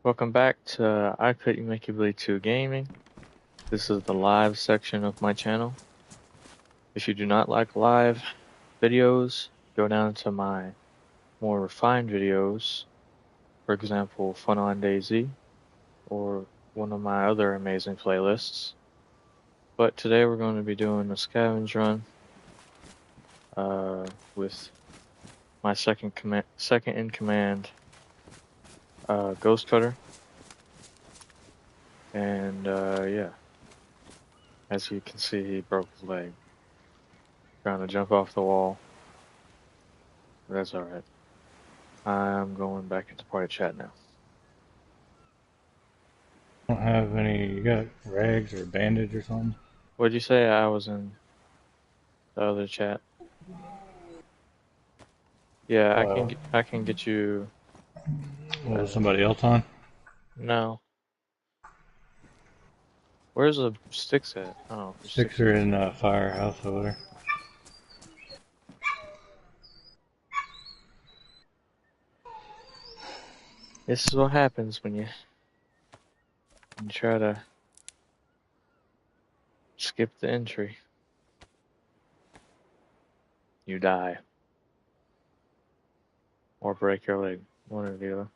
Welcome back to I Couldn't Make You Believe 2 Gaming. This is the live section of my channel. If you do not like live videos, go down to my more refined videos. For example, Fun on DayZ, or one of my other amazing playlists. But today we're going to be doing a scavenge run with my second in command, Ghost Cutter. And yeah, as you can see, he broke his leg trying to jump off the wall. That's alright. I'm going back into party chat now. Don't have any. You got rags or a bandage or something? What'd you say? I was in the other chat. Yeah, I can get you. Was somebody else on? No. Where's the sticks at? Oh, there's Sticks sticks. are in firehouse over there. This is what happens when you try to skip the entry. You die. Or break your leg. One or the other.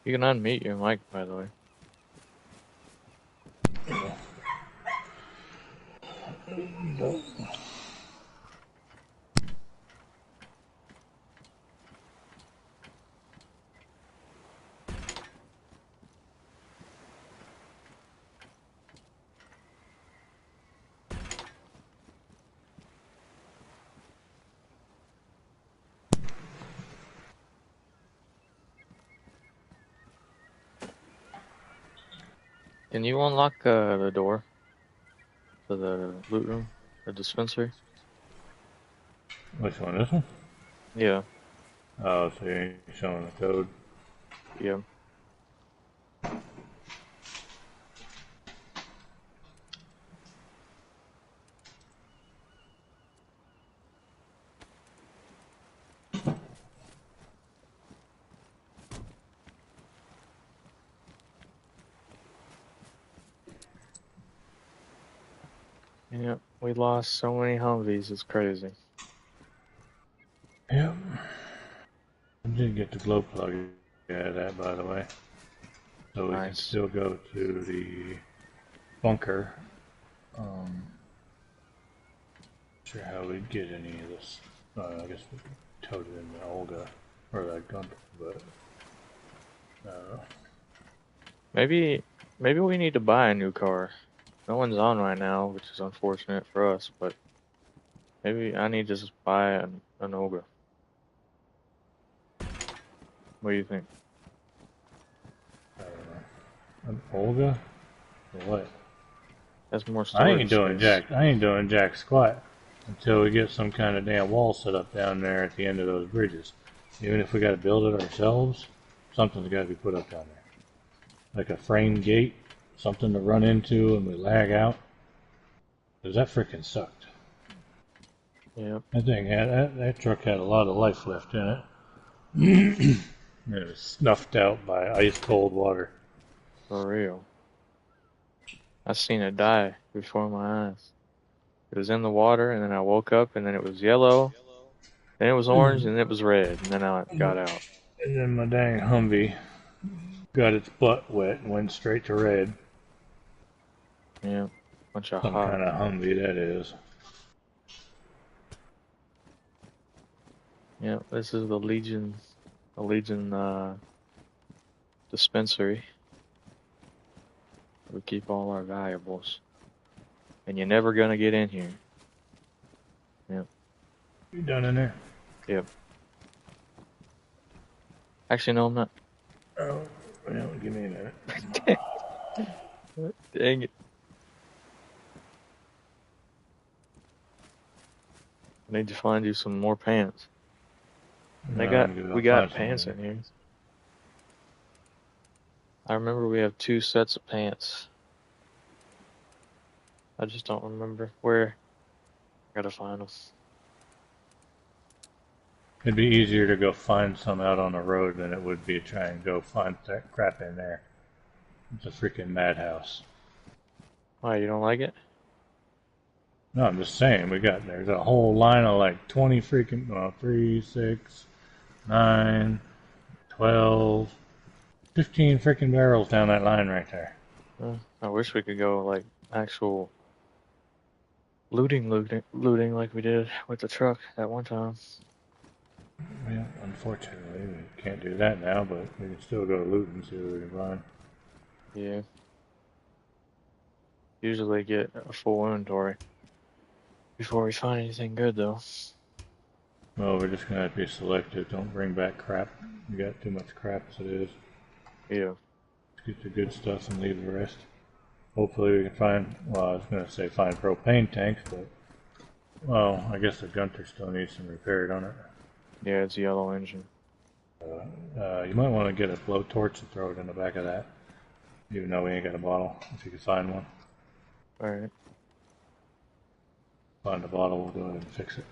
You can unmute your mic, by the way. Can you unlock the door to the loot room? The dispensary? Which one? This one? Yeah. Oh, so you're showing the code. Yeah. Yeah. We lost so many Humvees, it's crazy. Yep. I did get the glow plug out of that, by the way. So we can Nice. still go to the bunker. Not sure how we'd get any of this. I guess we could tote it in the Olga or that gun, but Maybe we need to buy a new car. No one's on right now, which is unfortunate for us, but maybe I need to just buy an Olga. What do you think? I don't know. An Olga? Or what? That's more I storage ain't doing space. jack. I ain't doing jack squat until we get some kind of damn wall set up down there at the end of those bridges. Even if we got to build it ourselves, something's got to be put up down there, like a frame gate, something to run into and we lag out. Cause that freaking sucked. Yep. That thing had that truck had a lot of life left in it. It was snuffed out by ice cold water. For real. I seen it die before my eyes. It was in the water, and then I woke up, and then it was yellow, then it was orange, and then it was red, and then I got out. And then my dang Humvee got its butt wet and went straight to red. Yeah. Bunch of Some hot. kind of Humvee that is. Yeah, this is the Legion dispensary. We keep all our valuables. And you're never gonna get in here. Yep. You done in there? Yep. Actually, no, I'm not. Oh, well, give me a minute. Dang it. I need to find you some more pants. No, I'm We gonna got find some pants later. in here. I remember we have 2 sets of pants. I just don't remember where. I gotta find them. It'd be easier to go find some out on the road than it would be to try and go find that crap in there. It's a freaking madhouse. Why, you don't like it? No, I'm just saying, there's a whole line of like 20 freaking, 3, 6, 9, 12, 15 freaking barrels down that line right there. I wish we could go like actual looting like we did with the truck at one time. Yeah, unfortunately, we can't do that now, but we can still go loot and see what we can find. Yeah. Usually get a full inventory before we find anything good though. Well, we're just gonna have to be selective. Don't bring back crap. We got too much crap as it is. Yeah. Let's get the good stuff and leave the rest. Hopefully we can find, well, I was gonna say find propane tanks, but, well, I guess the Gunter still needs some repair, don't it? Yeah, it's a yellow engine. You might want to get a blowtorch and throw it in the back of that, even though we ain't got a bottle, if you can find one. Alright. Find a bottle, we'll go ahead and fix it.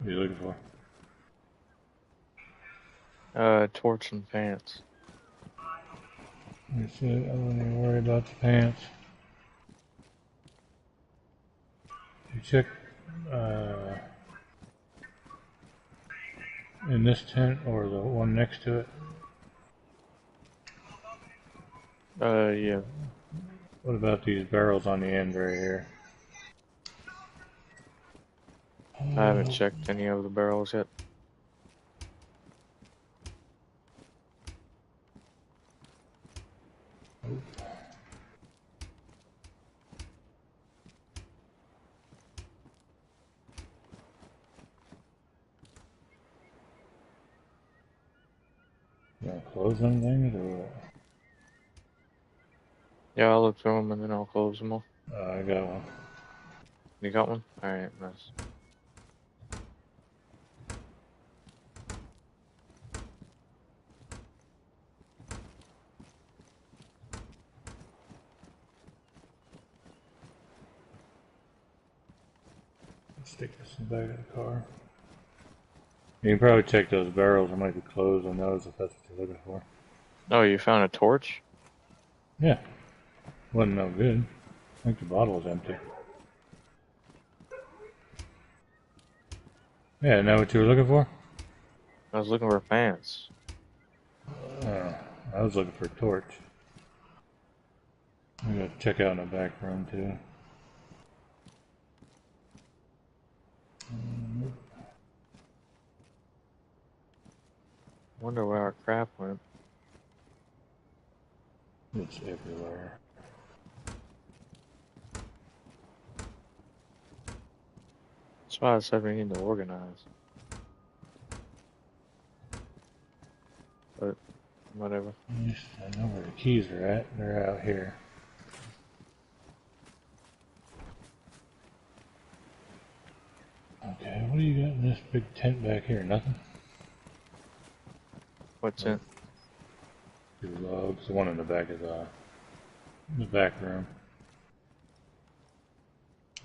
What are you looking for? Torch and pants. That's it. I don't even worry about the pants. You check in this tent or the one next to it. Yeah. What about these barrels on the end right here? I haven't checked any of the barrels yet. You want to close them things or what? Yeah, I'll look through them and then I'll close them all. I got one. You got one? Alright, nice. Stick this in the back of the car. You can probably check those barrels. There might be clothes on those if that's what you're looking for. Oh, you found a torch? Yeah. Wasn't no good. I think the bottle was empty. Yeah, isn't that what you were looking for? I was looking for pants. I was looking for a torch. I'm gonna check out in the back room too. Wonder where our crap went. It's everywhere. That's why I said we need to organize. But, whatever. I know where the keys are at. They're out here. Okay, what do you got in this big tent back here? Nothing? What's in? 2 logs. The one in the back is the back room.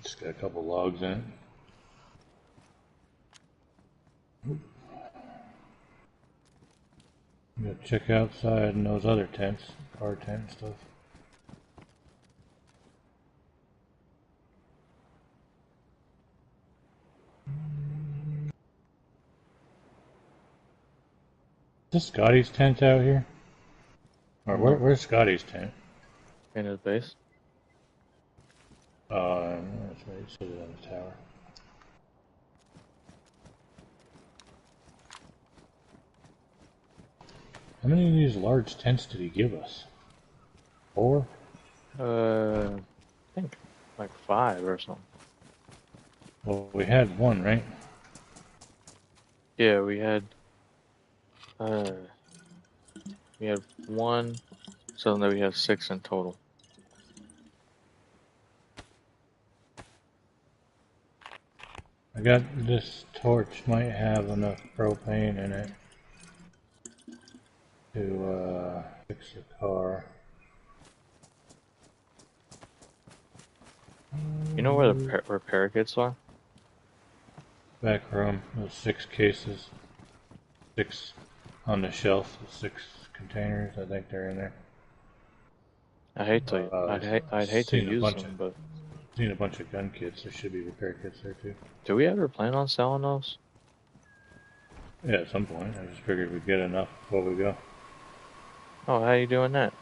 Just got a couple logs in it. I'm gonna check outside in those other tents, car tent and stuff. this Scotty's tent out here? Or No, where's Scotty's tent? in his base. That's right, he said it on the tower. How many of these large tents did he give us? 4? I think like 5 or something. Well, we had one, right? Yeah, we had 1, so then we have 6 in total. I got this torch might have enough propane in it to fix the car. You know where the repair kits are? Back room, those 6 cases. 6 on the shelf, the 6 containers, I think they're in there. I'd hate to use them, but Seen a bunch of gun kits. There should be repair kits there too. do we ever plan on selling those? Yeah, at some point. I just figured we'd get enough before we go. Oh, how you doing that?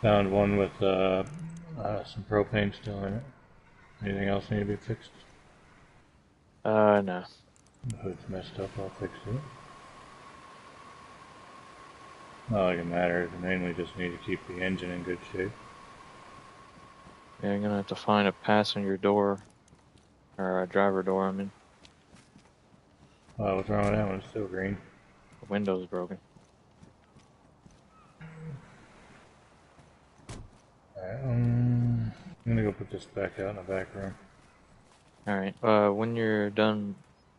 Found one with some propane still in it. Anything else need to be fixed? No. The hood's messed up. I'll fix it. Not like it matters. I mainly just need to keep the engine in good shape. Yeah, you're gonna have to find a passenger door, or a driver door, I mean. What's wrong with that one? It's still green. The window's broken. Alright, I'm gonna go put this back out in the back room. Alright, when you're done,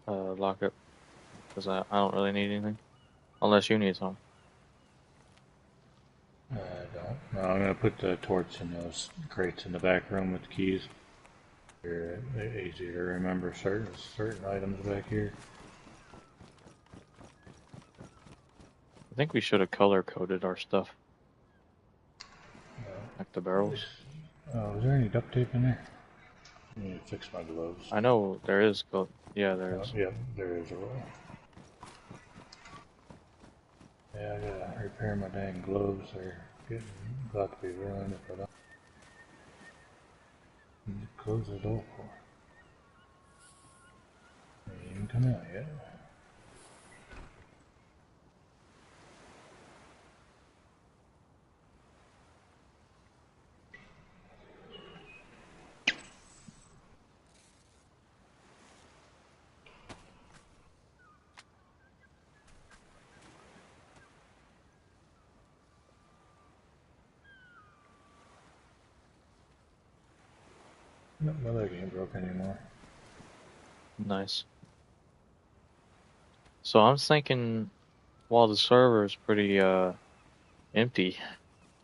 lock up. Because I don't really need anything. Unless you need some. I don't. No, I'm gonna put the torch in those crates in the back room with the keys. They're easy to remember certain items back here. I think we should have color-coded our stuff. Like the barrels. Oh, is there any duct tape in there? I need to fix my gloves. I know there is, but yeah, there is. Yeah, there is a roll. Yeah, I gotta repair my dang gloves. They're getting about to be ruined if I don't. Need to close the door for. They ain't even come out yet. Nope, my leg ain't broke anymore. Nice. So I'm thinking, while the server is pretty, empty,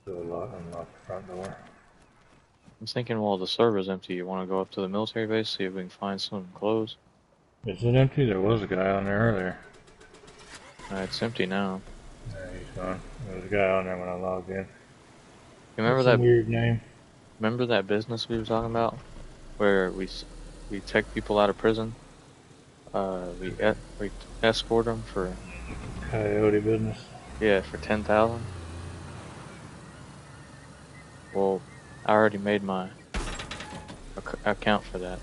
Still unlock the front door. I'm thinking while the server's empty, you want to go up to the military base, see if we can find some clothes. Is it empty? There was a guy on there earlier. It's empty now. Yeah, he's gone. There was a guy on there when I logged in. You remember That's that a weird name? Remember that business we were talking about, where we take people out of prison? We escort them for Coyote business. for 10,000. Well, I already made my account for that.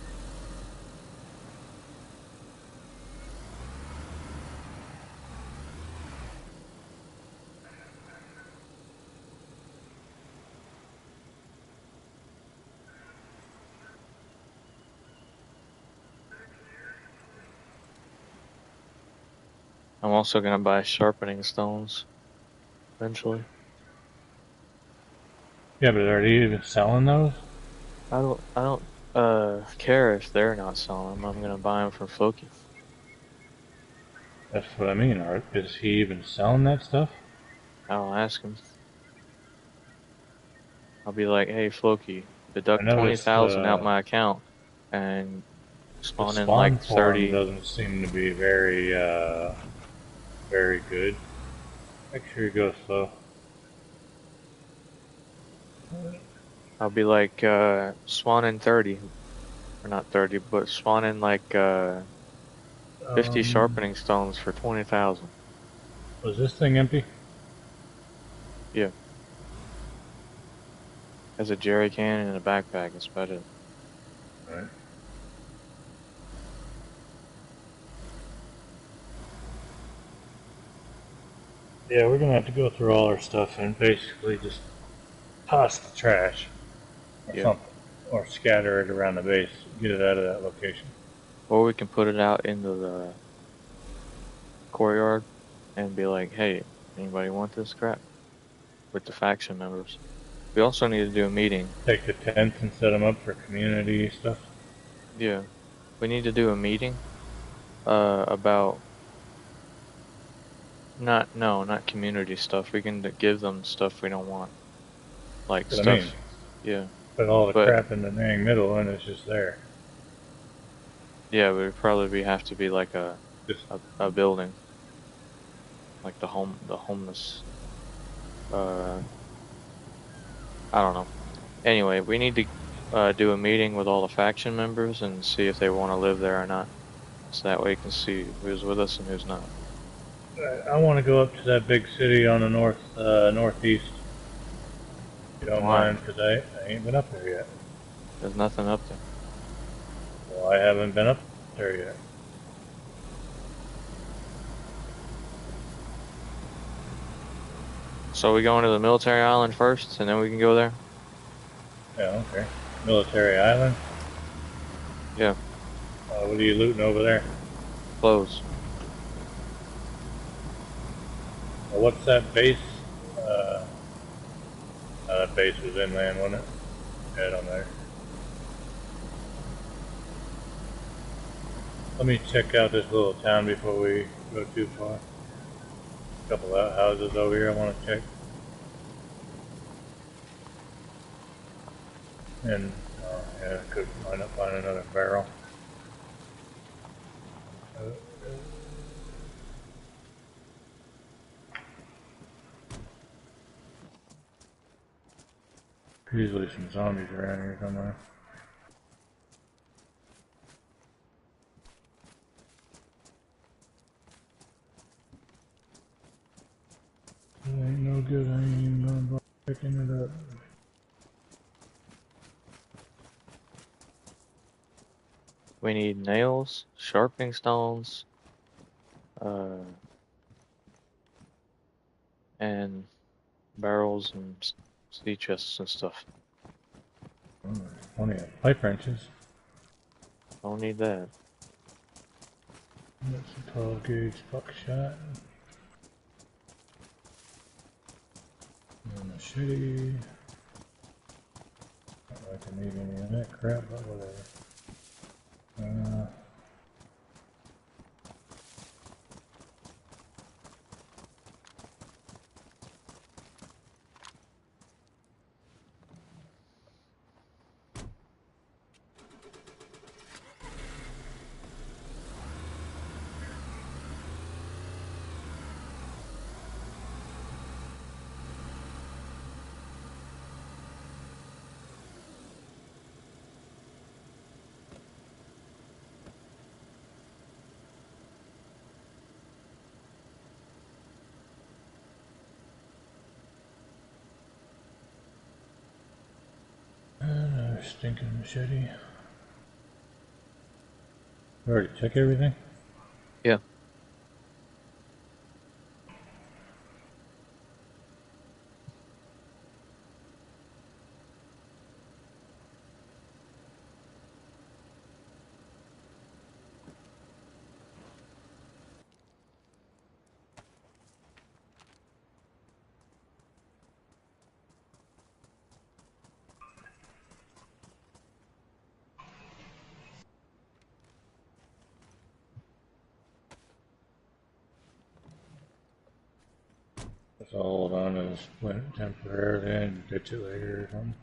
I'm also gonna buy sharpening stones eventually. Yeah, but are they even selling those? I don't care if they're not selling them. I'm gonna buy them from Floki. That's what I mean. Is he even selling that stuff? I'll ask him. I'll be like, hey Floki, I deduct noticed 20,000 out my account and the spawn in spawn like form 30. doesn't seem to be very, very good. Make sure you go slow. I'll be like, spawn in 30. Or not 30, but spawn in like 50 sharpening stones for 20,000. Was this thing empty? Yeah. Has a jerry can and a backpack. That's about it. Right. Yeah, we're gonna have to go through all our stuff and basically just toss the trash or Yeah. something, or scatter it around the base, get it out of that location. Or we can put it out into the courtyard and be like, hey, anybody want this crap? With the faction members. We also need to do a meeting. Take the tents and set them up for community stuff. Yeah. We need to do a meeting about not community stuff. We can give them stuff we don't want. Like That's what I mean. stuff. Yeah. Put all the But crap in the dang middle and it's just there. yeah, it would probably have to be like Just a building. Like the homeless I don't know. Anyway, we need to do a meeting with all the faction members and see if they want to live there or not. So that way you can see who's with us and who's not. I want to go up to that big city on the northeast. If you don't Why? mind, because I ain't been up there yet. There's nothing up there. Well, I haven't been up there yet. So we going to the military island first and then we can go there? Yeah, okay. Military Island. Yeah. What are you looting over there? Close. What's that base? That base was inland, wasn't it? Yeah, down there. Let me check out this little town before we go too far. A couple of houses over here I want to check. And, yeah, I could find another barrel. Usually some zombies around here somewhere. It ain't no good, I ain't even gonna bother picking it up. We need nails, sharpening stones, and barrels and sea chests and stuff. Oh, there's plenty of pipe wrenches. Don't need that. That's a 12 gauge buckshot. And a machete. Not like I need any of that crap, but whatever. Another stinking machete. You already check everything? Yeah. Let's hold on to this splint temporarily and ditch it later or something.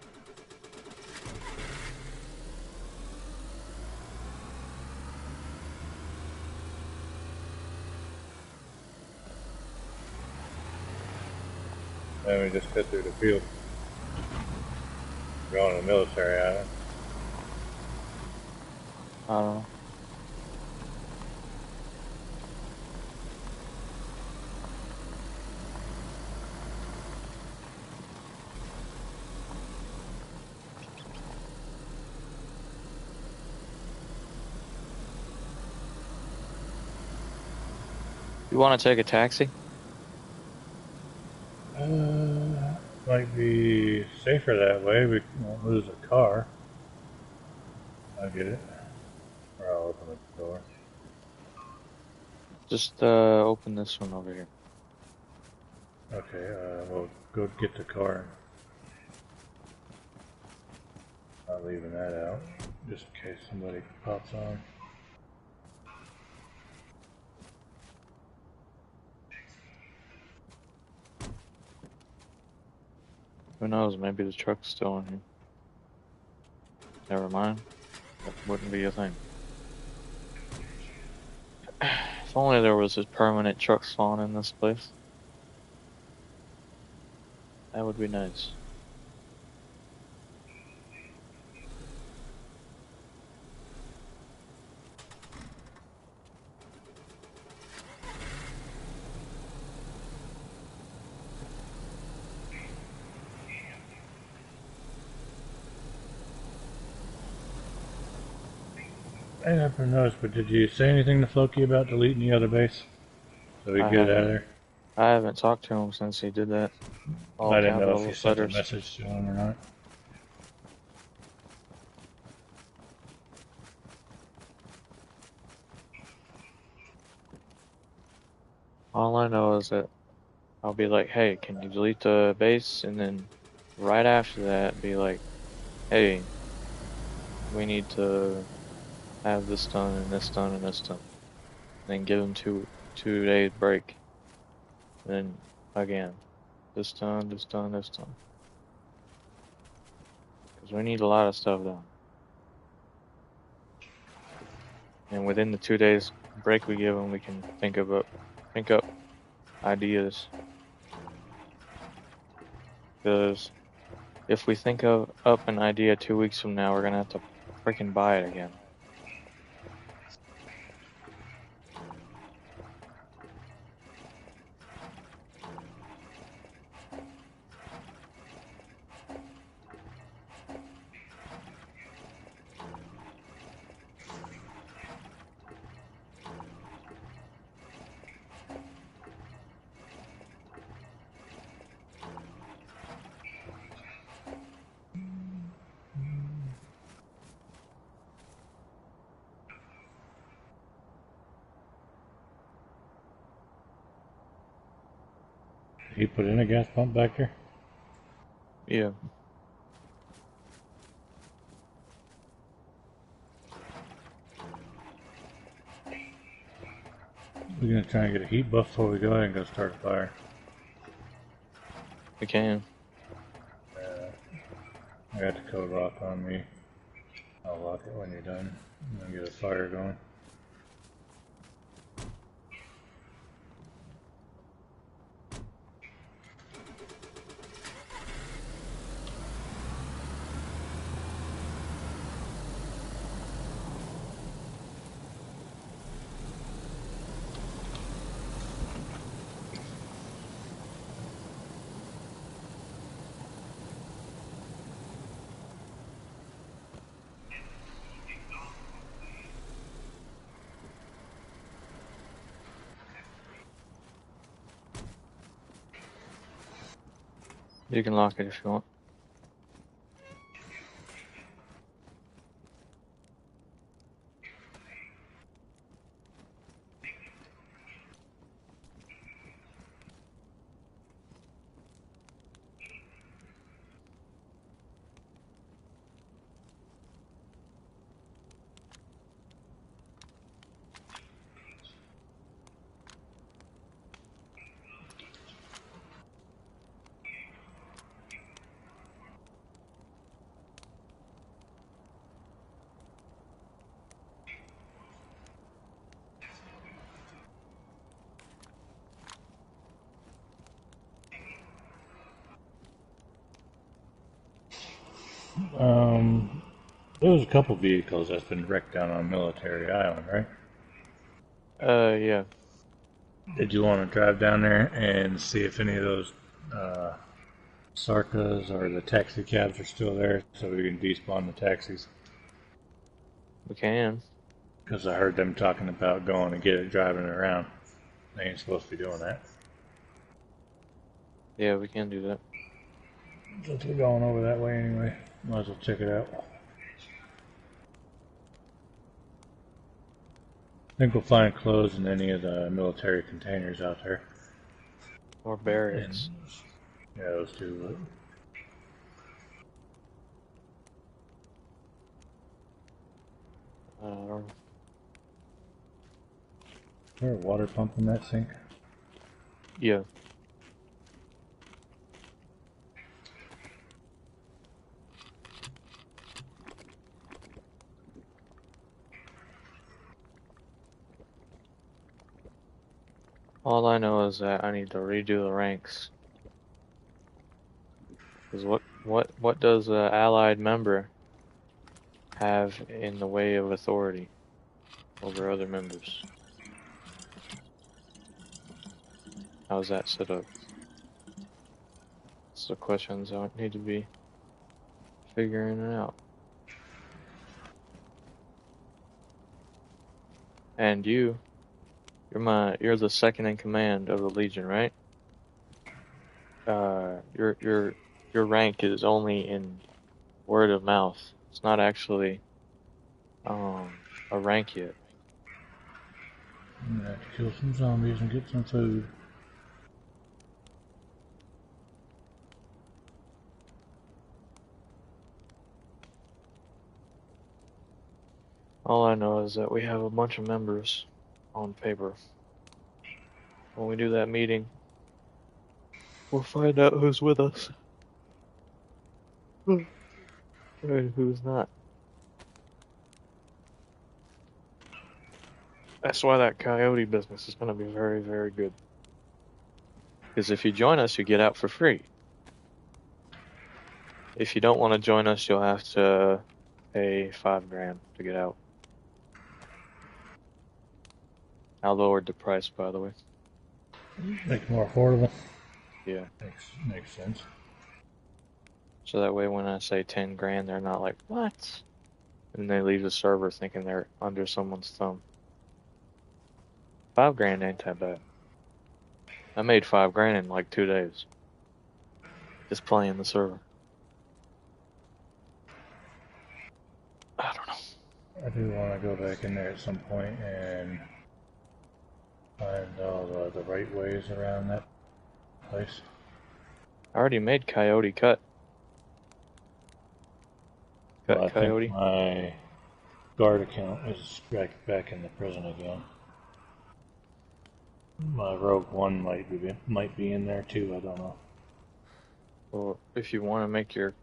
Then we just cut through the field. Going to the military island. I don't know. You want to take a taxi? Might be safer that way. We won't lose a car. I'll get it. Or I'll open the door. Just open this one over here. Okay, we'll go get the car. Not leaving that out, just in case somebody pops on. Who knows? Maybe the truck's still in here. Never mind. That wouldn't be a thing. If only there was a permanent truck spawn in this place. That would be nice. I never noticed, but did you say anything to Floki about deleting the other base? So we get out of there? I haven't talked to him since he did that. All I didn't know if capital you sent a letters. message to him or not. All I know is that I'll be like, hey, can you delete the base? And then right after that, be like, hey, we need to have this done and this done and this done. And then give them two days break. And then again, this done, this done, this done. Because we need a lot of stuff done. And within the 2 days break we give them, we can think up ideas. Because if we think of up an idea 2 weeks from now, we're gonna have to freaking buy it again. Did he put in a gas pump back here? Yeah. We're gonna try and get a heat buff before we go ahead and go start a fire. We can. I got the code lock on me. I'll lock it when you're done. And then get a fire going. You can lock it if you want. There was a couple vehicles that's been wrecked down on Military Island, right? Yeah. Did you want to drive down there and see if any of those Sarkas or the taxi cabs are still there so we can despawn the taxis? We can. Because I heard them talking about going and get it driving around. They ain't supposed to be doing that. Yeah, we can do that. Since we're going over that way anyway, might as well check it out. I think we'll find clothes in any of the military containers out there. Or barracks. And, yeah, those two. But, is there a water pump in that sink? yeah. All I know is that I need to redo the ranks. Because what does an allied member have in the way of authority over other members? How's that set up? It's the questions I need to be figuring it out. And you're the second in command of the Legion, right? Your rank is only in word of mouth. It's not actually a rank yet. I'm gonna have to kill some zombies and get some food. All I know is that we have a bunch of members on paper. When we do that meeting, we'll find out who's with us and who's not. That's why that coyote business is going to be very, very good. Because if you join us, you get out for free. If you don't want to join us, you'll have to pay $5,000 to get out. I lowered the price, by the way. Make it more affordable. Yeah. Makes sense. So that way when I say $10,000, they're not like, what? And they leave the server thinking they're under someone's thumb. $5,000 ain't that bad. I made $5,000 in like 2 days. Just playing the server. I don't know. I do want to go back in there at some point and find all the right ways around that place. I already made Coyote cut. Cut Well, I Coyote. think my guard account is back in the prison again. My Rogue One might be in there too. I don't know. Well, if you want to make your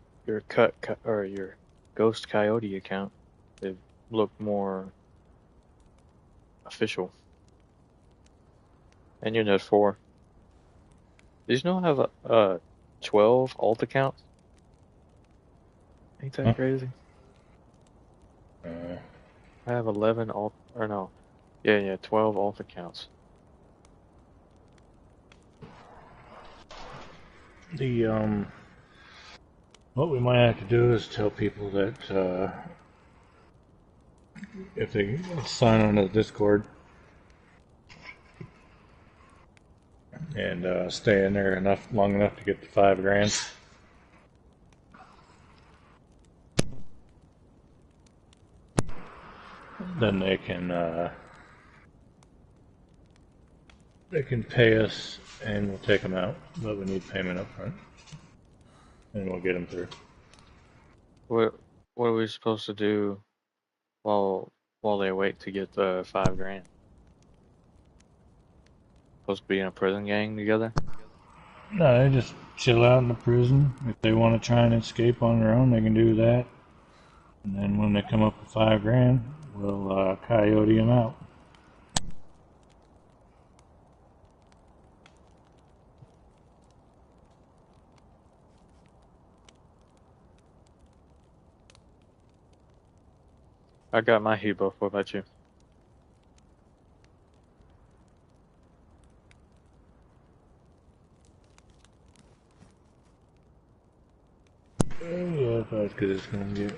cut or your Ghost Coyote account, they look more official. And you're at 4. Did you know I have a 12 alt accounts? Ain't that crazy? I have 11 alt, or no. Yeah, 12 alt accounts. What we might have to do is tell people that if they sign on to the Discord and stay in there long enough to get the $5,000, then they can pay us and we'll take them out, but we need payment up front, and we'll get them through. What are we supposed to do while they wait to get the $5,000? Supposed to be in a prison gang together? No, they just chill out in the prison. If they want to try and escape on their own, they can do that. And then when they come up with $5,000, we'll coyote them out. I got my heat buff. What about you? Yeah, if I was good as gonna get.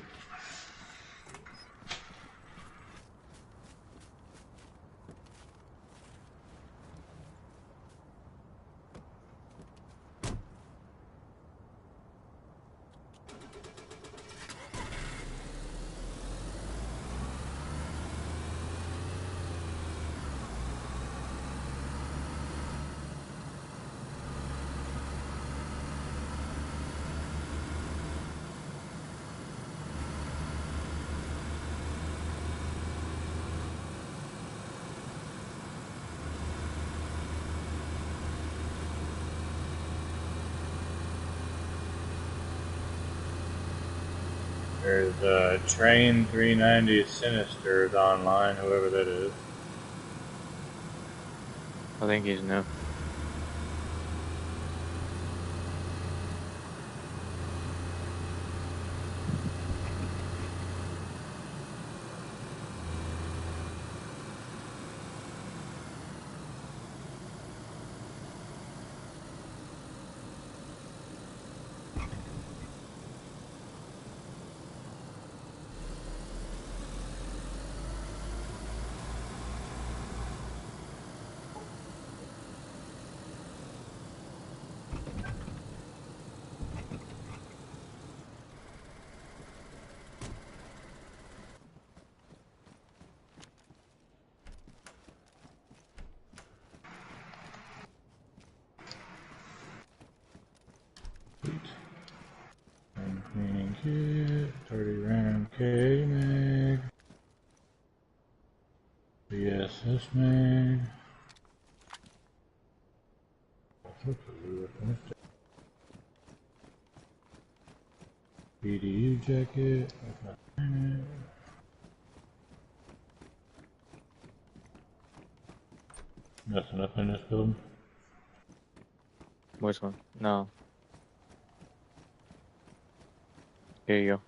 There's Train 390 Sinister is online, whoever that is. I think he's new. Cleaning kit, 30 round K mag, BSS mag. BDU jacket. Nothing up in this building. Which one? No. Here you go.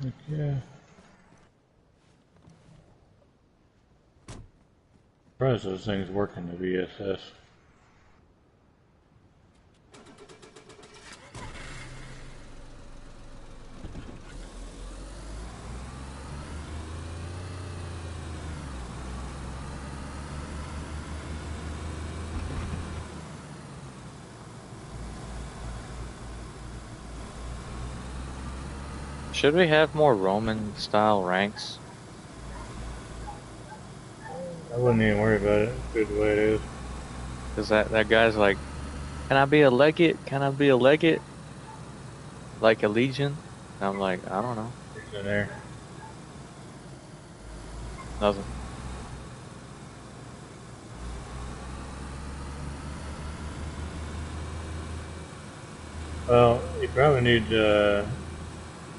Heck yeah. Surprised those things work in the VSS. Should we have more Roman style ranks? I wouldn't even worry about it. It's good the way it is. Cause that guy's like, can I be a legate? Can I be a legate? Like a legion? And I'm like, I don't know. It's in there. Nothing. Well, you probably need,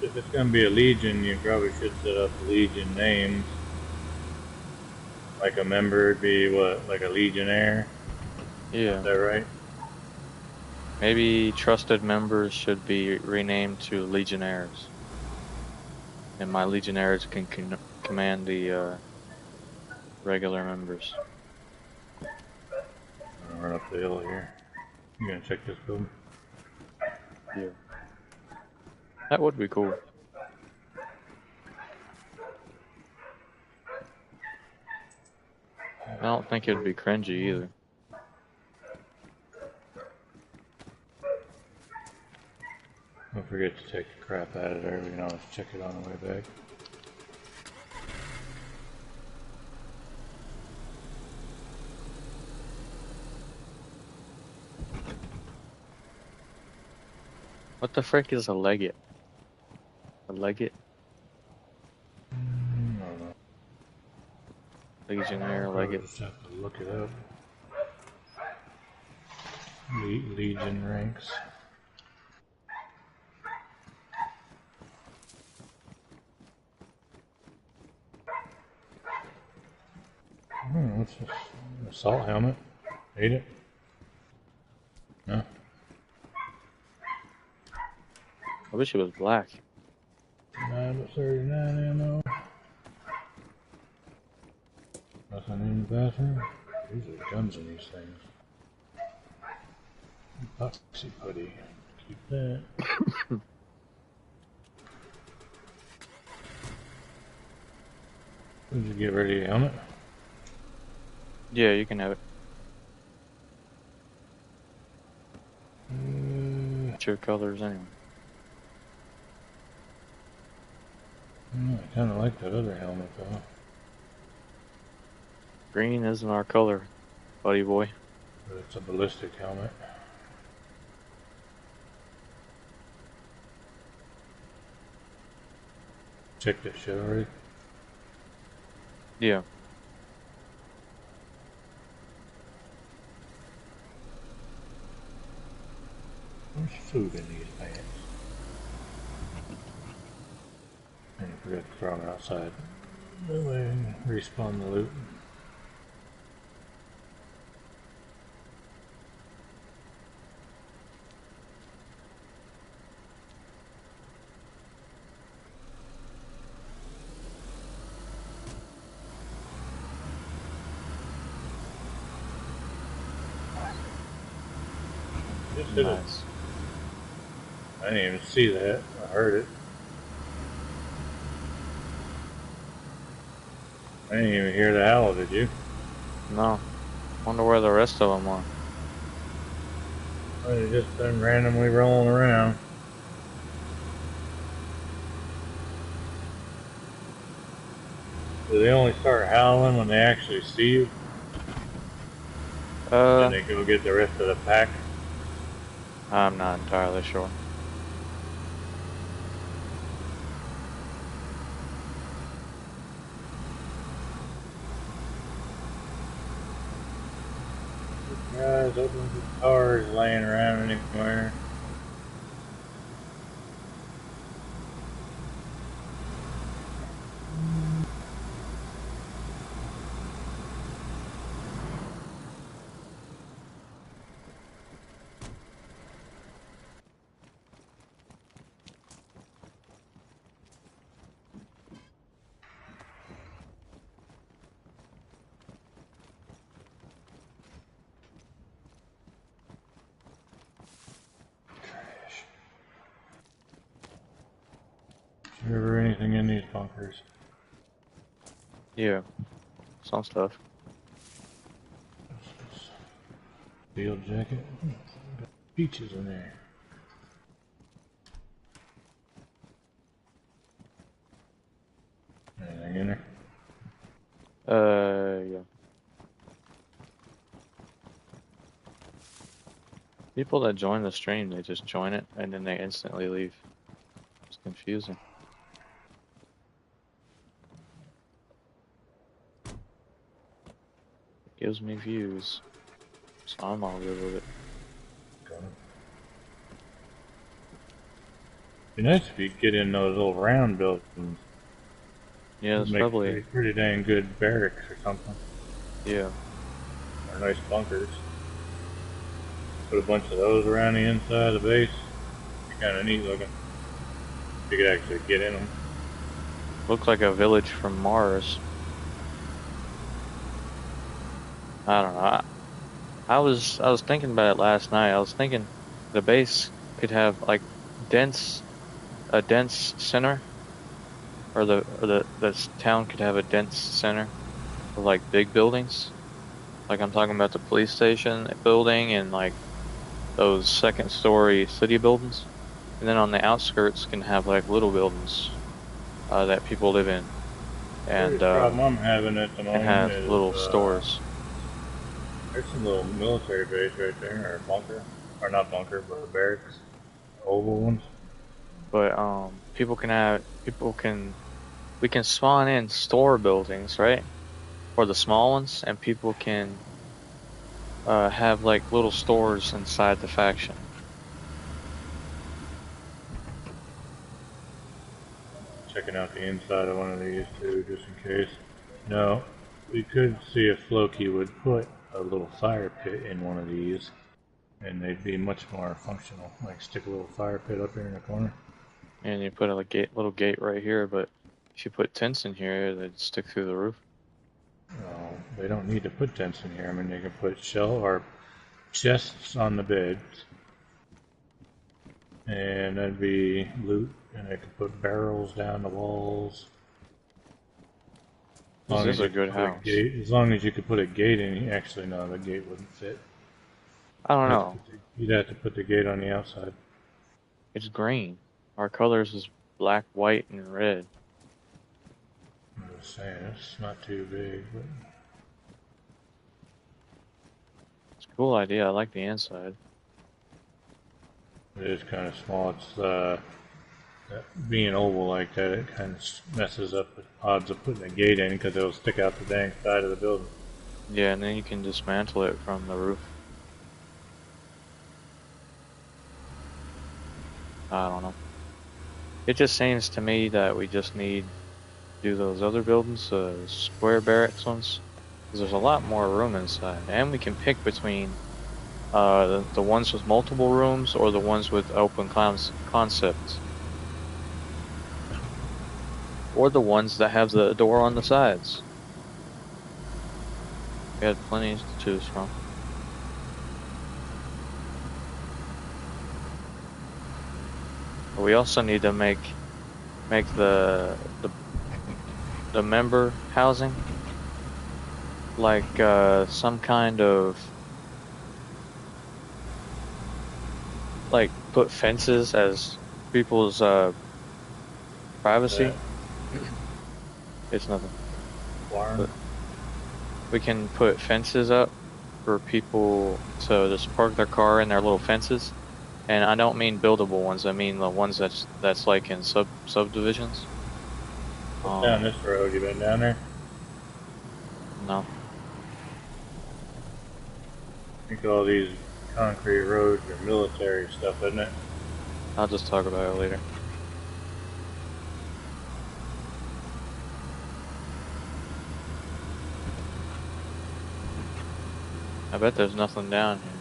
if it's going to be a legion, you probably should set up legion names. Like a member would be what, like a legionnaire? Yeah. Is that right? Maybe trusted members should be renamed to legionnaires. And my legionnaires can command the regular members. I'm gonna run up the hill here. You gonna check this building? Yeah. That would be cool. I don't think it'd be cringy either. Don't forget to take the crap out of there. We can always check it on the way back. What the frick is a legate? A legate? I don't know. Legionnaire, legate. Just have to look it up. Legion ranks. What's this? Assault helmet. Ate it? No. I wish it was black. 9:39 ammo. Nothing in the bathroom. These are guns in these things. Epoxy putty. Keep that. Did you get ready to helmet? Yeah, you can have it. What's your colors anyway? I kind of like that other helmet though. Green isn't our color, buddy boy. But it's a ballistic helmet. Check this shit already. Yeah. food in these pants. And I forgot to throw them outside. That way, respawn the loot. Just hit it. Nice. I didn't even see that. I heard it. I didn't even hear the howl, did you? No. Wonder where the rest of them are. They just been randomly rolling around. Do they only start howling when they actually see you? Then they go get the rest of the pack? I'm not entirely sure. Guys, open the cars laying around anywhere. Is there ever anything in these bunkers? Yeah. Some stuff. Field jacket. Got peaches in there. Anything in there? Yeah. People that join the stream, they just join it and then they instantly leave. It's confusing. It gives me views, so I'm all good with it. It'd be nice if you could get in those little round buildings. Yeah, that's Make probably pretty dang good barracks or something. yeah. Or nice bunkers. Put a bunch of those around the inside of the base. Be kind of neat looking. You could actually get in them. Look like a village from Mars. I don't know. I was thinking about it last night. I was thinking the base could have like a dense center, or the town could have a dense center of like big buildings. Like I'm talking about the police station building and like those second-story city buildings, and then on the outskirts can have like little buildings that people live in, and The problem I'm having at the moment have is little stores. there's some little military base right there, or bunker, or not bunker, but barracks, oval ones. But we can spawn in store buildings, right? For the small ones, and people can have like little stores inside the faction. Checking out the inside of one of these too, just in case. No, we could see if Loki would put a little fire pit in one of these, and they'd be much more functional. Like stick a little fire pit up here in the corner. And you put a little gate right here, but if you put tents in here, they'd stick through the roof. No, they don't need to put tents in here. I mean, they can put shell or chests on the beds, and that'd be loot, and they could put barrels down the walls. This is a good house. As long as you could put a gate in, actually no, the gate wouldn't fit. I don't know. You'd have to put the gate on the outside. It's green. Our colors is black, white, and red. I'm just saying, it's not too big, but It's a cool idea. I like the inside. it is kind of small. It's being oval like that, it kind of messes up the odds of putting a gate in because it'll stick out the dang side of the building. Yeah, and then you can dismantle it from the roof. I don't know. It just seems to me that we just need to do those other buildings, square barracks ones, because there's a lot more room inside, and we can pick between the ones with multiple rooms or the ones with open concepts, or the ones that have the door on the sides. We had plenty to choose from. But we also need to make the member housing like some kind of like put fences as people's That privacy. It's nothing. barn. But we can put fences up for people to just park their car in their little fences. And I don't mean buildable ones. I mean the ones that's like in subdivisions. What's down this road? You been down there? No, I think all these concrete roads are military stuff, isn't it? I'll just talk about it later. I bet there's nothing down here.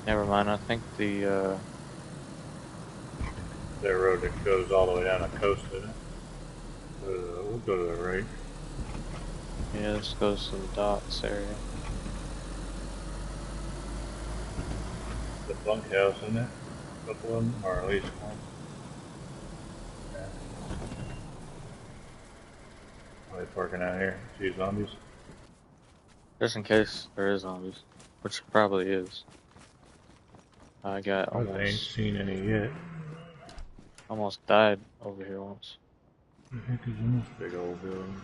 Never mind. I think the That road that goes all the way down the coast, isn't it? We'll go to the right. yeah, this goes to the docks area. The bunkhouse, isn't it? A couple of them, or at least one. Yeah. Are they parking out here? See zombies? Just in case there is zombies, which probably is. I got I ain't seen any yet. almost died over here once. What the heck is in this big old building?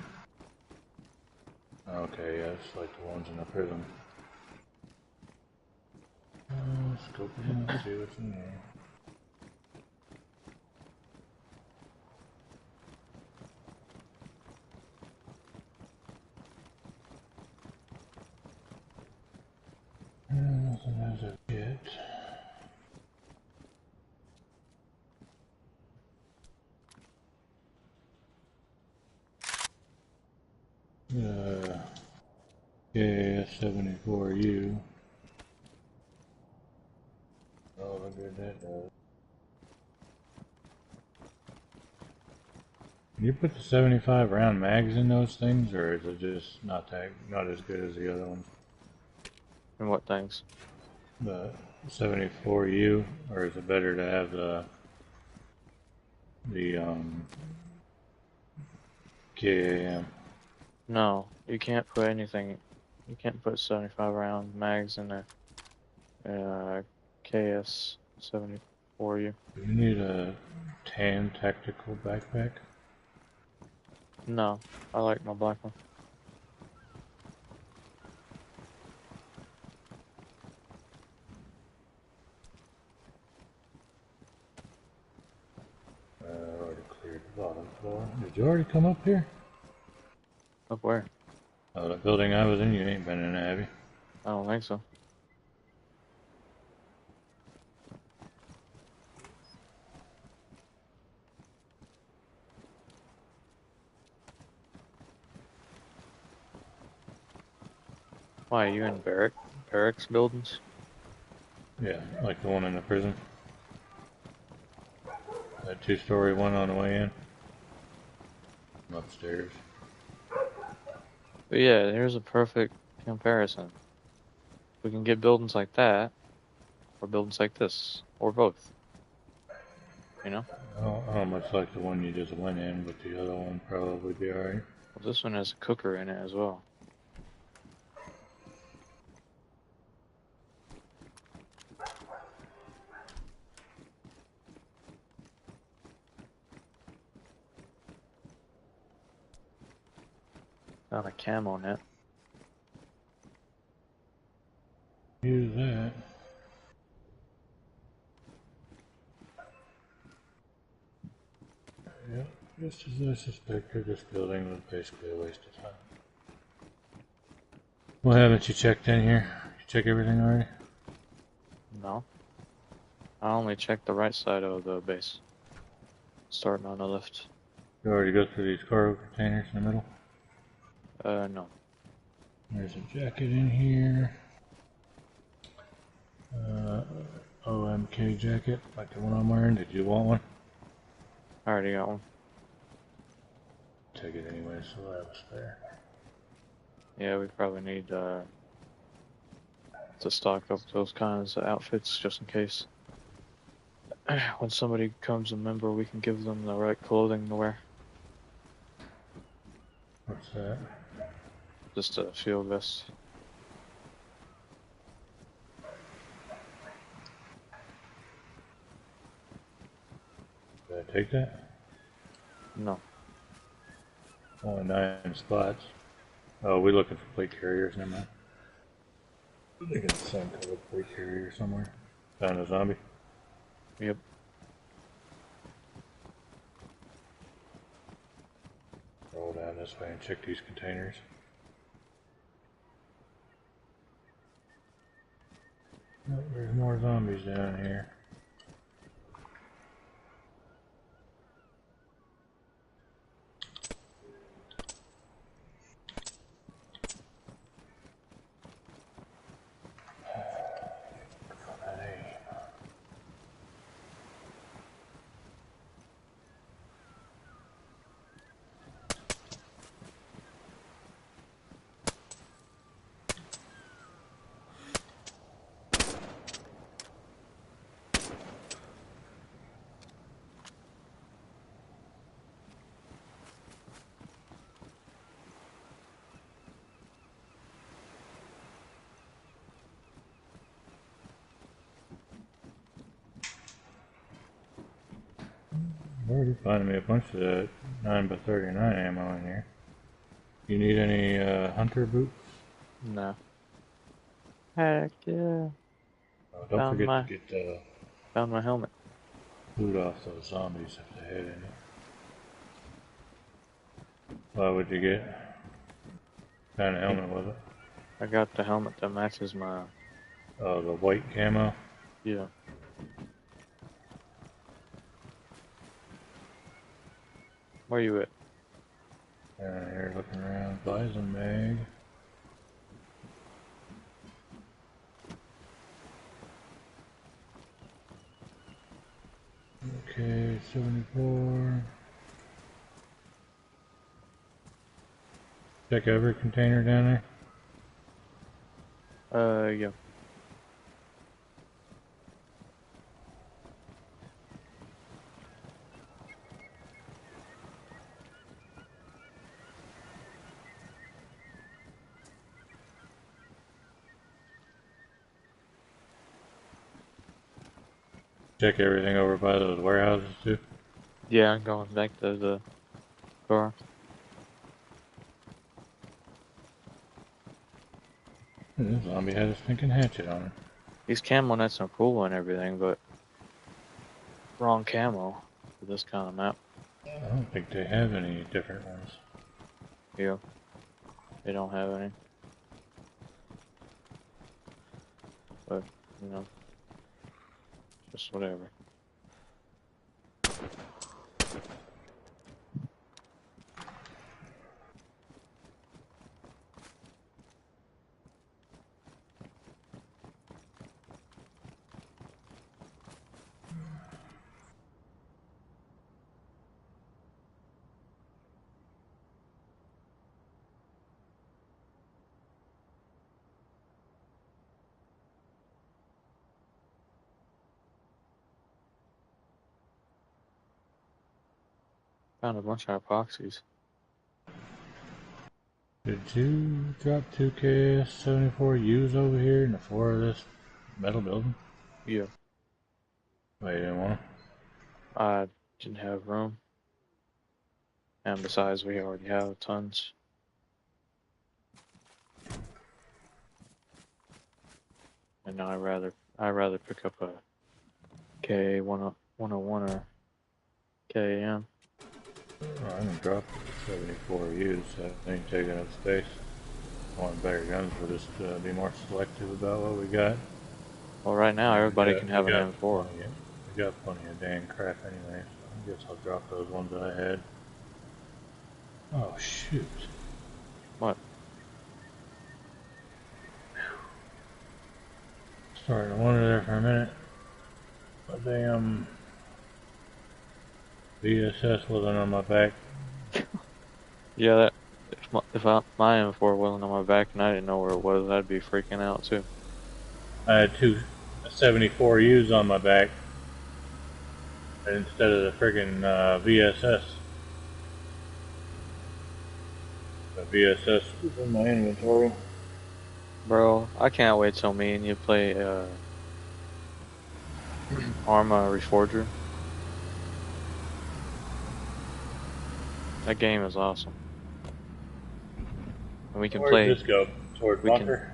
Okay, yeah, it's like the ones in the prison. Scope it out, see what's in there. Nothing as of yet. Yeah, 74U. Oh, look at that does. Can you put the 75 round mags in those things, or is it just not as good as the other ones? And what things? The 74U, or is it better to have the KAM? No, you can't put anything. You can't put 75 round mags in a KS 74U. Do you need a tan tactical backpack? No, I like my black one. I already cleared the bottom floor. Did you already come up here? Up where? Oh, the building I was in, you ain't been in, have you? I don't think so. Why, are you in barracks buildings? Yeah, like the one in the prison. That two-story one on the way in. I'm upstairs. But yeah, here's a perfect comparison. We can get buildings like that, or buildings like this, or both. You know? I don't much like the one you just went in, but the other one probably be alright. Well, this one has a cooker in it as well. Found a camo net. Use that. Yep, just as I suspected, this building was basically a waste of time. Well, haven't you checked in here? You check everything already? No. I only checked the right side of the base. Starting on the left. You already go through these cargo containers in the middle? No. There's a jacket in here. OMK jacket, like the one I'm wearing. Did you want one? I already got one. Take it anyway, so I have a spare. Yeah, we probably need to stock up those kinds of outfits just in case. When somebody becomes a member, we can give them the right clothing to wear. What's that? Just a field vest. Did I take that? No. Only 9 spots. Oh, we're looking for plate carriers, never mind. They got the same color plate carrier somewhere. Found a zombie. Yep. Roll down this way and check these containers. Oh, there's more zombies down here. I'm already finding me a bunch of that 9x39 ammo in here. You need any hunter boots? No. Heck yeah. Oh, don't forget to get Found my helmet. loot off those zombies if they had any. What would you get? What kind of helmet was it? I got the helmet that matches my. Oh, the white camo? Yeah. Where you at? Down here looking around. Bison mag. Okay, 74. Check every container down there. Yeah. Check everything over by those warehouses too. Yeah, I'm going back to the car. This zombie had a stinking hatchet on him. These camo nets are cool and everything, but wrong camo for this kind of map. I don't think they have any different ones. Yeah. They don't have any. But, you know, just whatever. Found a bunch of epoxies. Did you drop 2KS-74Us over here in the floor of this metal building? Yeah. Oh, you didn't want them? I didn't have room. And besides, we already have tons. And now I rather pick up a K 101 or KAM. Oh, I'm gonna drop 74 use. That ain't taking up space. I want better guns. We'll just be more selective about what we got. Well, right now everybody can have We an got M4. we got plenty of dang crap anyway. So I guess I'll drop those ones that I had. Oh shoot! What? Starting to wonder there for a minute. A damn VSS wasn't on my back. Yeah, that if my M4 wasn't on my back and I didn't know where it was, I'd be freaking out too. I had two 74 U's on my back instead of the friggin' VSS. The VSS was in my inventory. Bro, I can't wait till me and you play Arma Reforger. That game is awesome. And we can Where play. did this go? Toward bunker?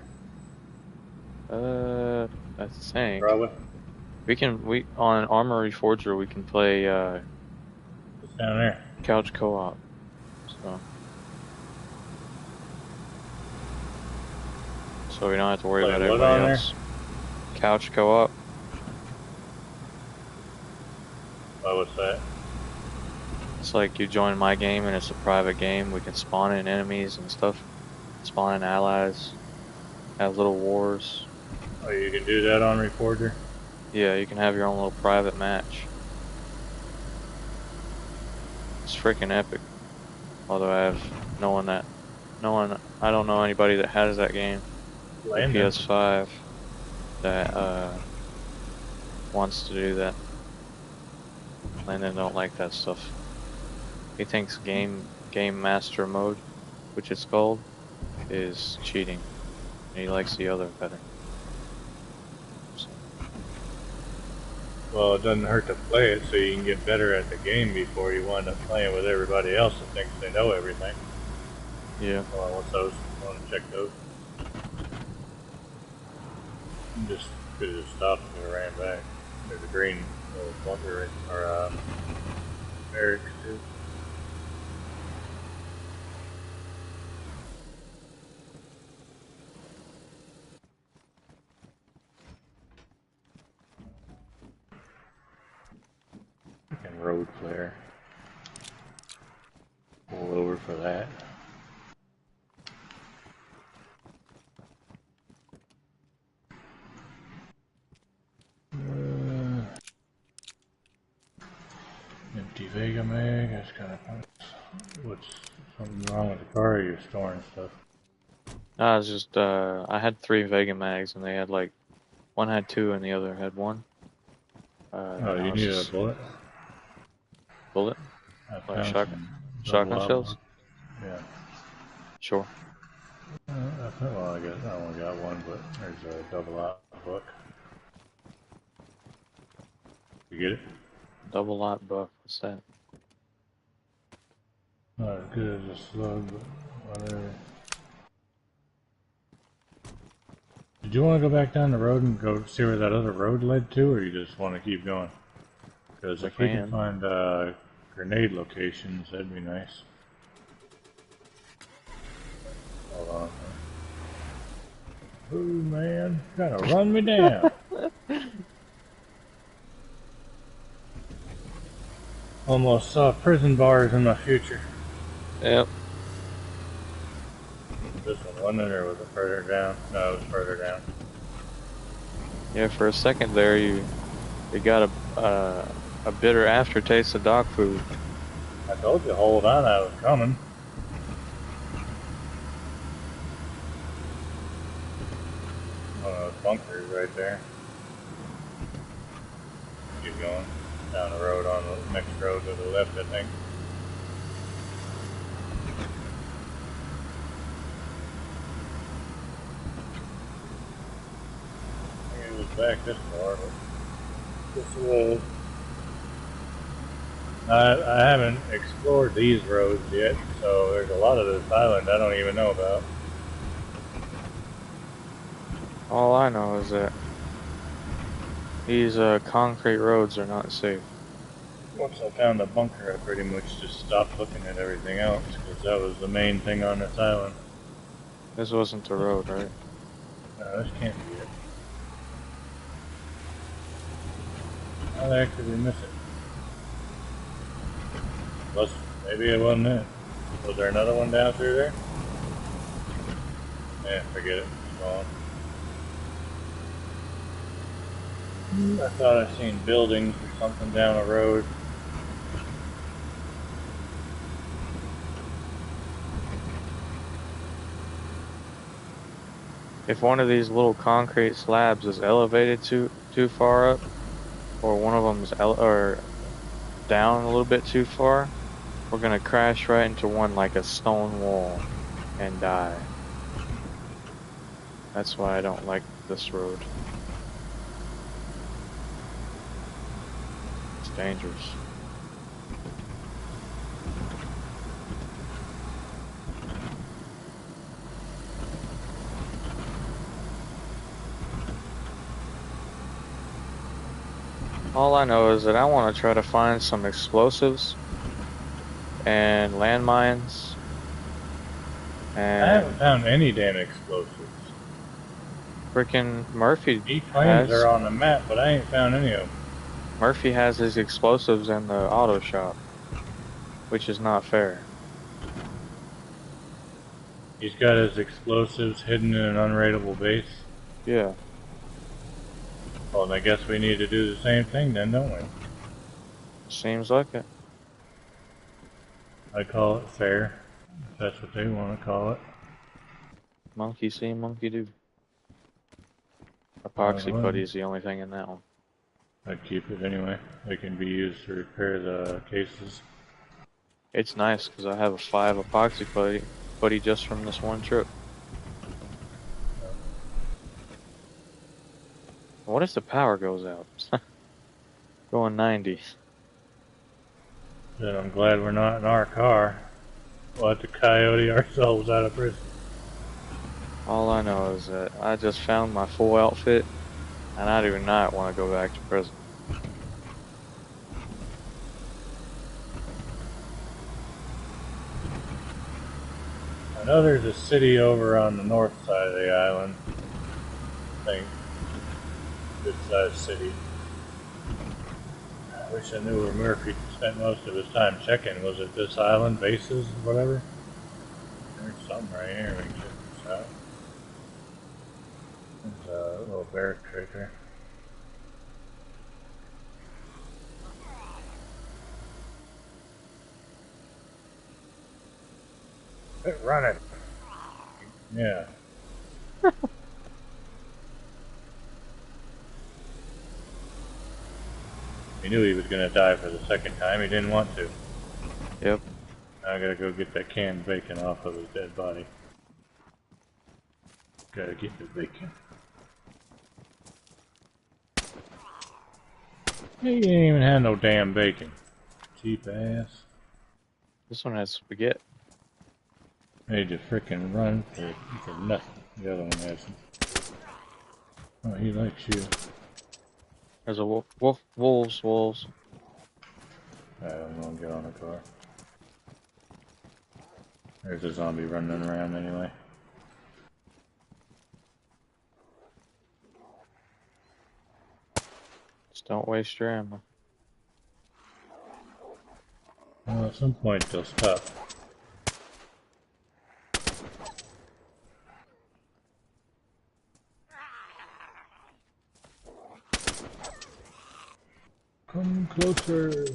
That's the thing. Probably. We on Arma Reforger we can play It's down there. couch co-op. So we don't have to worry about everybody else. Couch co-op. Oh, what's that? It's like you join my game and it's a private game. We can spawn in enemies and stuff. Spawn in allies. Have little wars. Oh, you can do that on Reforger? Yeah, you can have your own little private match. It's freaking epic. Although I have I don't know anybody that has that game. PS5 that wants to do that. Landon don't like that stuff. He thinks game master mode, which it's called, is cheating. And he likes the other better. So. Well, it doesn't hurt to play it so you can get better at the game before you wind up playing with everybody else that thinks they know everything. Yeah. Well, what's those? I want to check those. Just could have just stopped and ran back. There's a green little bunker or barracks too. Freaking road flare. Pull over for that. Empty Vega mag, that's kind of fun. What's something wrong with the car? Or you're storing stuff? No, I was just I had 3 Vega mags and they had like one had 2 and the other had 1. Oh, you need a bullet? Bullet? Like shotgun shells? Yeah. Sure. Well, I guess I only got one, but there's a double out book. You get it? Double lot buff. What's that? Not as good as a slug, but whatever. Did you want to go back down the road and go see where that other road led to, or you just want to keep going? Because if we can find grenade locations, that'd be nice. Hold on. Ooh, man, trying to run me down. Almost saw prison bars in my future. Yep. This one wasn't it, or was it further down? No, it was further down. Yeah, for a second there, you got a bitter aftertaste of dog food. I told you, hold on, I was coming. One of those bunkers right there. Keep going down the road on the next road to the left, I think. It was back this far, but this was. I haven't explored these roads yet, so there's a lot of this island I don't even know about. All I know is that These concrete roads are not safe. Once I found the bunker, I pretty much just stopped looking at everything else because that was the main thing on this island. This wasn't the road, right? No, this can't be it. How the heck did we miss it? Plus, maybe it wasn't it. Was there another one down through there? Yeah, forget it. It's gone. I thought I seen buildings or something down the road. If one of these little concrete slabs is elevated too far up, or one of them's or down a little bit too far, we're gonna crash right into one like a stone wall and die. That's why I don't like this road. It's dangerous. All I know is that I want to try to find some explosives and landmines. And I haven't found any damn explosives. freaking Murphy He claims has. they're on the map, but I ain't found any of them. Murphy has his explosives in the auto shop, which is not fair. He's got his explosives hidden in an unraidable base. Yeah. Well, then I guess we need to do the same thing then, don't we? Seems like it. I call it fair, if that's what they want to call it. Monkey see, monkey do. Epoxy putty is the only thing in that one. I'd keep it anyway. They can be used to repair the cases. It's nice because I have a 5 epoxy putty just from this one trip. What if the power goes out? Going 90. Then I'm glad we're not in our car. We'll have to coyote ourselves out of prison. All I know is that I just found my full outfit, and I do not want to go back to prison. I know there's a city over on the north side of the island. I think. Good sized city. I wish I knew where Murphy spent most of his time checking. Was it this island, bases, or whatever? There's something right here we can check this out. There's a little barracks right there. Quit running. Yeah. He knew he was going to die for the second time. He didn't want to. Yep. Now I gotta go get that canned bacon off of his dead body. Gotta get the bacon. He ain't even had no damn bacon. Cheap ass. This one has spaghetti. Made to frickin' run for nothing. The other one hasn't. Oh, he likes you. There's a wolves. I'm gonna get on the car. There's a zombie running around anyway. Just don't waste your ammo. Well, at some point they'll stop. Come closer.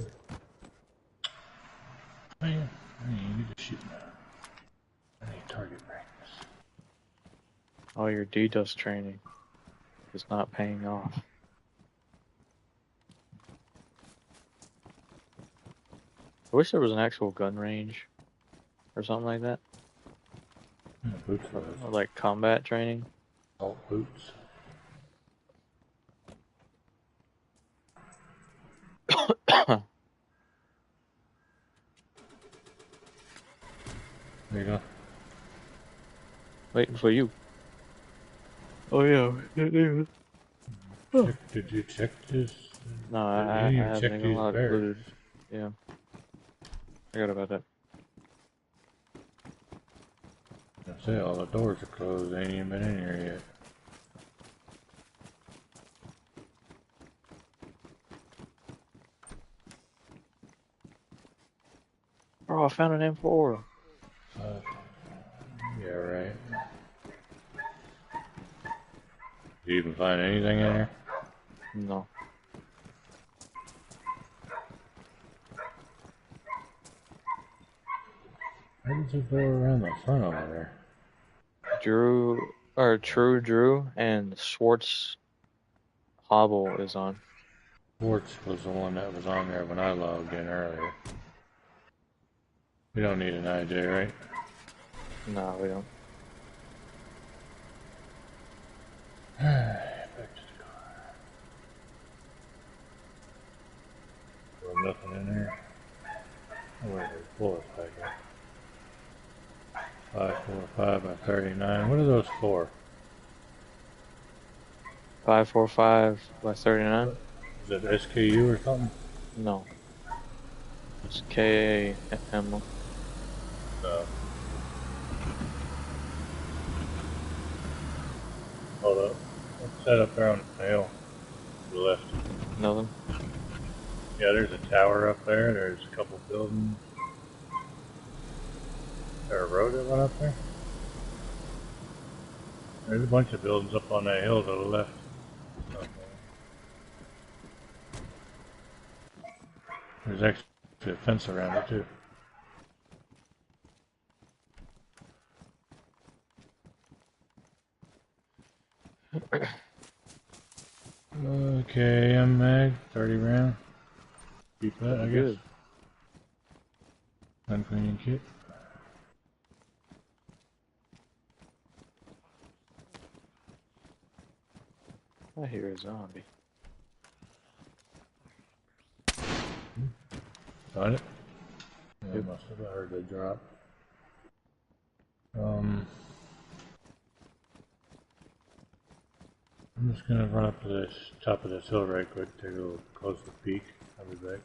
Man, you need to shoot now. I need target practice. All your DDoS training is not paying off. I wish there was an actual gun range or something like that. Yeah, boots Or are like combat training. salt boots. There you go. Waiting for you. Oh yeah. Did you check this? No, You didn't I even haven't check even these logged barracks. looted. Yeah. Forgot about that. I say all the doors are closed. Ain't even been in here yet. Oh, I found an M4. Yeah, right. Did you even find anything in here? No. Where does it go around the front over there? True Drew and Schwartz Hobble is on. Schwartz was the one that was on there when I logged in earlier. We don't need an IJ, right? No, we don't. Back to the car. Well, nothing in there. Oh, wait, there's bullets back there. 545 by 39. What are those for? 545 by 39? Is that SKU or something? No. It's KA ammo. No. Hold up. What's that up there on the hill? To the left. Nothing. Yeah, there's a tower up there. There's a couple buildings. Is there a road that went up there? There's a bunch of buildings up on that hill to the left. There's actually a fence around it too. Okay, M mag, 30 round. Keep that, I guess. Good. Gun cleaning kit. I hear a zombie. Got it? Yeah, Yep. I must have heard the drop. I'm just gonna run up to the top of this hill right quick, take a little closer peek. I'll be back.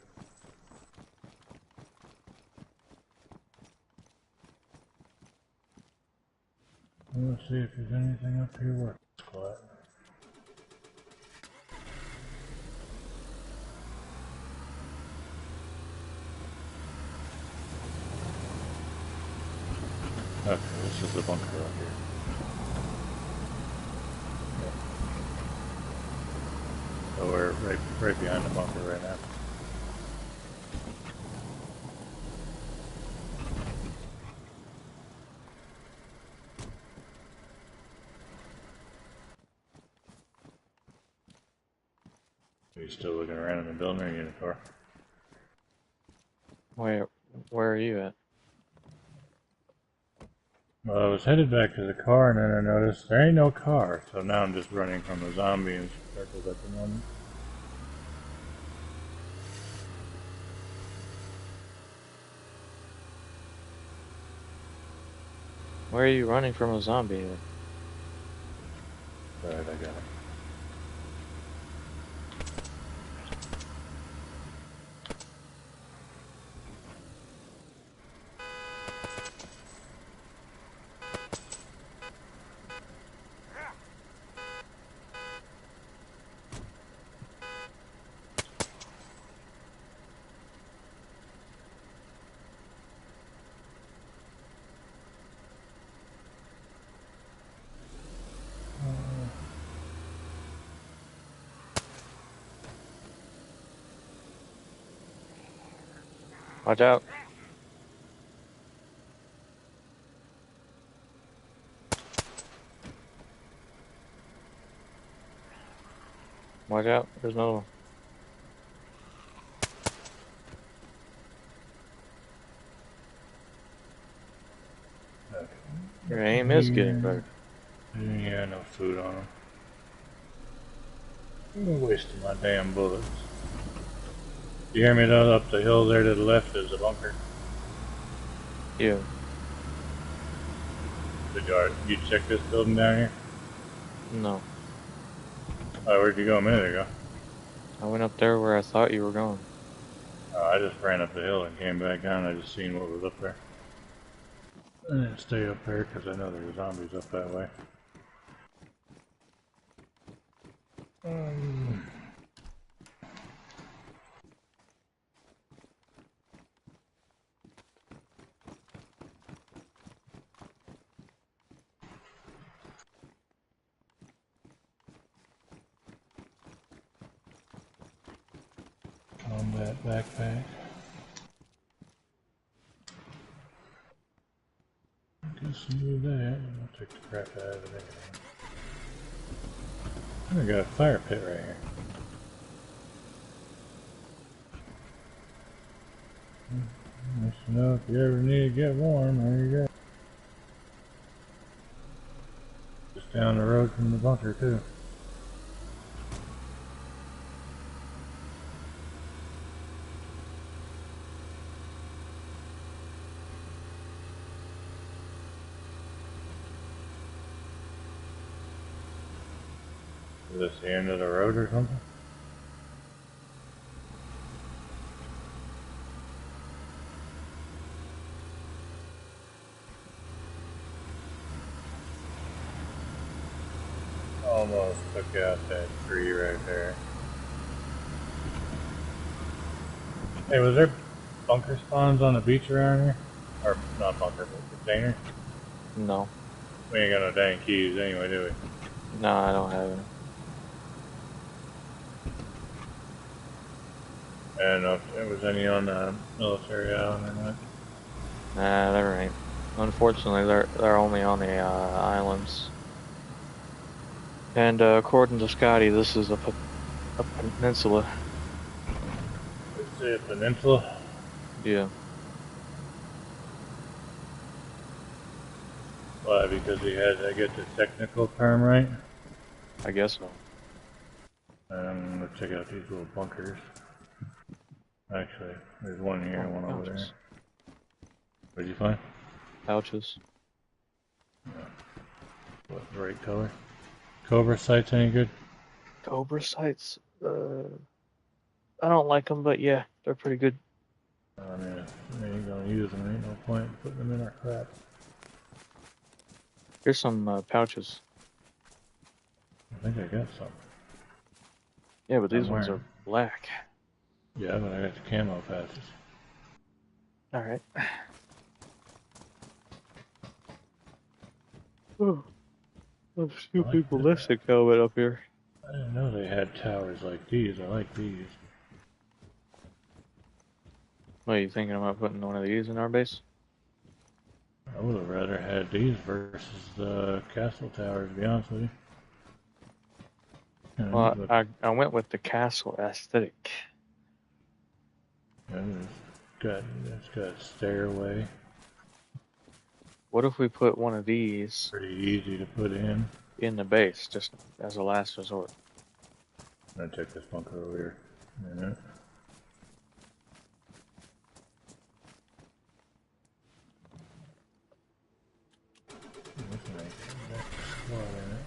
Let's see if there's anything up here worth quiet. Okay, this is the bunker up here. Yeah. So we're right behind the bunker right now. Are you still looking around in the building or are you in the car? Where are you at? Well, I was headed back to the car and then I noticed there ain't no car, so now I'm just running from the zombie in circles at the moment. Where are you running from a zombie? Alright, I got it. Watch out. Watch out. There's another one. Okay. Your aim is getting better. Yeah, no food on them. I'm wasting my damn bullets. You hear me though? Up the hill there to the left is a bunker. Yeah. Did you check this building down here? No. Oh, where'd you go a minute ago? I went up there where I thought you were going. I just ran up the hill and came back down. I just seen what was up there. I didn't stay up there because I know there were zombies up that way. Combat backpack. Guess you need that. I'll take the crap out of it. I got a fire pit right here. Nice to know if you ever need to get warm, there you go. Just down the road from the bunker too. Is this the end of the road or something? Almost took out that tree right there. Hey, was there bunker spawns on the beach around here? Or not bunker, but container? No. We ain't got no dang keys anyway, do we? No, I don't have any. I don't know if there was any on the military island or not. Nah, there ain't. Unfortunately, they're only on the islands. And according to Scotty, this is a peninsula. It's a peninsula? Yeah. Why, because he had to get the technical term right? I guess so. I'm gonna check out these little bunkers. Actually, there's one here and one over there. What'd you find? Pouches. What, the right color? Cobra sights any good? Cobra sights? I don't like them, but yeah, they're pretty good. I mean, if we ain't gonna use them, ain't no point in putting them in our crap. Here's some pouches. I think I got some. Yeah, but these ones are black. Yeah, but I got the camo patches. Alright. Oh, there's a few people ballistic helmet up here. I didn't know they had towers like these. I like these. What, are you thinking about putting one of these in our base? I would have rather had these versus the castle towers, to be honest with you. Well, I went with the castle aesthetic. And it's got a stairway. What if we put one of these Pretty easy to put in the base, just as a last resort? I'm gonna check this bunker over here. A minute. This nice. Got a squad in it.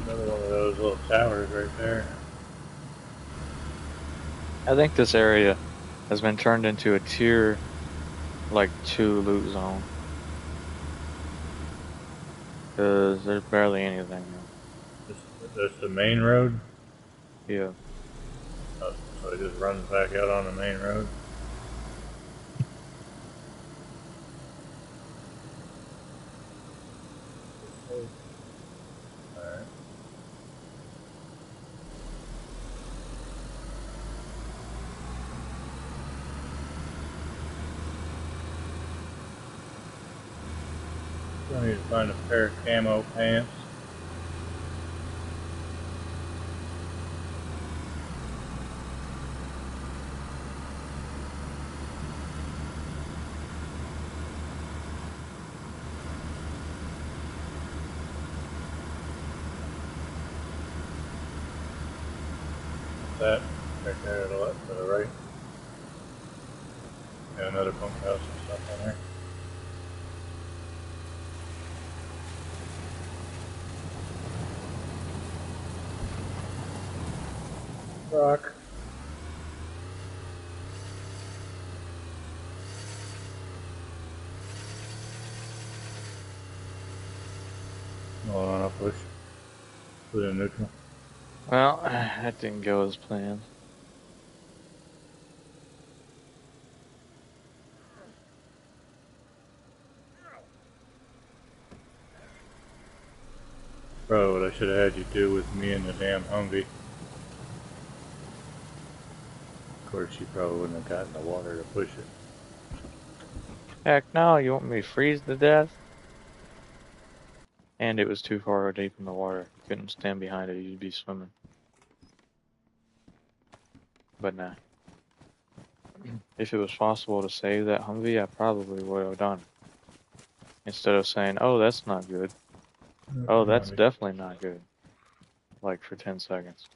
Another one of those little towers right there. I think this area has been turned into a tier, like, 2 loot zone. Because there's barely anything now. That's the main road? Yeah. Oh, so it just runs back out on the main road? Alright. I need to find a pair of camo pants. that right there to the left, to the right. Got another bunkhouse and stuff on there. Rock. Hold on, I'll push. Put it in neutral. Well, that didn't go as planned. Bro, what I should have had you do with me and the damn Humvee. Of course, you probably wouldn't have gotten the water to push it. Heck no, you want me to freeze to death? And it was too far deep in the water. You couldn't stand behind it, you'd be swimming. But nah. If it was possible to save that Humvee, I probably would have done it. Instead of saying, oh, that's not good. Oh, that's definitely not good. Like for 10 seconds.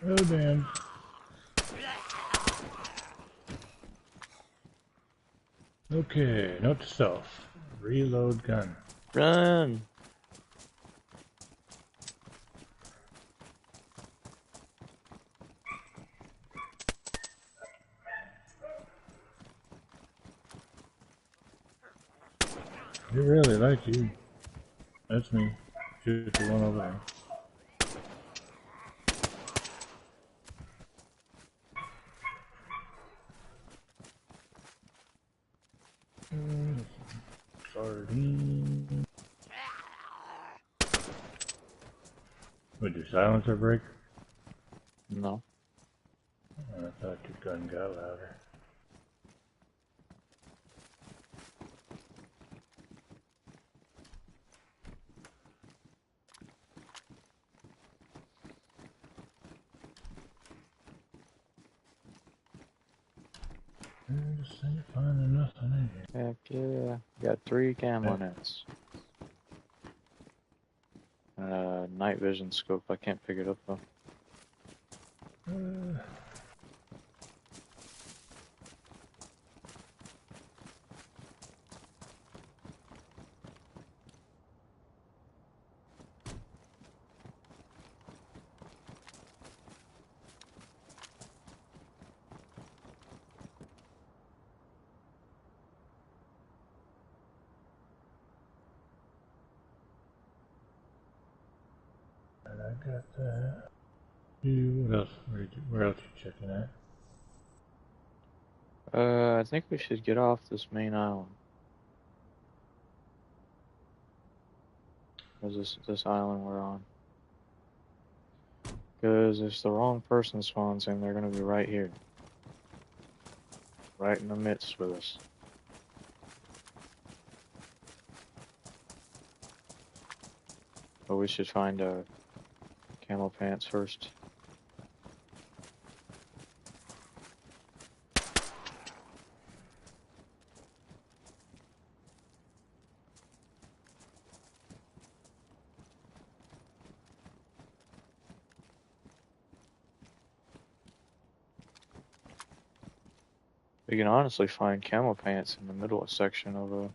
Oh, damn. Okay, note to self. Reload gun. Run! They really like you. That's me. Shoot the one over there. Sardine. Would your silencer break? No. I thought your gun got louder. I just ain't finding nothing in here. Heck yeah. Got 3 camo nets. Night vision scope. I can't pick it up though. I got that. What else? Where else you checking at? I think we should get off this main island. This island we're on. Because if the wrong person spawns in, they're gonna be right here. Right in the midst with us. But we should find camo pants first. We can honestly find camo pants in the middle section of a...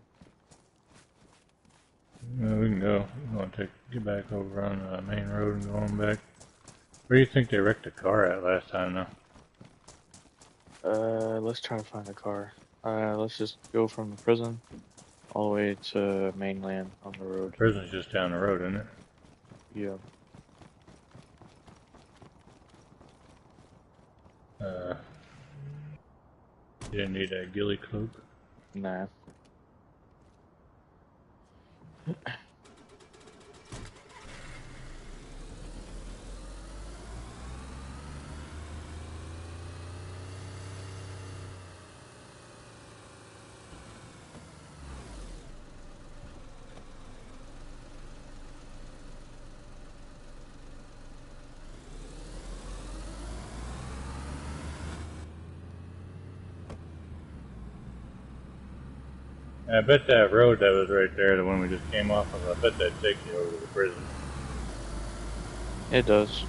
No, we can go. We want to get back over on the main road and go on back. Where do you think they wrecked the car at last time, though? Let's try to find the car. Let's just go from the prison all the way to mainland on the road. The prison's just down the road, isn't it? Yeah. You didn't need a ghillie cloak? Nah. I bet that road that was right there, the one we just came off of, I bet that takes you over to the prison. It does.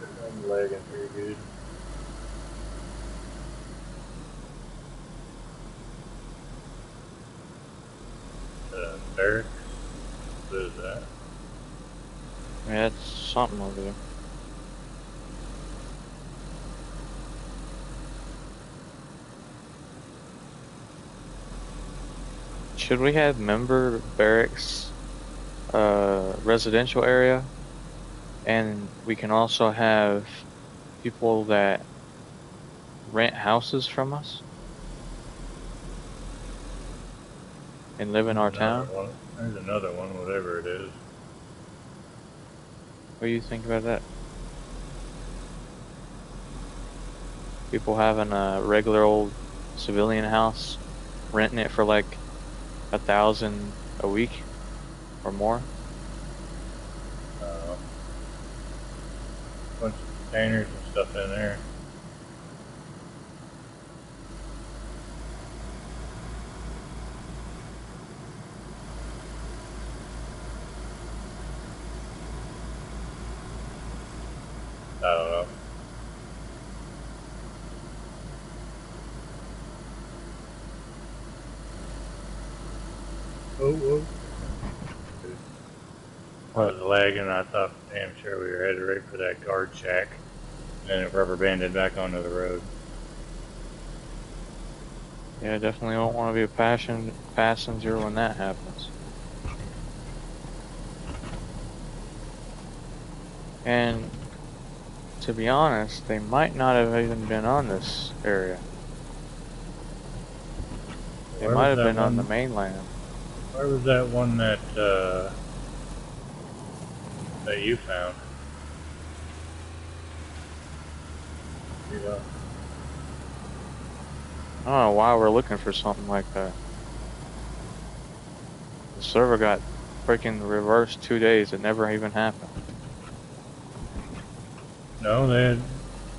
I'm lagging pretty good. Barracks? What is that? Yeah, it's something over there. Should we have member barracks, residential area? And we can also have people that rent houses from us and live in There's our another town. one. There's another one, whatever it is. What do you think about that? People having a regular old civilian house, renting it for like 1,000 a week or more. Bunch of containers and stuff in there. I don't know. Oh, whoa. I was lagging. I thought damn sure we were headed right for that guard shack. And then it rubber banded back onto the road. Yeah, definitely don't want to be a passenger when that happens. And to be honest, they might not have even been on this area. They Where might was have that been on the one? mainland. Where was that one that that you found? You know. I don't know why we're looking for something like that. The server got freaking reversed 2 days. It never even happened. No,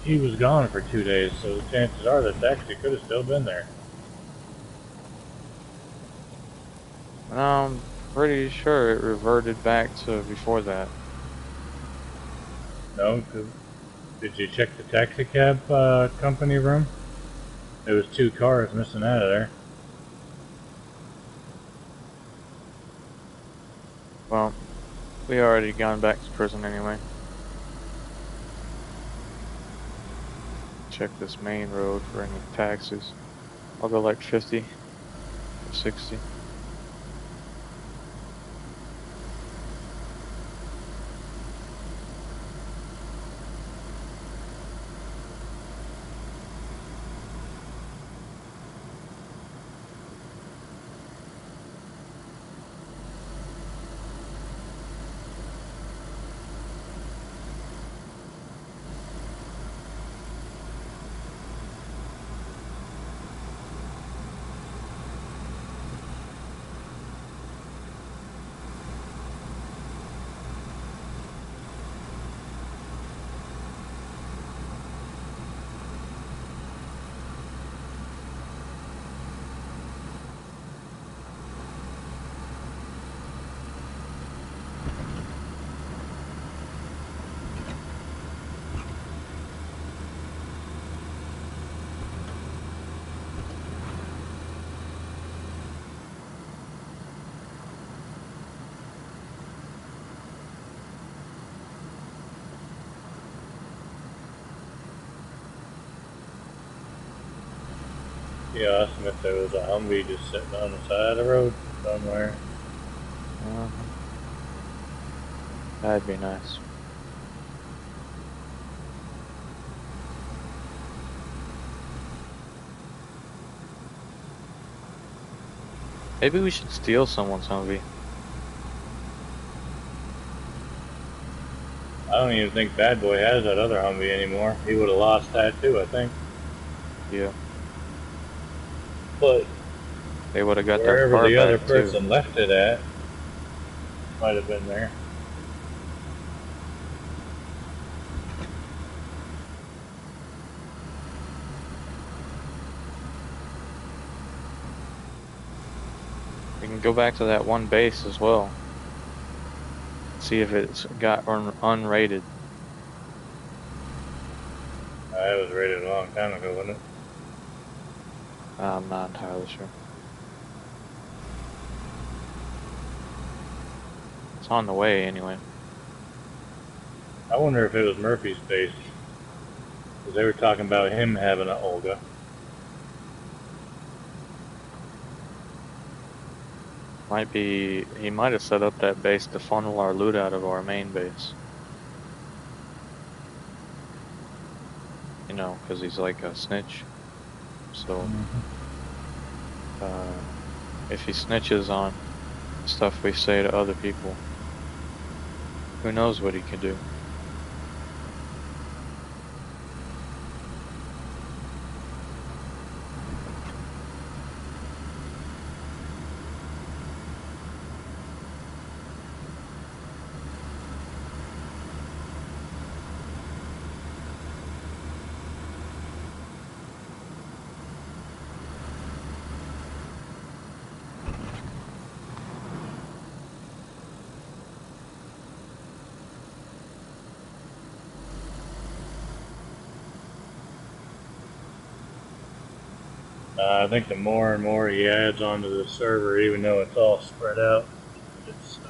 he was gone for 2 days, so the chances are that taxi could have still been there. I'm pretty sure it reverted back to before that. No, did you check the taxi cab company room? There was 2 cars missing out of there. Well, we already gone back to prison anyway. Check this main road for any taxis. I'll go like 50 or 60. You asked him if there was a Humvee just sitting on the side of the road somewhere. Uh, that'd be nice. Maybe we should steal someone's Humvee. I don't even think Bad Boy has that other Humvee anymore. He would have lost that too, I think. Yeah. But They would have got their wherever car the other back too. person left it at, might have been there. And go back to that one base as well. See if it's got unrated. It was rated a long time ago, wasn't it? I'm not entirely sure. It's on the way anyway. I wonder if it was Murphy's base. Because they were talking about him having an Olga. Might be, he might have set up that base to funnel our loot out of our main base. You know, because he's like a snitch. So, if he snitches on stuff we say to other people, who knows what he can do. I think the more and more he adds onto the server, even though it's all spread out, it's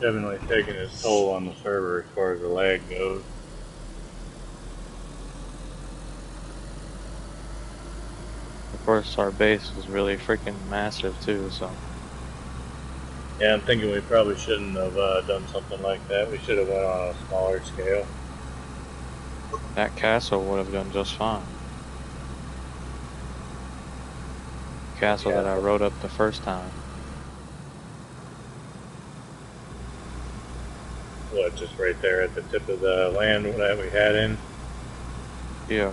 definitely taking its toll on the server as far as the lag goes. Of course, our base is really freaking massive too, so. Yeah, I'm thinking we probably shouldn't have done something like that. We should have went on a smaller scale. That castle would have done just fine. Castle that I wrote up the first time. What, just right there at the tip of the land that we had in? Yeah.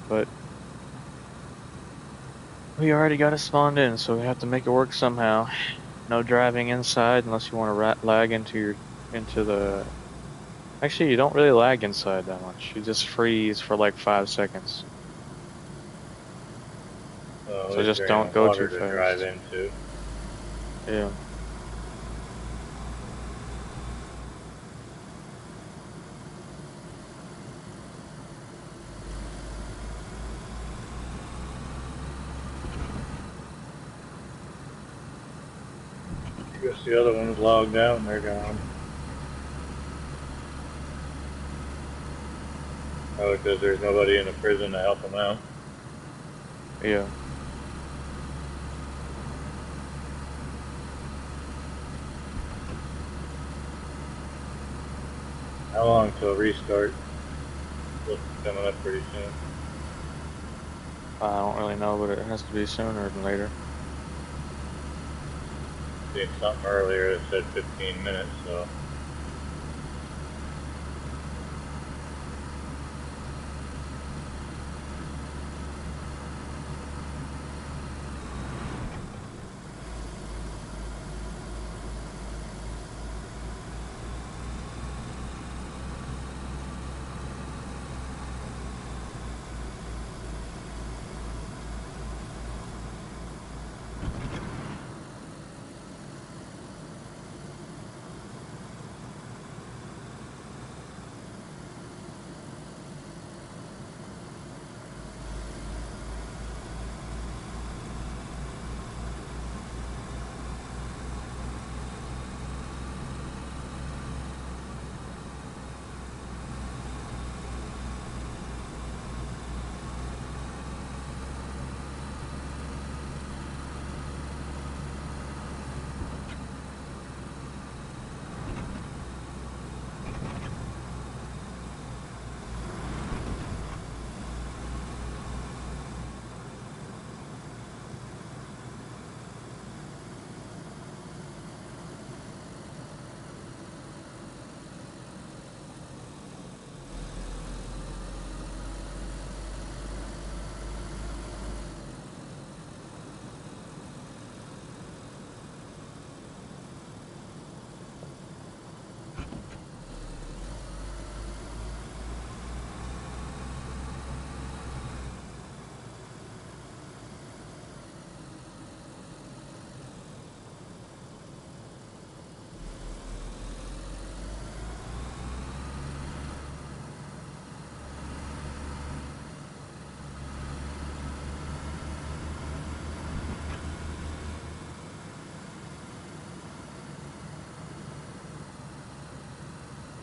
But we already got it spawned in, so we have to make it work somehow. No driving inside unless you want to lag into the. Actually, you don't really lag inside that much. You just freeze for like 5 seconds. So just don't go too fast. Drive into. Yeah. I guess the other one's logged out and they're gone. Oh, because there's nobody in the prison to help them out. Yeah. How long till restart? Looks coming up pretty soon. I don't really know, but it has to be sooner than later. Seen something earlier that said 15 minutes, so.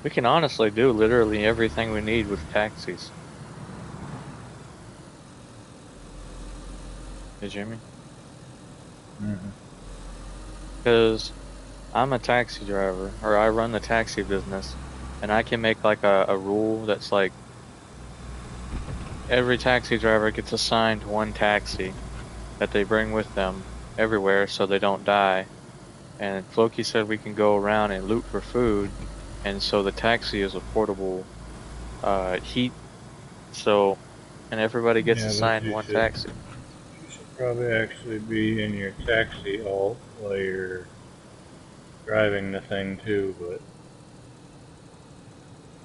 We can honestly do literally everything we need with taxis. Did you hear me? Mm-hmm. Because I'm a taxi driver, or I run the taxi business, and I can make like a rule that's like every taxi driver gets assigned one taxi that they bring with them everywhere so they don't die. And Floki said we can go around and loot for food, and so the taxi is a portable heat. So, and everybody gets Yeah, but assigned one taxi. you should probably actually be in your taxi alt while you're driving the thing too, but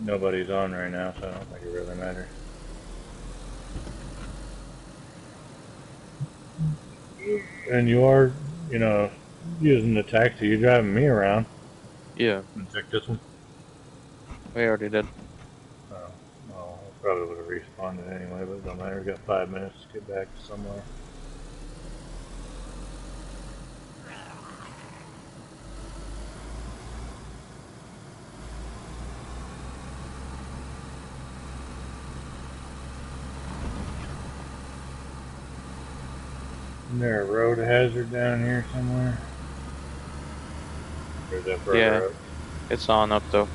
nobody's on right now, so I don't think it really matters. And you are, you know, using the taxi. You're driving me around. Yeah, And check this one. we already did. Oh, well, I probably would have respawned it anyway, but it don't matter. We got 5 minutes to get back to somewhere. Isn't there a road hazard down here somewhere? Or is that Yeah, further up? it's on up though.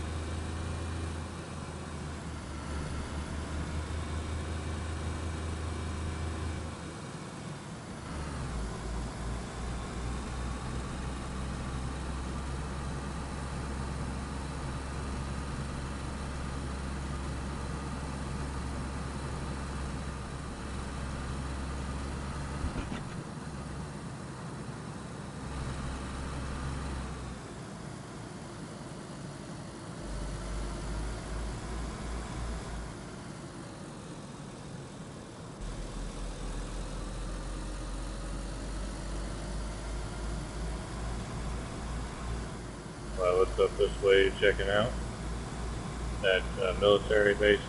Well, what's up this way? Checking out that military base.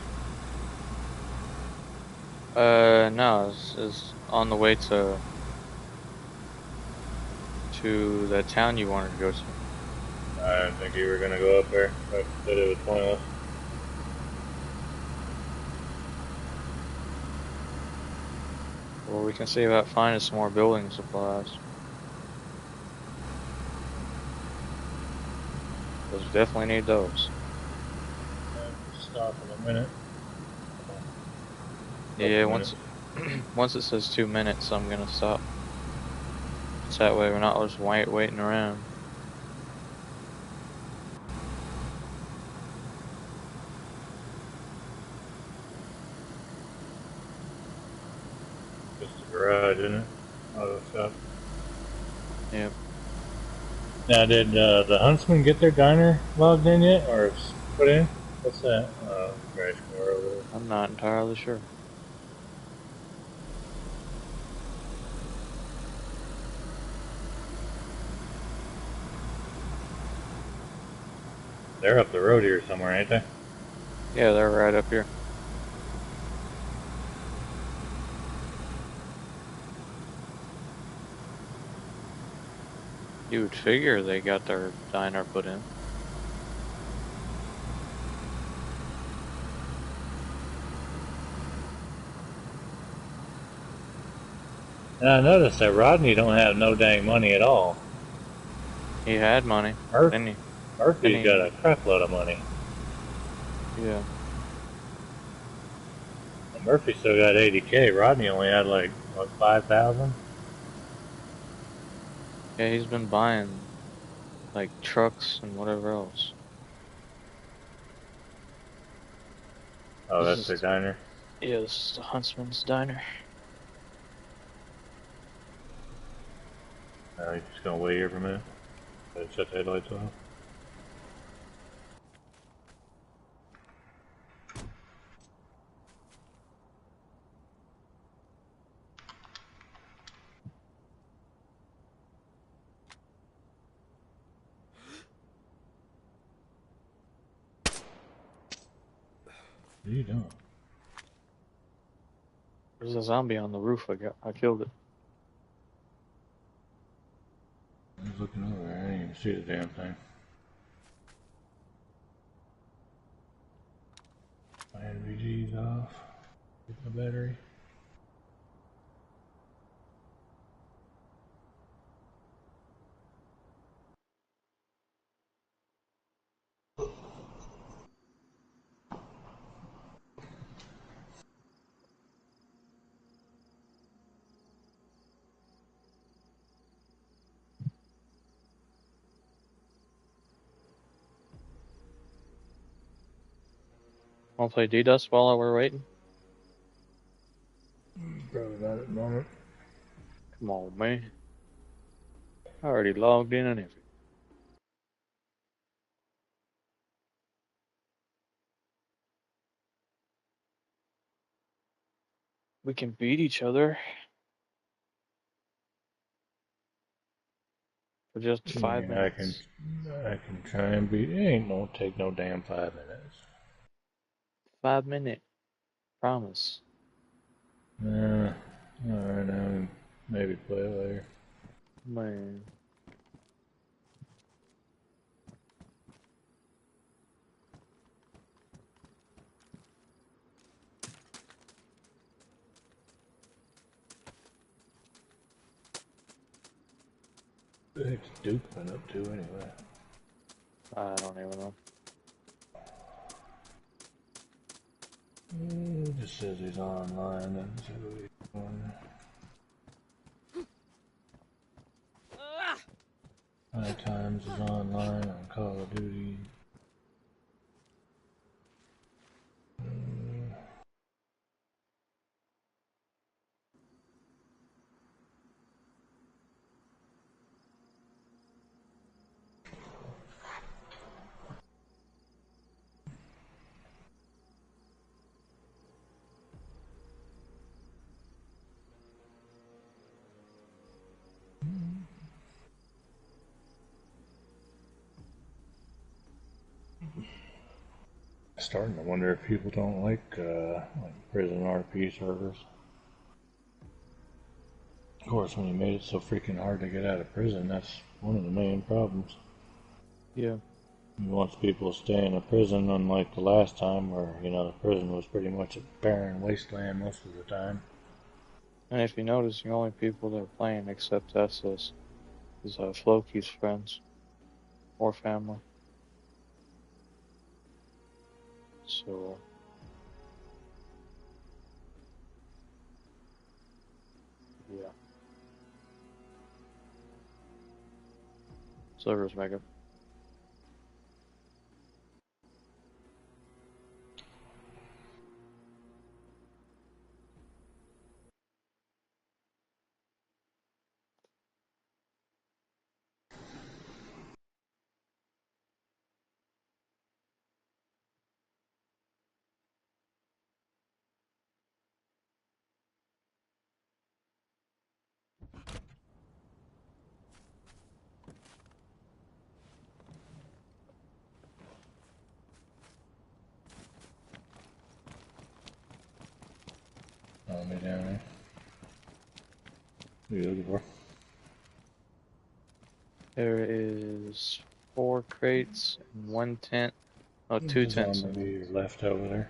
No, it's on the way to the town you wanted to go to. I didn't think you were gonna go up there. I said it was pointless. Well, we can see about finding some more building supplies. Because we definitely need those. Stop in a minute. Yeah, Couple minutes. once it says 2 minutes, I'm gonna stop. So that way we're not just waiting around. Just a garage, isn't it? Auto shop. Yep. Now, did the Huntsman get their diner logged in yet, or put in? What's that? Crash car over there. I'm not entirely sure. They're up the road here somewhere, ain't they? Yeah, they're right up here. You would figure they got their diner put in. And I noticed that Rodney don't have no dang money at all. He had money. Then he, Murphy's got a crap load of money. yeah. And Murphy still got 80K. Rodney only had like, what, 5,000? Yeah, he's been buying like trucks and whatever else. Oh, This that's their is diner. Yeah, this is the Huntsman's diner. He's just gonna wait here for a minute. Shut the headlights off. What are you doing? There's a zombie on the roof. I killed it. I was looking over there. I didn't even see the damn thing. My NVG's off. Get the battery. Want to play D-Dust while we're waiting? Probably not at the moment. Come on, man. I already logged in and everything. We can beat each other for just 5 Yeah, minutes. I can try and beat. It ain't no take no damn 5 minutes. 5 minute. Promise. Alright, now maybe play later. Man. What the heck's Duke been up to anyway? I don't even know. It just says he's online. Doesn't say what he's doing. High Times is online on Call of Duty. Starting to wonder if people don't like prison RP servers. Of course, when you made it so freaking hard to get out of prison, that's one of the main problems. Yeah. He wants people to stay in a prison, unlike the last time where, the prison was pretty much a barren wasteland most of the time. And if you notice, the only people that are playing except us is Floki's friends or family. So, yeah. Servers mega. Oh, me down there. What are you looking for? There is 4 crates and 1 tent. Oh, 2 There's a tents zombie in to there. your left over there.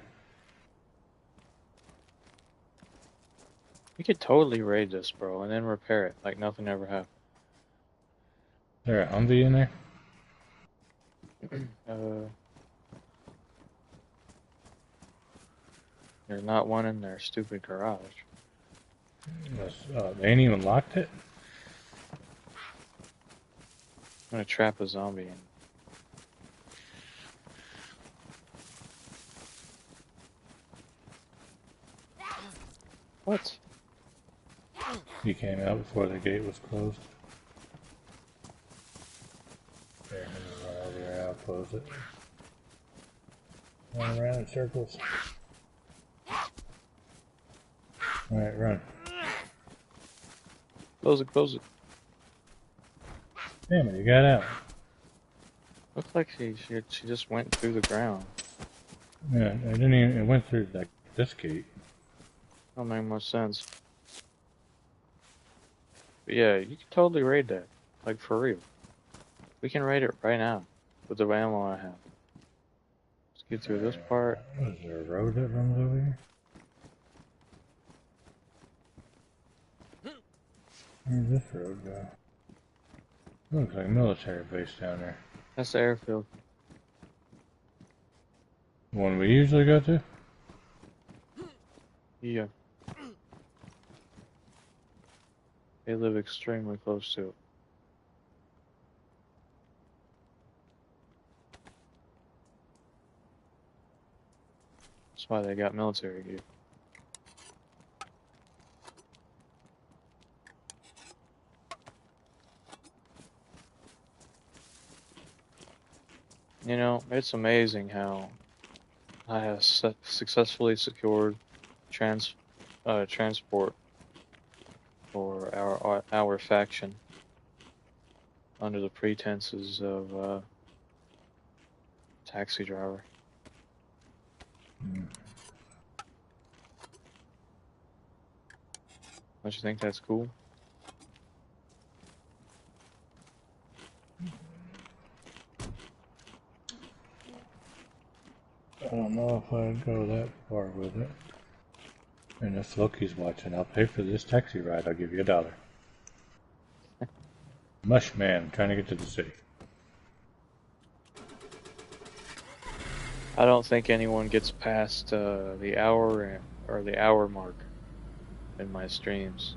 You could totally raid this, bro, and then repair it like nothing ever happened. Is there a Humvee in there? There's not one in their stupid garage. They ain't even locked it? I'm gonna trap a zombie in. What? He came out before the gate was closed. There, I'm gonna run over here, I'll close it. Run around in circles. Alright, run. Close it, close it. Damn it, you got out. Looks like she just went through the ground. Yeah, it went through like this gate. Don't make much sense. But yeah, you can totally raid that. Like, for real. We can raid it right now with the ammo I have. Let's Get through this part. Is there a road that runs over here? Where's this road go? Looks like a military base down there. That's the airfield. The one we usually go to? Yeah. They live extremely close to it. That's why they got military gear. You know, it's amazing how I have successfully secured transport for our faction under the pretenses of taxi driver. Don't you think that's cool? I don't know if I'd go that far with it. And if Loki's watching, I'll pay for this taxi ride. I'll give you $1. Mush man, trying to get to the city. I don't think anyone gets past the hour or the hour mark in my streams.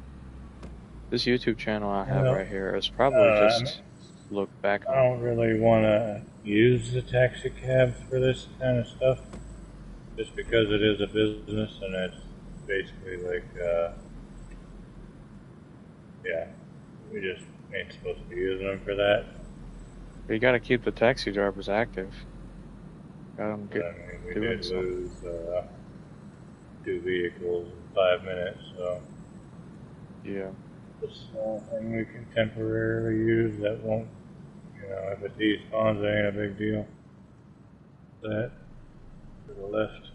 This YouTube channel I have right here is probably just look back I on. don't really want to use the taxi cabs for this kind of stuff, just because it is a business and it's basically like, yeah, we just ain't supposed to be using them for that. But you got to keep the taxi drivers active. Got them But, I mean, we doing did something. lose 2 vehicles in 5 minutes, so Yeah. it's a small thing we can temporarily use that won't, you know, if it despawns, it ain't a big deal. That to the left.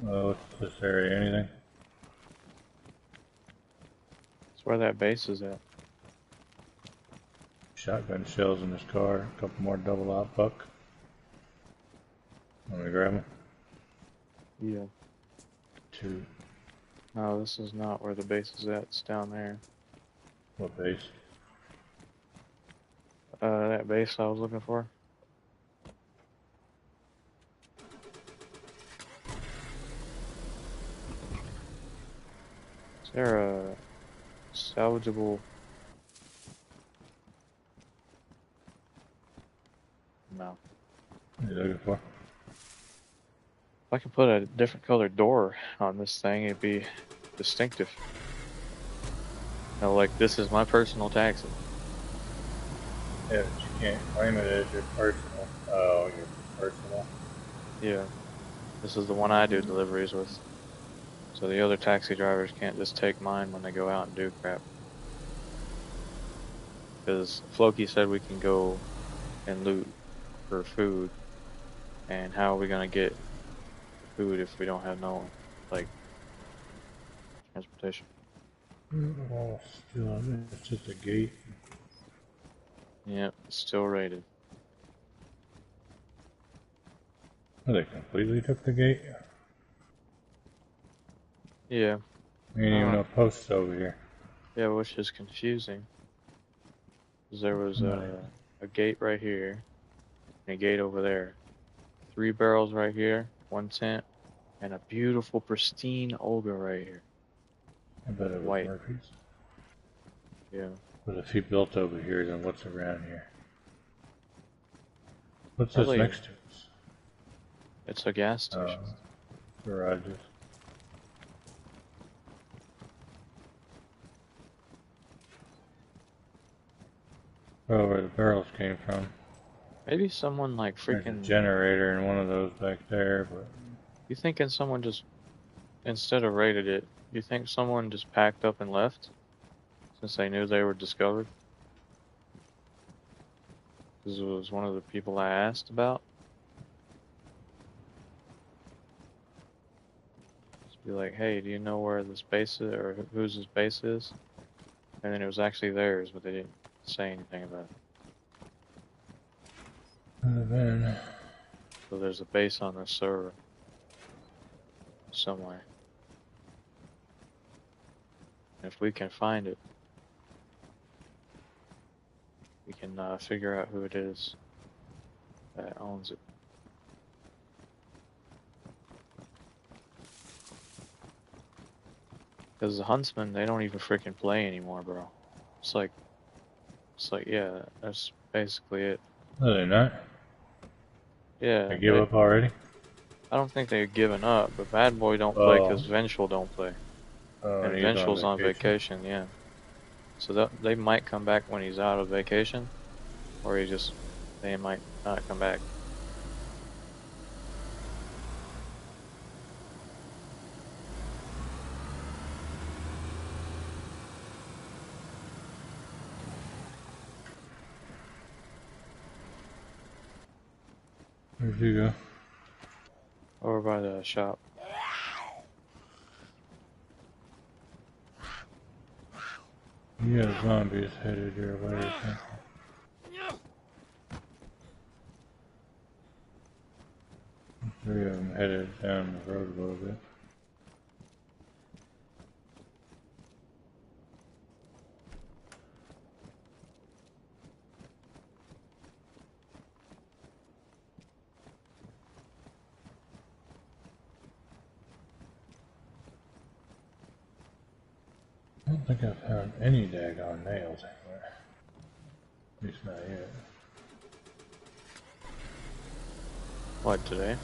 What's this area? Anything? That's where that base is at. Shotgun shells in this car. A couple more double-aught buck. Want me to grab them? Yeah. 2. No, this is not where the base is at. It's down there. What base? That base I was looking for. Is there a salvageable? No. What are you looking for? If I could put a different colored door on this thing, it'd be distinctive. You know, like, this is my personal taxi. Yeah, but you can't claim it as your personal. Oh, your personal? Yeah. This is the one I do deliveries with. So the other taxi drivers can't just take mine when they go out and do crap. Because Floki said we can go and loot for food. And how are we going to get food if we don't have no, like, transportation? Oh, still, it's just a gate. Yep, it's still rated. Oh, they completely took the gate? Yeah. Ain't even no posts over here. Yeah, which is confusing. Because there was a gate right here, and a gate over there. 3 barrels right here, 1 tent, and a beautiful, pristine Olga right here. I bet it was White. Murphy's. Yeah. But if he built over here, then what's around here? What's Probably, this next to us? it's a gas station. Garages. Oh, where the barrels came from. Maybe someone like There's a freaking. generator in one of those back there, but You thinking someone just, instead of raided it, you think someone just packed up and left? Since they knew they were discovered? Because it was one of the people I asked about. It's Be like, hey, do you know where this base is, or whose this base is? And then it was actually theirs, but they didn't say anything about it. And then, So there's a base on this server somewhere. And if we can find it, we can figure out who it is that owns it. Because the huntsmen, they don't even freaking play anymore, bro. It's like, yeah, that's basically it. no, they're not. Yeah, They give up already. I don't think they've given up, but Bad Boy don't play Oh, because Vengeful don't play. And he's on Vengeful's on vacation, yeah. So they might come back when he's out of vacation, or they might not come back. Where'd you go? Over by the shop. Yeah, zombies headed your way. Three of them headed down the road a little bit. I don't think I've found any daggone nails anywhere. At least not yet. What, today?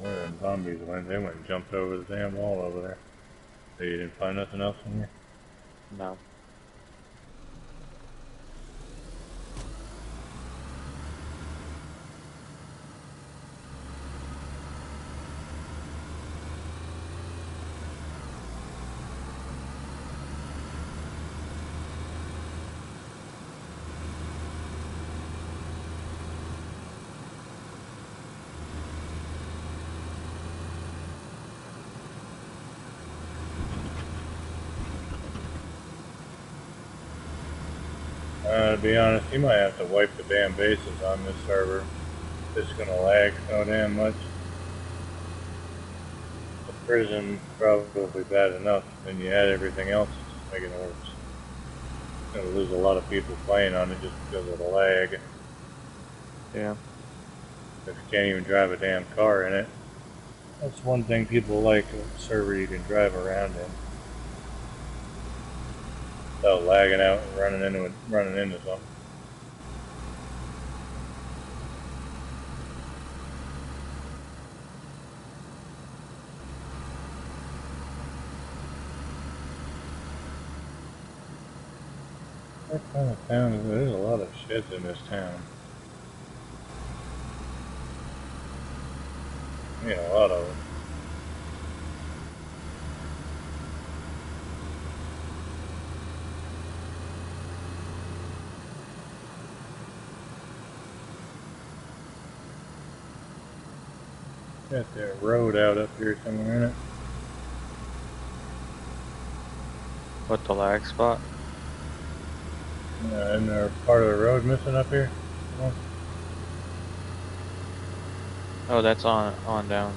Where them zombies went? They went and jumped over the damn wall over there. So you didn't find nothing else in here? No. To be honest, you might have to wipe the damn bases on this server. It's gonna lag so damn much. The prison probably bad enough, then you add everything else, it's just making it worse. You're gonna lose a lot of people playing on it just because of the lag. Yeah. If you can't even drive a damn car in it. That's one thing people like, a server you can drive around in. Without lagging out and running into something. What kind of town is it? There's a lot of sheds in this town. I mean, a lot of them. Got their road out up here somewhere in it. What, the lag spot? Isn't there part of the road missing up here? Oh, that's on down.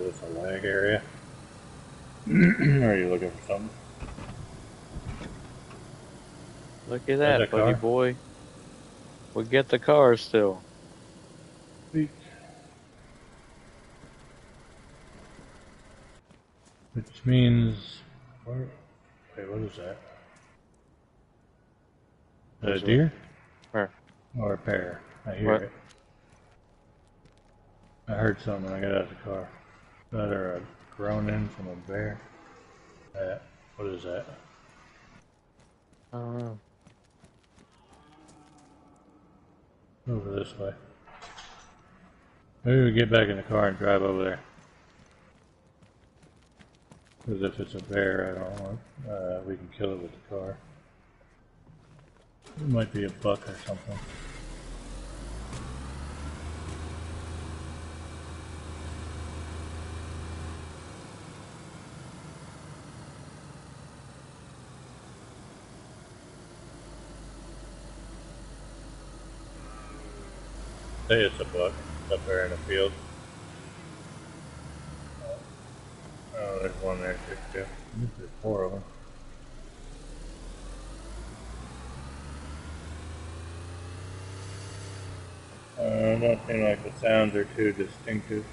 it's a lag area. Are you looking for something? Look at There's that, a buddy car. boy. We get the car still. Sweet. Which means, where, wait, what is that? Is that a Where's what? deer Where? or a bear? I hear What? it. I heard something when I got out of the car. Either a groaning from a bear. What is that? I don't know. Over this way. Maybe we get back in the car and drive over there. Because if it's a bear, I don't want. We can kill it with the car. It might be a buck or something. Say it's a buck. It's up there in the field. Oh, there's one there too. There's 4 of them. Don't seem like the sounds are too distinctive.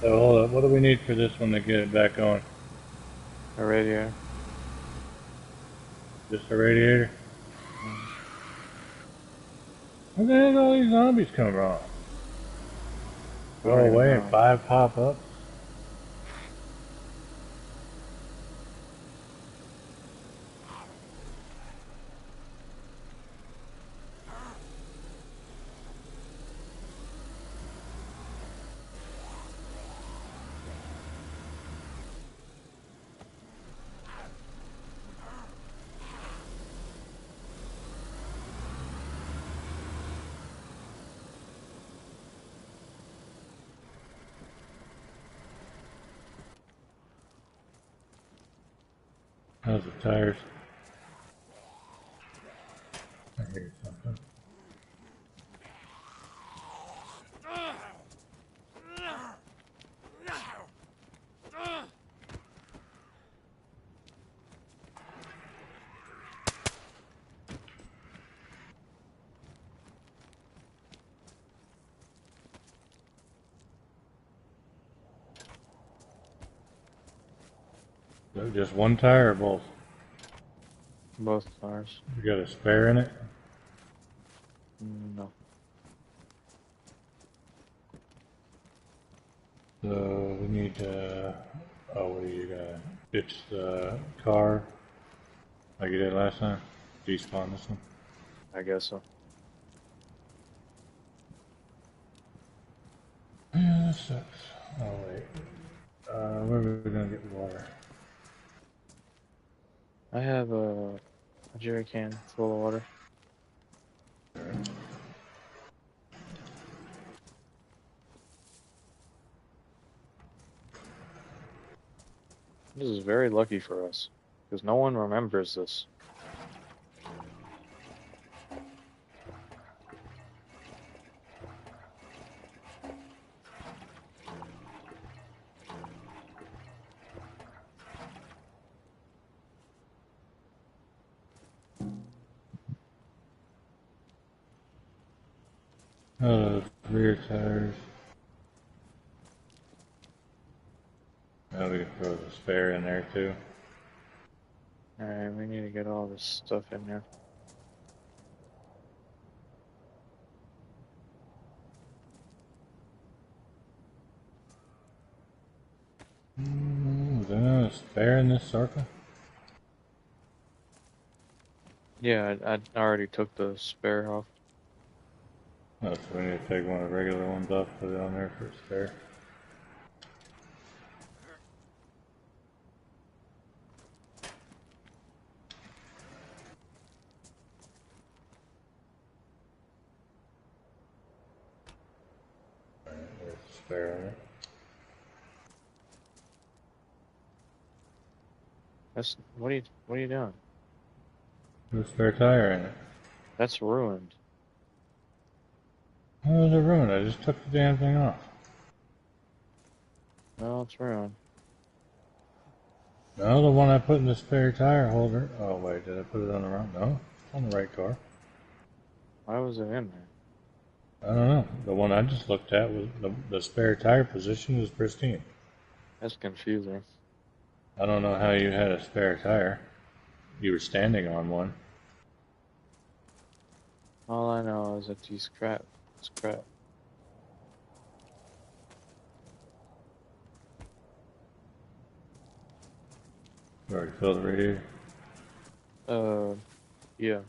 So hold up, what do we need for this one to get it back on? A radio. Just a radiator? Mm. Where the heck did all these zombies come from? Go away and 5 pop up? How's the tires? I hear something. Is that just one tire or both? Both cars. You got a spare in it? No. So we need to. Oh, what do you got? Fix the car like you did last time? Despawn this one? I guess so. Yeah, that sucks. Oh, wait. Where are we gonna get water? I have a jerry can full of water. This is very lucky for us, because no one remembers this. Rear tires. Now we can throw the spare in there too. Alright, we need to get all this stuff in there. Is there not a spare in this circle? Yeah, I already took the spare off. Oh, so we need to take one of the regular ones off, put it on there for a spare. Alright, there's a spare on it. What are you doing? There's a spare tire in it. That's ruined. How was it ruined? I just took the damn thing off. No, it's ruined. No, the one I put in the spare tire holder. Oh wait, did I put it on the wrong? No, it's on the right car. Why was it in there? I don't know. The one I just looked at was the spare tire position was pristine. That's confusing. I don't know how you had a spare tire. You were standing on one. All I know is that these crap. It's crap. You already filled the radiator. Yeah.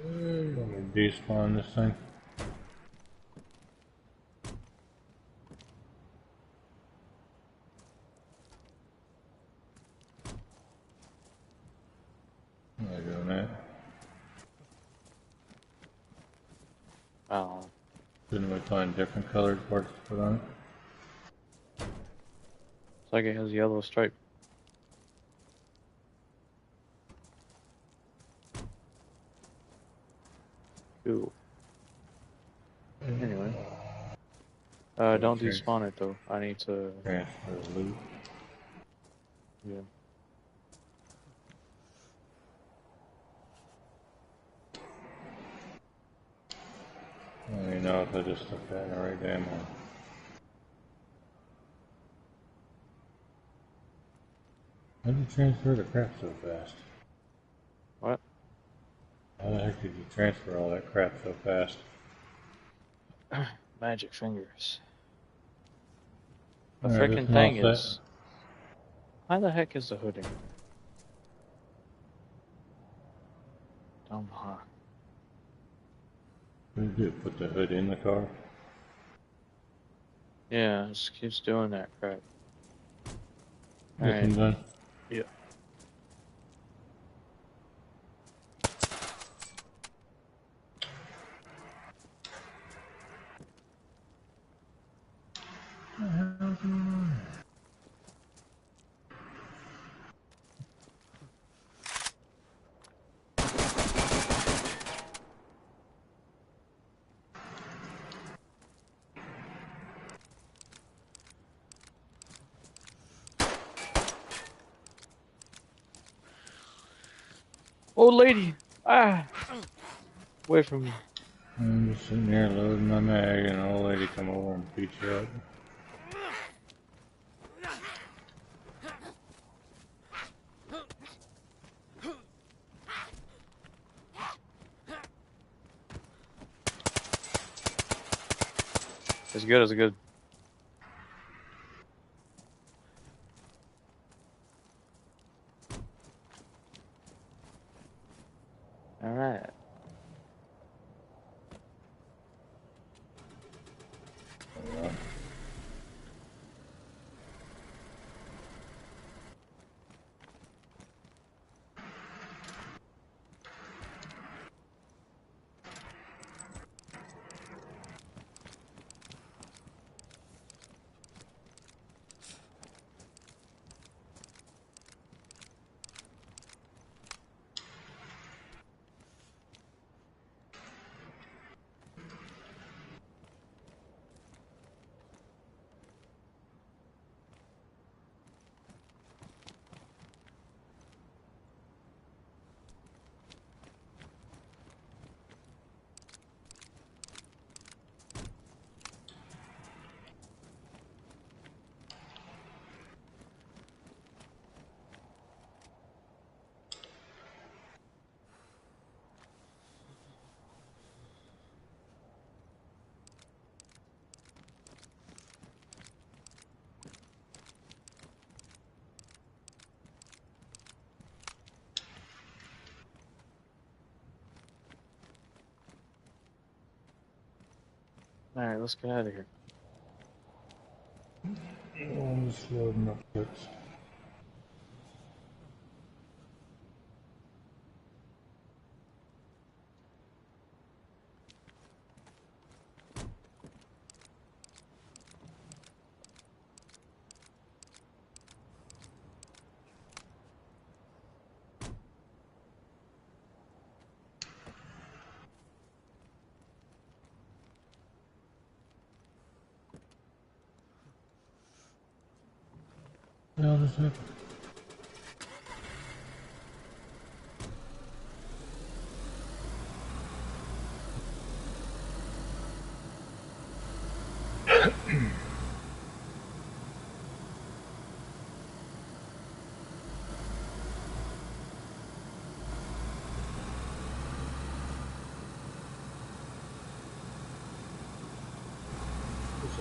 Let me despawn this thing. Am I doing that? Oh. Didn't we find different colored parts to put on it? It's like it has a yellow stripe. Cool. Anyway. Don't despawn it though. I need to. Transfer loot. Yeah. Let me know if I just stuck that in the right damn hole. How'd you transfer the crap so fast? What? How the heck did you transfer all that crap so fast? Magic fingers. The Alright, this freaking one all thing set. is. Why the heck is the hood in? Dumb, huh? What did you do? Put the hood in the car? Yeah, it just keeps doing that crap. This Alright. one's done. Yeah. What the hell's going on? Old lady! Ah! Away from me. I'm just sitting here loading my mag and an old lady come over and beat you up. It's good, it's good. Alright. Alright, let's get out of here. I'm just loading up clips. What the hell just happened?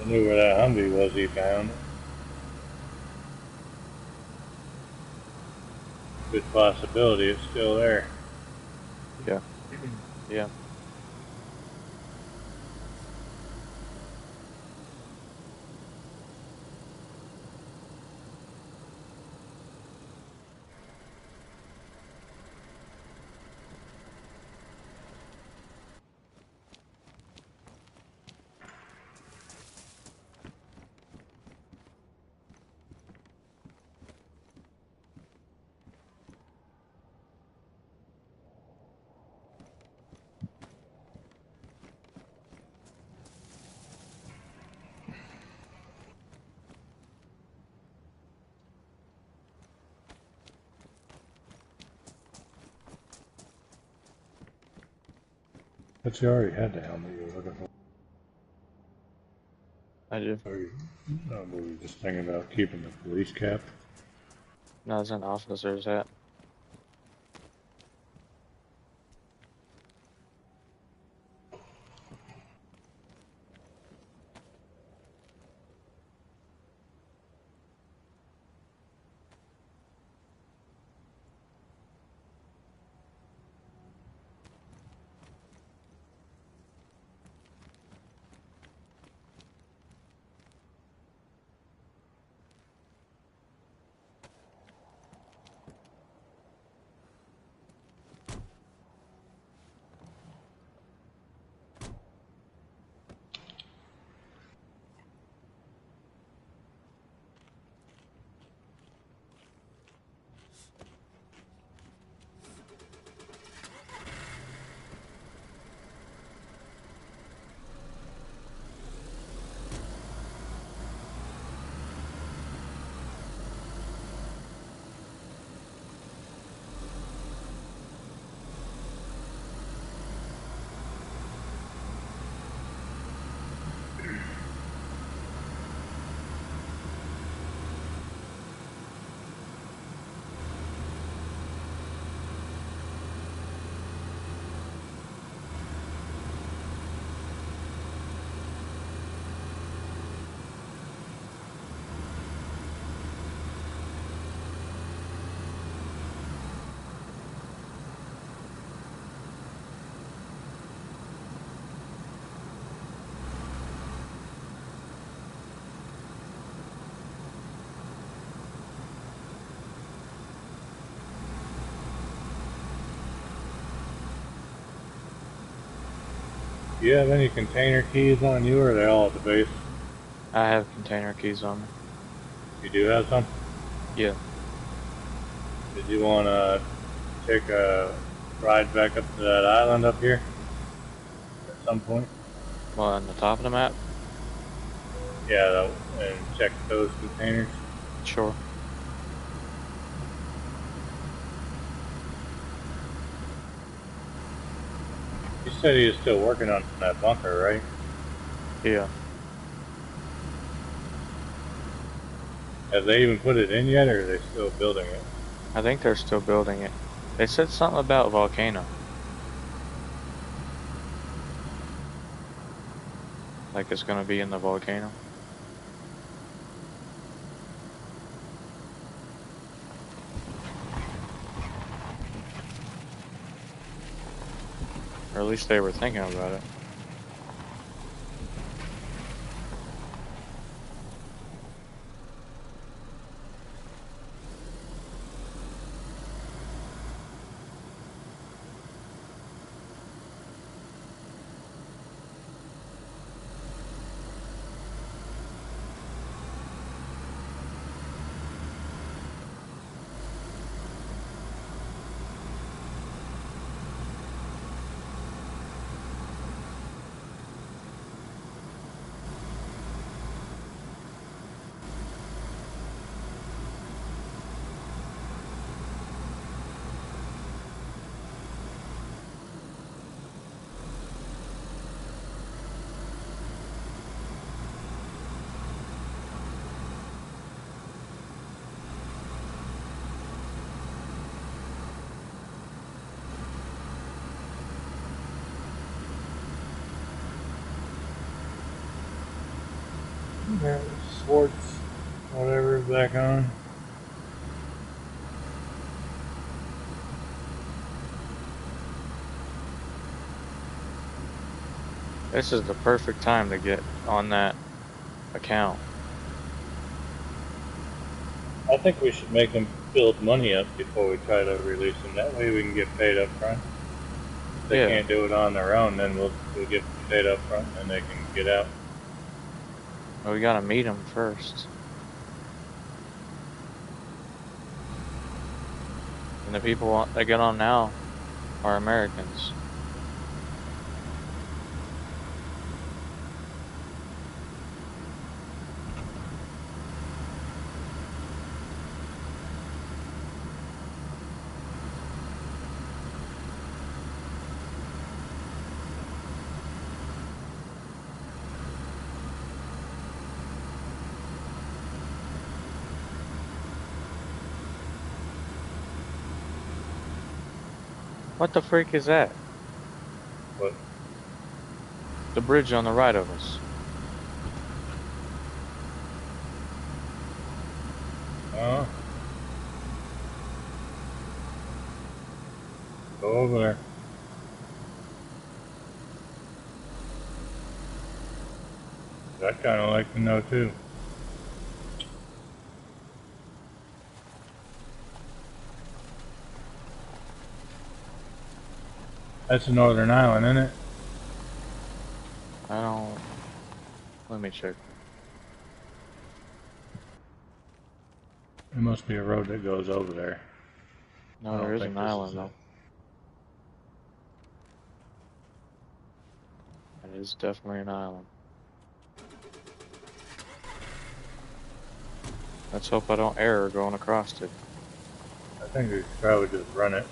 I knew where that Humvee was he found. Good possibility it's still there. Yeah. Yeah. But you already had the helmet you were looking for. I do. Or you, no, were you just thinking about keeping the police cap? No, it's an officer's hat. Do you have any container keys on you, or are they all at the base? I have container keys on me. You do have some? Yeah. Did you want to take a ride back up to that island up here at some point? Well, on the top of the map? Yeah, and check those containers. Sure. You said he was still working on that bunker, right? Yeah. Have they even put it in yet, or are they still building it? I think they're still building it. They said something about volcano. Like it's gonna be in the volcano. Or at least they were thinking about it. Yeah, Swartz, whatever, is back on. This is the perfect time to get on that account. I think we should make them build money up before we try to release them. That way we can get paid up front. If they Yeah, can't do it on their own, then we'll get paid up front and they can get out. but we gotta meet them first. And the people that get on now are Americans. What the freak is that? But The bridge on the right of us. uh, go over there. I'd kind of like to know too. That's a Northern Island, isn't it? I don't. Let me check. There must be a road that goes over there. I No, there don't is think an this is island it. though. It is definitely an island. Let's hope I don't error going across it. I think we should probably just run it.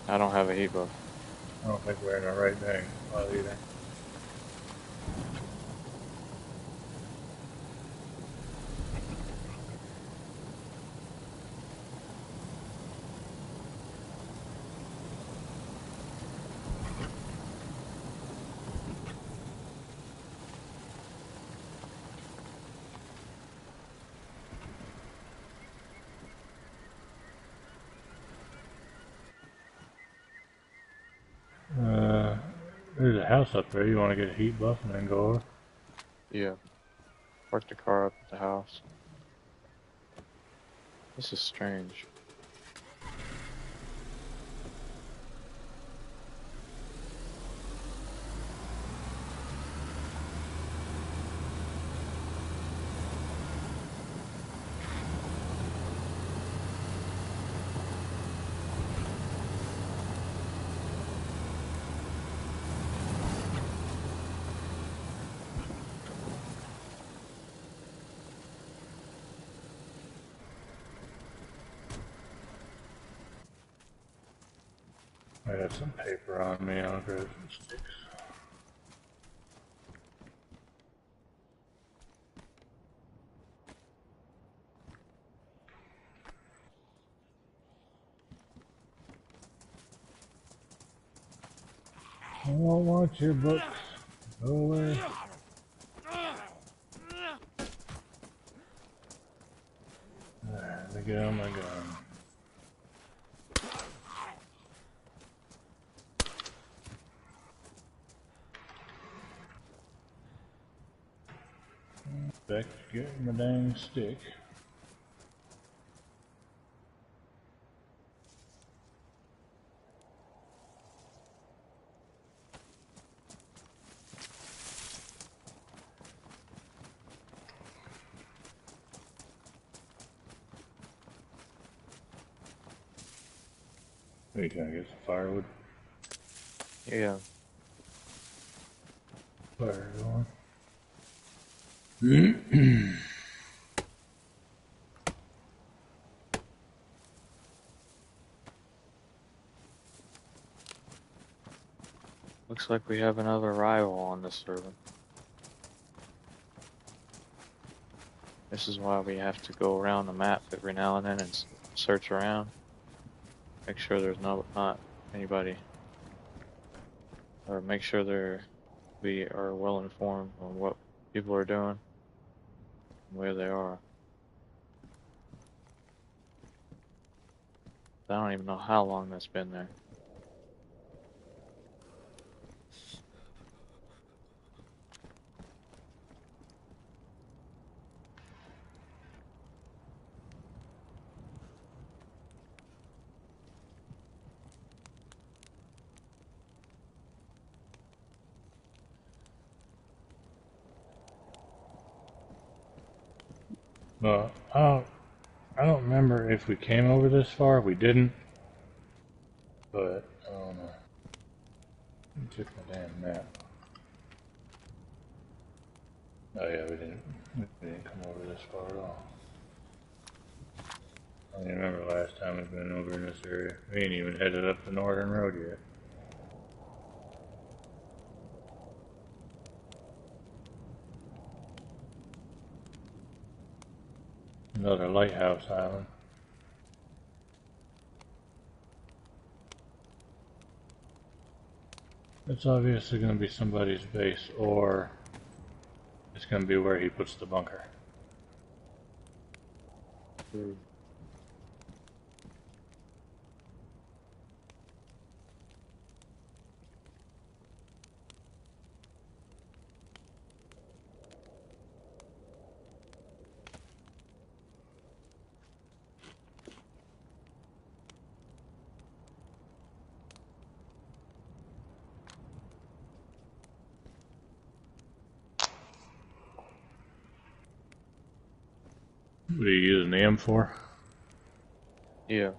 I don't have a heat buff. I don't think we're in the right thing either. There's a house up there. You want to get a heat buff and then go over? Yeah. Park the car up at the house. This is strange. I got some paper on me. I'll grab some sticks. I don't want your books. Go away. Let me get on my gun. Back to getting my dang stick. Hey, can I get some firewood? Yeah. Fire going. Looks like we have another rival on this server. This is why we have to go around the map every now and then and search around. Make sure there's not anybody. Or make sure we are well informed on what people are doing, and where they are. I don't even know how long that's been there. Well, I don't remember if we came over this far. We didn't, but I don't know. Let me check my damn map. Oh yeah, we didn't. We didn't come over this far at all. I don't even remember the last time we've been over in this area. We ain't even headed up the northern road yet. Another lighthouse island. It's obviously going to be somebody's base, or it's going to be where he puts the bunker. Hmm. What are you using the M4? Yeah.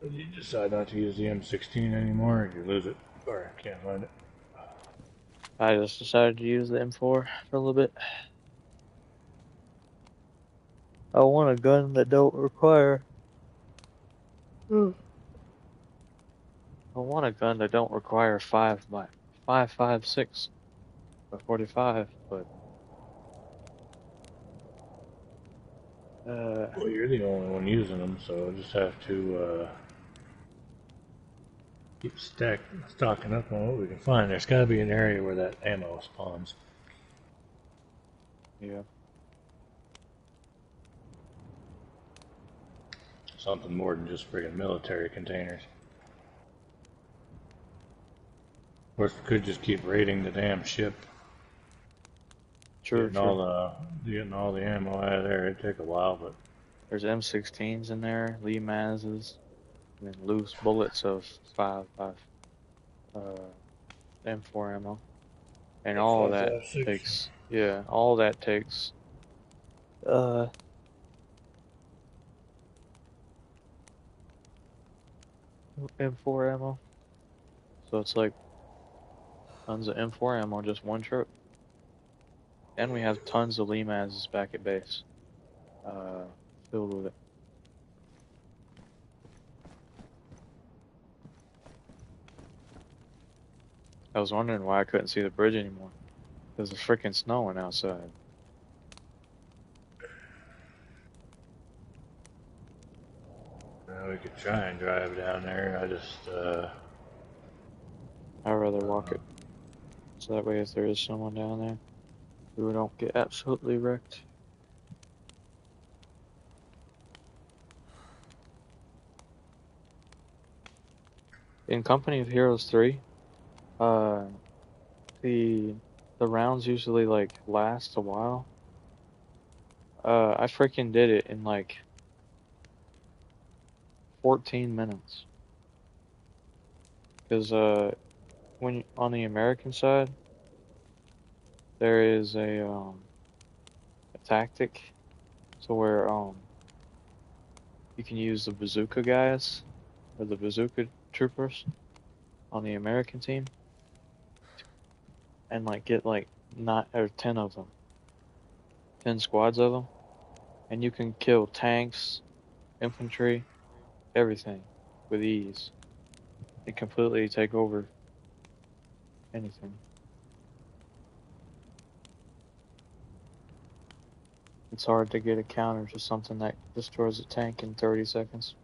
Did you decide not to use the M16 anymore, or did you lose it? Or I can't find it. I just decided to use the M4 for a little bit. I want a gun that don't require. I want a gun that don't require 5.56 by 45, but Well, you're the only one using them, so I just have to keep stocking up on what we can find. There's got to be an area where that ammo spawns. yeah, Something more than just friggin' military containers. Of course, we could just keep raiding the damn ship, true, true. getting all the ammo out of there. It'd take a while, but There's M16s in there, Lee Mazes, and then loose bullets of 5.5 M4 ammo, and yeah, all of that 5.56. takes, yeah, all that takes uh M4 ammo. So it's like tons of M4 ammo, just one trip. And we have tons of Lee Mazes back at base, uh, filled with it. I was wondering why I couldn't see the bridge anymore. There's a freaking snowing outside. We could try and drive down there. I'd rather walk Uh, it. So that way if there is someone down there, we don't get absolutely wrecked. In Company of Heroes 3, uh, the the rounds usually like last a while. I freaking did it in like 14 minutes. Cause when on the American side, there is a tactic to where you can use the bazooka guys or the bazooka troopers on the American team and like get like 9 or 10 of them, 10 squads of them, and you can kill tanks, infantry, everything with ease. And completely take over anything. It's hard to get a counter to something that destroys a tank in 30 seconds.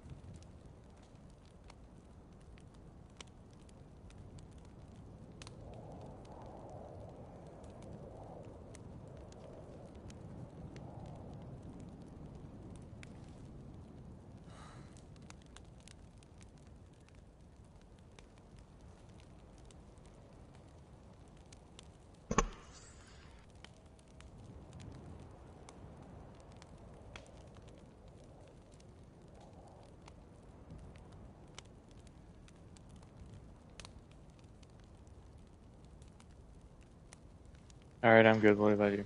Alright, I'm good. What about you?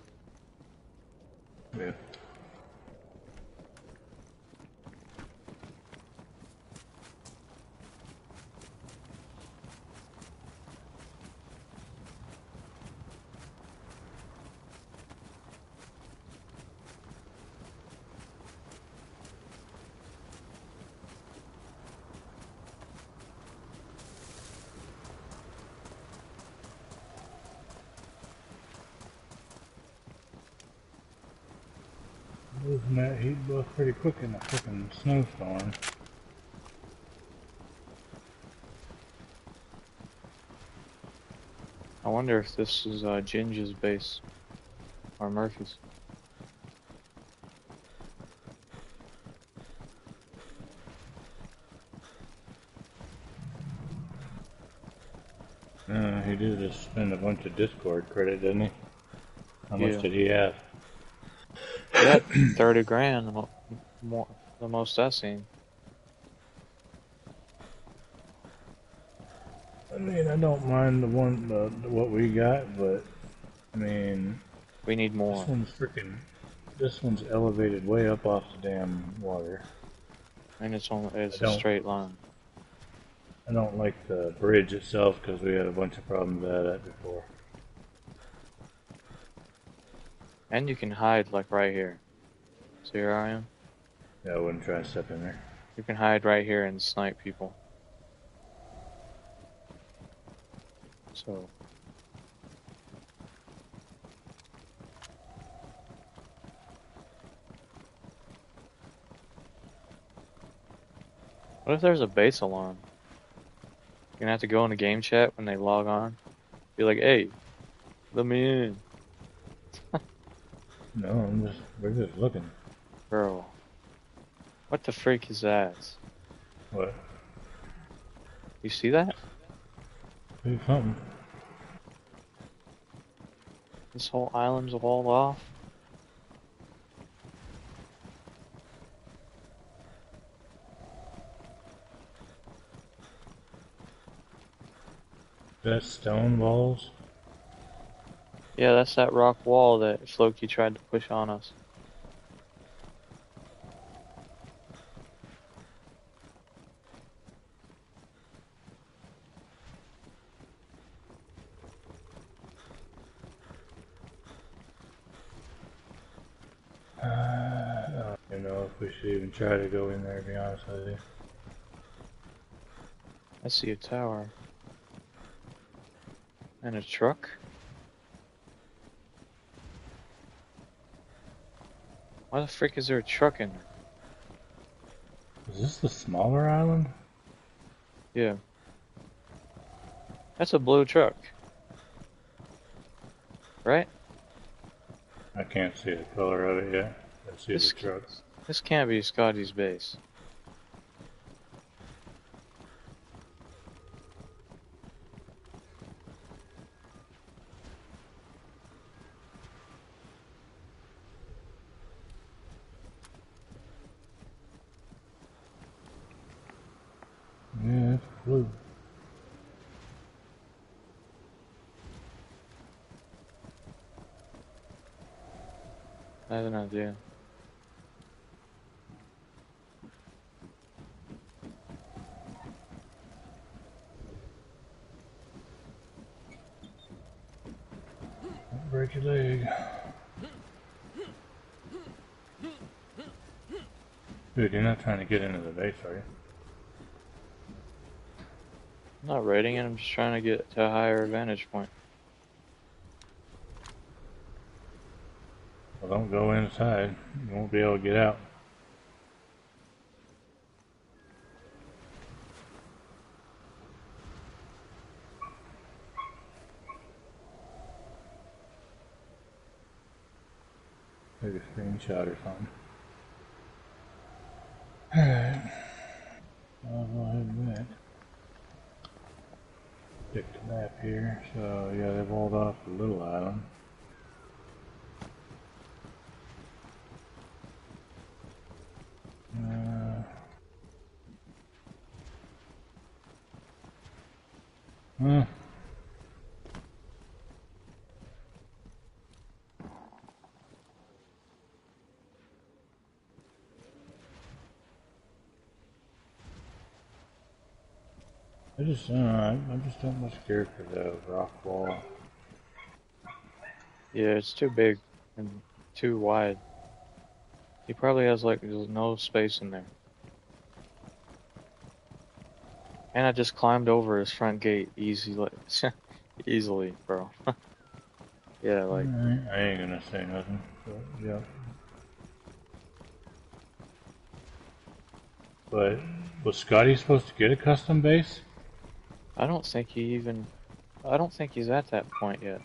Yeah. Losing that heat buff pretty quick in a freaking snowstorm. I wonder if this is Ginger's base or Murphy's. He did just spend a bunch of Discord credit, didn't he? How much Yeah. did he have? That 30 grand, more, the most I've seen. I mean, I don't mind what we got, but I mean, We need more. this one's elevated way up off the damn water. And I it's a don't, straight line. I don't like the bridge itself because we had a bunch of problems at it before. And you can hide like right here. See where I am? Yeah, I wouldn't try to step in there. You can hide right here and snipe people. So. What if there's a base alarm? You're gonna have to go in the game chat when they log on. Be like, hey, let me in. No, we're just looking. Bro. What the freak is that? What? You see that? Do something. This whole island's walled off. That stone walls? Yeah, that's that rock wall that Floki tried to push on us. I don't know if we should even try to go in there, to be honest with you. I see a tower. And a truck? Why the frick is there a truck in there? Is this the smaller island? Yeah. That's a blue truck. Right? I can't see the color of it yet. I see This, the truck. this can't be Scotty's base. Yeah, it's blue. I have an idea. Don't break your leg. Dude, you're not trying to get into the base, are you? I'm not raiding it, I'm just trying to get to a higher vantage point. Well, don't go inside. You won't be able to get out. Take a screenshot or something. Alright. I'll go ahead and back. Stick the map here. So, yeah, they've walled off the little island. Huh. I just don't much care for the rock wall. Yeah, it's too big and too wide. He probably has like there's no space in there. And I just climbed over his front gate easily, bro. Yeah, like I ain't gonna say nothing. But, yeah. But was Scotty supposed to get a custom base? I don't think he's at that point yet.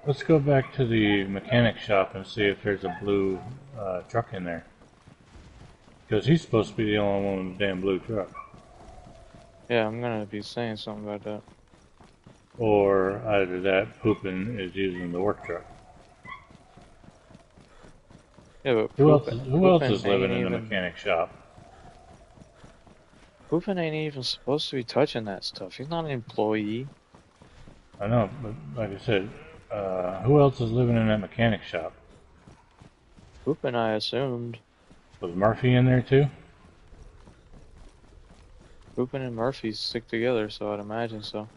Let's go back to the mechanic shop and see if there's a blue truck in there. Because he's supposed to be the only one with the damn blue truck. Yeah, I'm gonna be saying something about that. Or either that Poopin is using the work truck. Yeah, but Who else Poopin is living in the mechanic shop? Poopin ain't even supposed to be touching that stuff. He's not an employee. I know, but like I said, who else is living in that mechanic shop? Poopin, I assumed. Was Murphy in there too? Poopin and Murphy stick together, so I'd imagine so.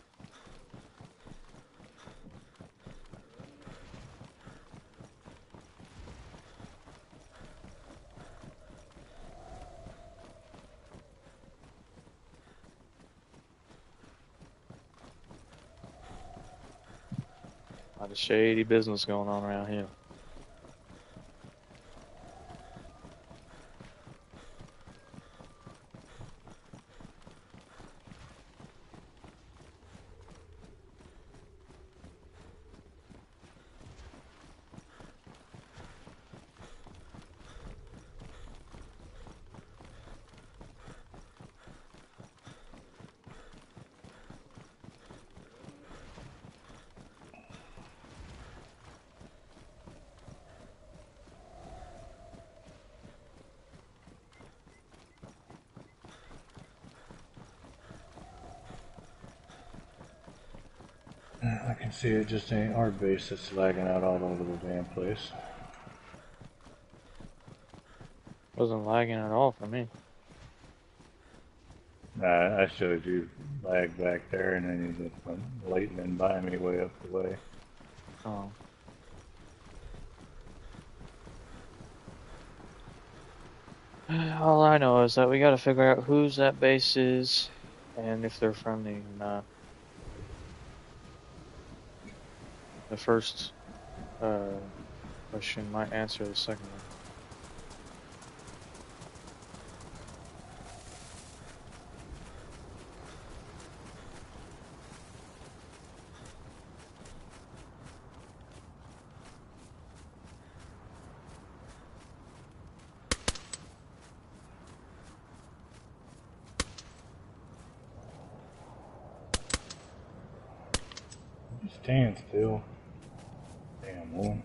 A lot of shady business going on around here. I can see it just ain't our base that's lagging out all over the damn place. Wasn't lagging at all for me. I showed you lag back there, and then you just went lightning by me way up the way. Oh. All I know is that we gotta figure out whose that base is and if they're friendly or not. The first question might answer the second one. Stand still. Damn one.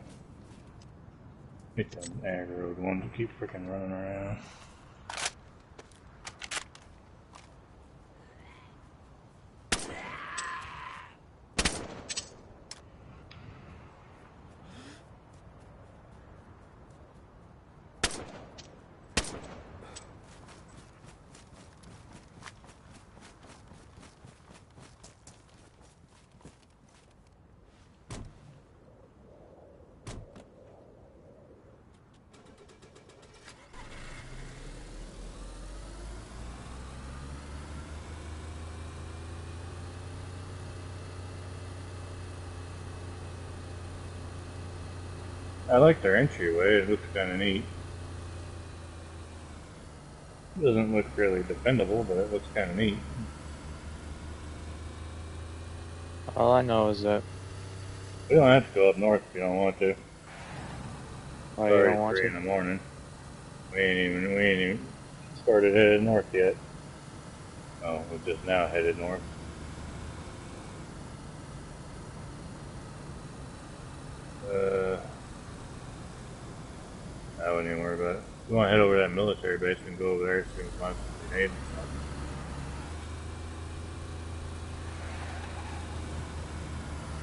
Hate them aggroed ones who keep freaking running around. I like their entryway, it looks kind of neat. It doesn't look really defendable, but it looks kind of neat. All I know is that. We don't have to go up north if you don't want to. Oh, It's you already don't want 3 to? in the morning. We ain't even started headed north yet. Oh, we're just now headed north. I wouldn't even worry about it. We want to head over to that military base and go over there so we can find some grenades and stuff.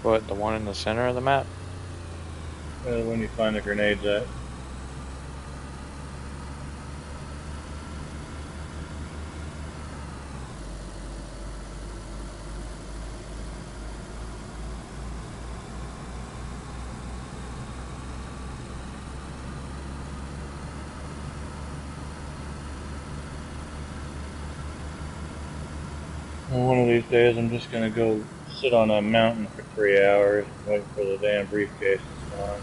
What, the one in the center of the map? When you find the grenades at. Well, one of these days I'm just gonna go sit on a mountain for 3 hours and wait for the damn briefcase to spawn.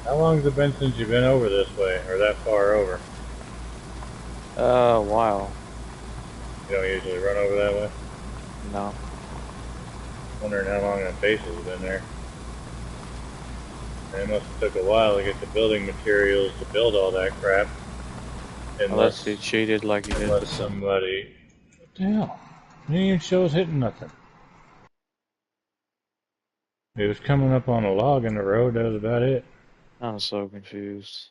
How long's it been since you've been over this way, or that far over? Wow. You don't usually run over that way? No. Wondering how long that base has been there. And it must have took a while to get the building materials to build all that crap. Unless he cheated like he did with somebody... What the hell? He didn't even show us hitting nothing. It was coming up on a log in the road, that was about it. I'm so confused.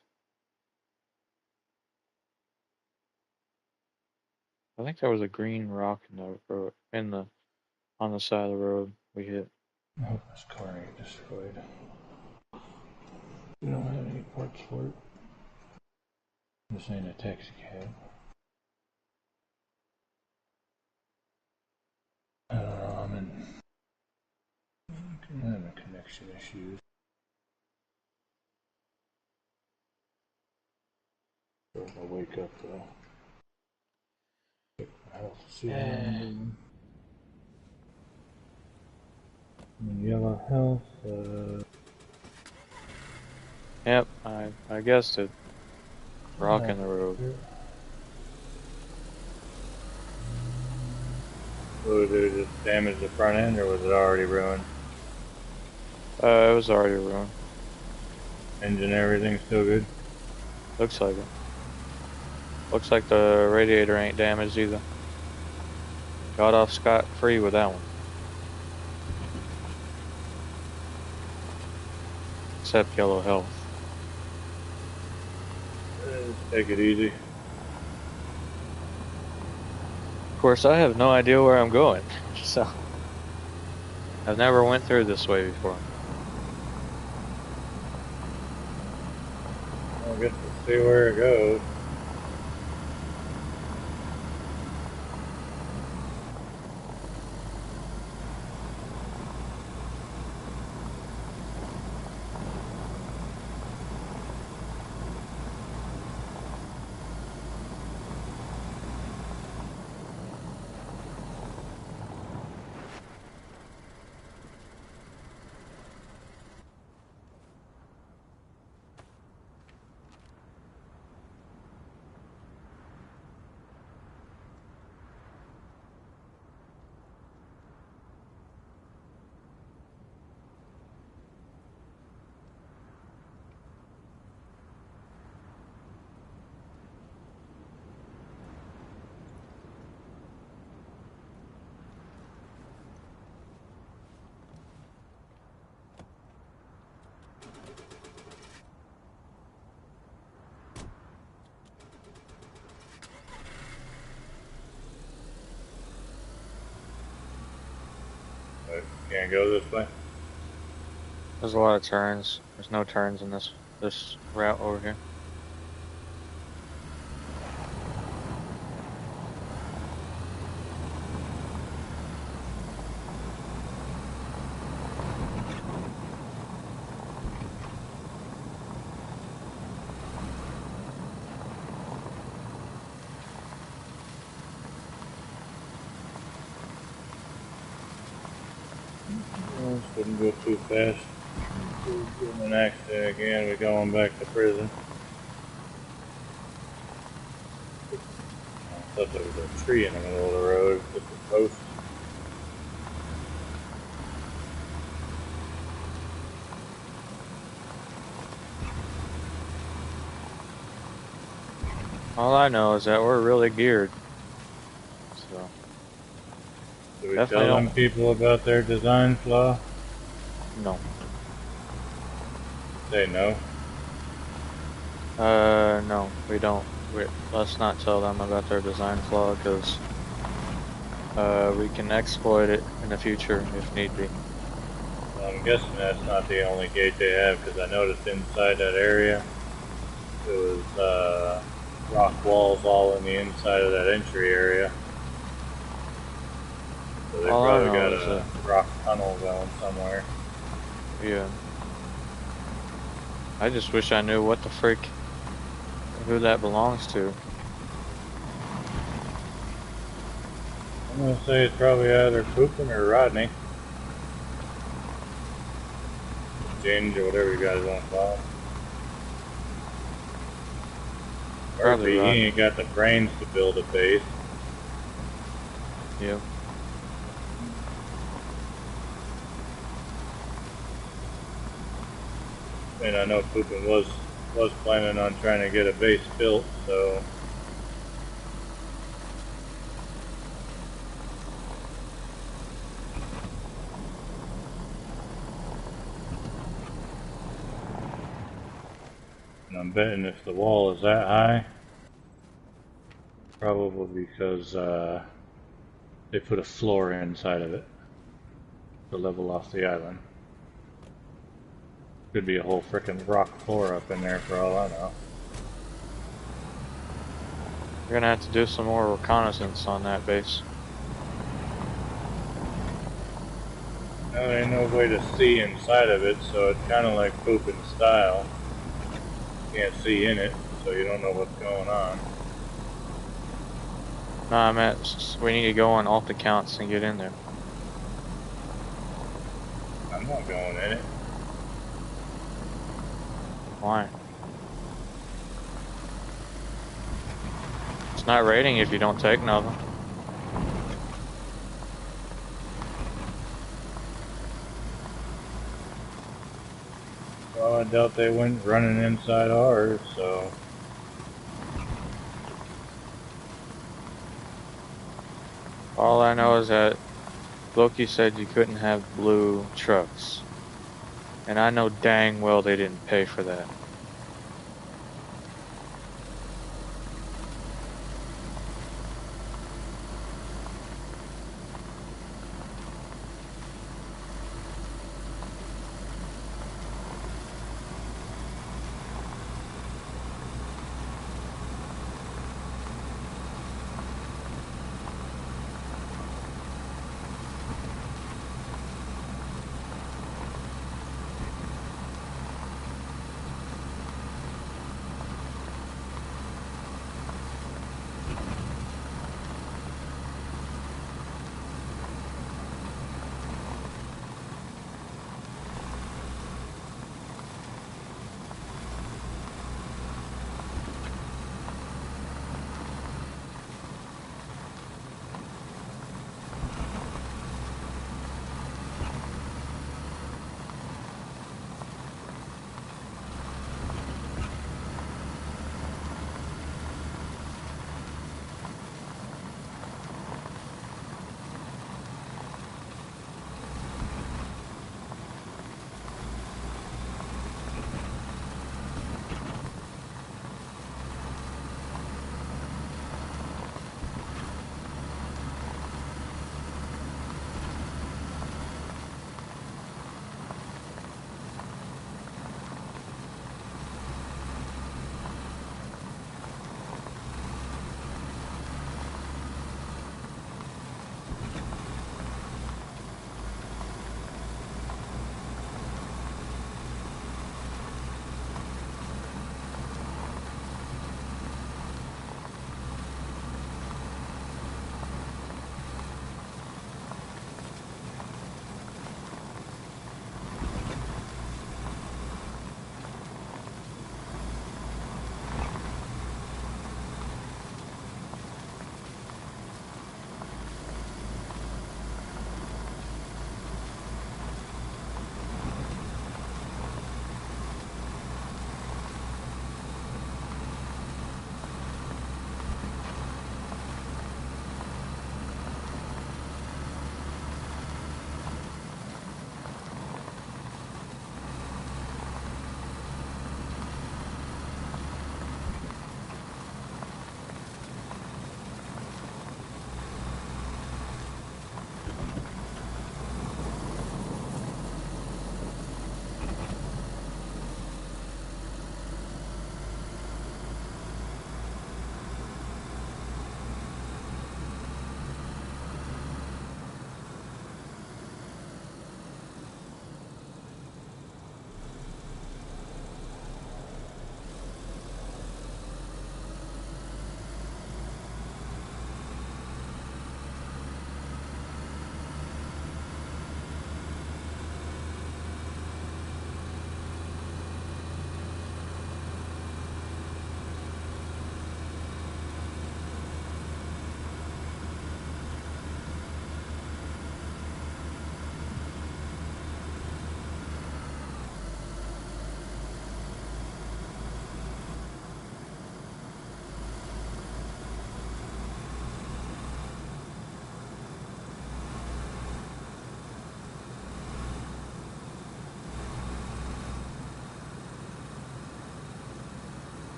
I think there was a green rock in the road, on the side of the road we hit. I hope this car ain't destroyed. We don't have any parts for it. This ain't a taxi cab. I don't know, I'm having connection issues. I'll wake up though. Check my health, see how I'm doing. Yellow health, Yep, I guessed it. Rock in the road. Did it just damage the front end, or was it already ruined? It was already ruined. Engine, everything still good? Looks like it. Looks like the radiator ain't damaged either. Got off scot-free with that one. Except yellow health. Take it easy. Of course, I have no idea where I'm going, so I've never went through this way before. I guess we'll see where it goes. Can't go this way. There's a lot of turns. There's no turns in this route over here. Couldn't go too fast. Getting an accident again, we're going back to prison. I thought there was a tree in the middle of the road, just a post. All I know is that we're really geared. So Do we definitely tell them don't. people about their design flaw? No. Say no. No, we don't. Let's not tell them about their design flaw because we can exploit it in the future if need be. Well, I'm guessing that's not the only gate they have, because I noticed inside that area there was rock walls all in the inside of that entry area. So they All I probably know got is a that, rock tunnel going somewhere. yeah. I just wish I knew what the frick, who that belongs to. I'm gonna say it's probably either Poopin or Rodney. Ginge or whatever you guys want to call him. Probably Murphy, he Rodney. ain't got the brains to build a base. Yeah. And I know Poopin was planning on trying to get a base built, so and I'm betting if the wall is that high, probably because they put a floor inside of it to level off the island. Could be a whole frickin' rock floor up in there for all I know. We're gonna have to do some more reconnaissance on that base. Now there ain't no way to see inside of it, so it's kind of like Poopin style. You can't see in it, so you don't know what's going on. No, I meant we need to go on alt accounts and get in there. I'm not going in it. Why? It's not rating if you don't take nothing. Well, I doubt they went running inside ours, so All I know is that Loki said you couldn't have blue trucks. And I know dang well they didn't pay for that.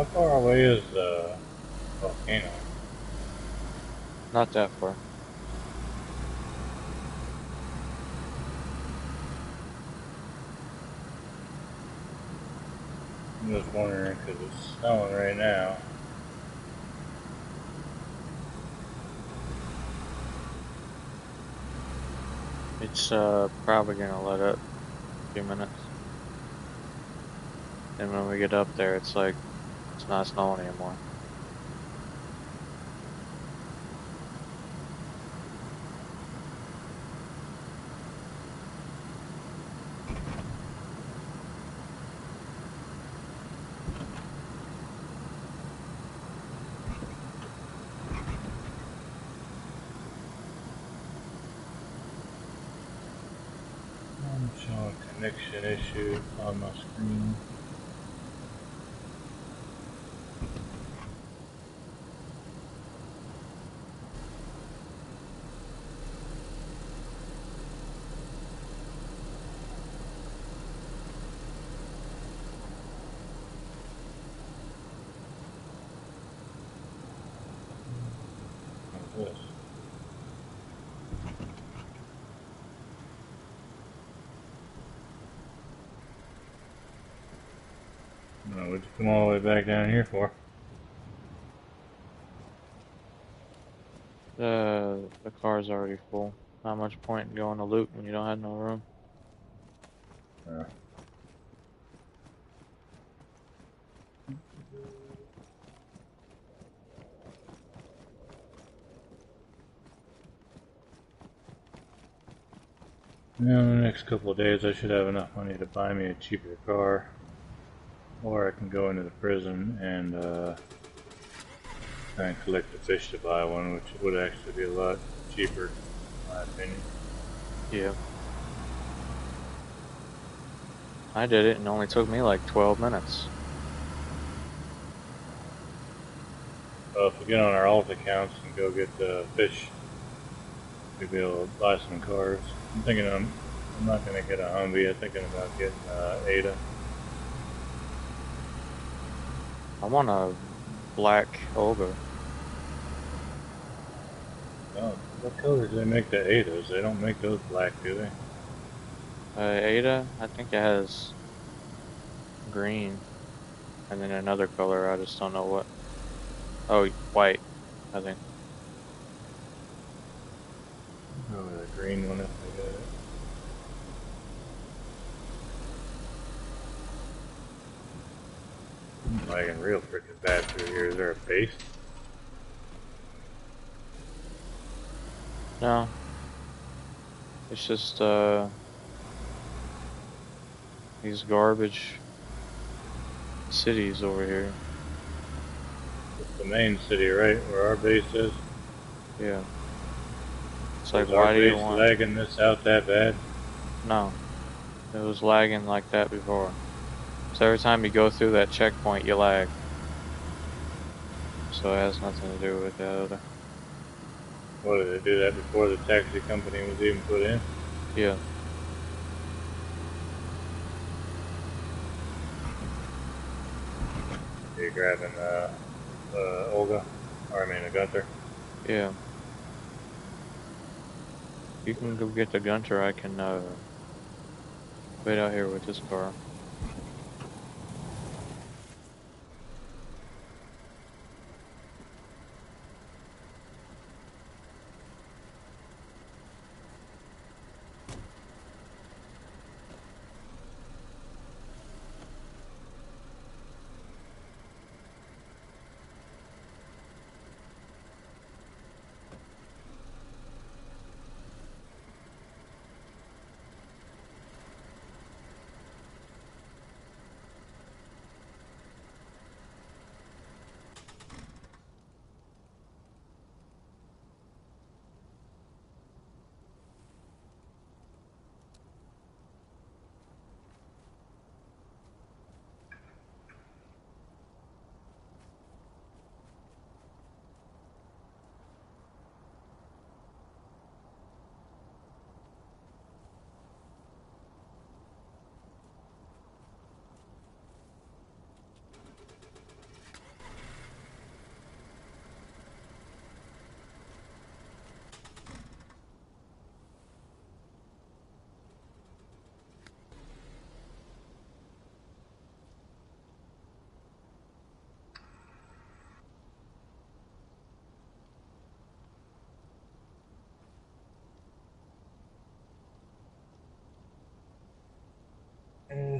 How far away is the volcano? Not that far. I'm just wondering because it's snowing right now. It's probably gonna let up a few minutes. And when we get up there, it's like it's not snowing anymore. I'm showing connection issues on my screen. How's this? No, what'd you come all the way back down here for? The car's already full. Not much point in going to loot when you don't have no room. Uh, Now, in the next couple of days, I should have enough money to buy me a cheaper car. Or I can go into the prison and try and collect the fish to buy one, which would actually be a lot cheaper, in my opinion. Yeah. I did it and it only took me like 12 minutes. If we get on our alt accounts and go get the fish, we'll be able to buy some cars. I'm not going to get a Humvee. I'm thinking about getting Ada. I want a black Olga. Oh, what color do they make the Adas? They don't make those black, do they? Ada, I think it has green and then another color. I just don't know what. Oh, white, I think. Oh, the green one if they got it. I'm lagging real freaking bad through here. Is there a base? No, it's just these garbage cities over here. It's the main city, right? Where our base is? Yeah. It's like, Was our why do you base want? lagging this out that bad? No, it was lagging like that before. So every time you go through that checkpoint, you lag. So it has nothing to do with the other. What, did they do that before the taxi company was even put in? Yeah. Are you grabbing Olga? Or I mean, a Gunther? Yeah. You can go get the Gunter. I can wait out here with this car.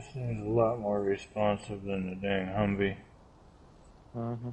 This thing's a lot more responsive than the dang Humvee. Uh-huh.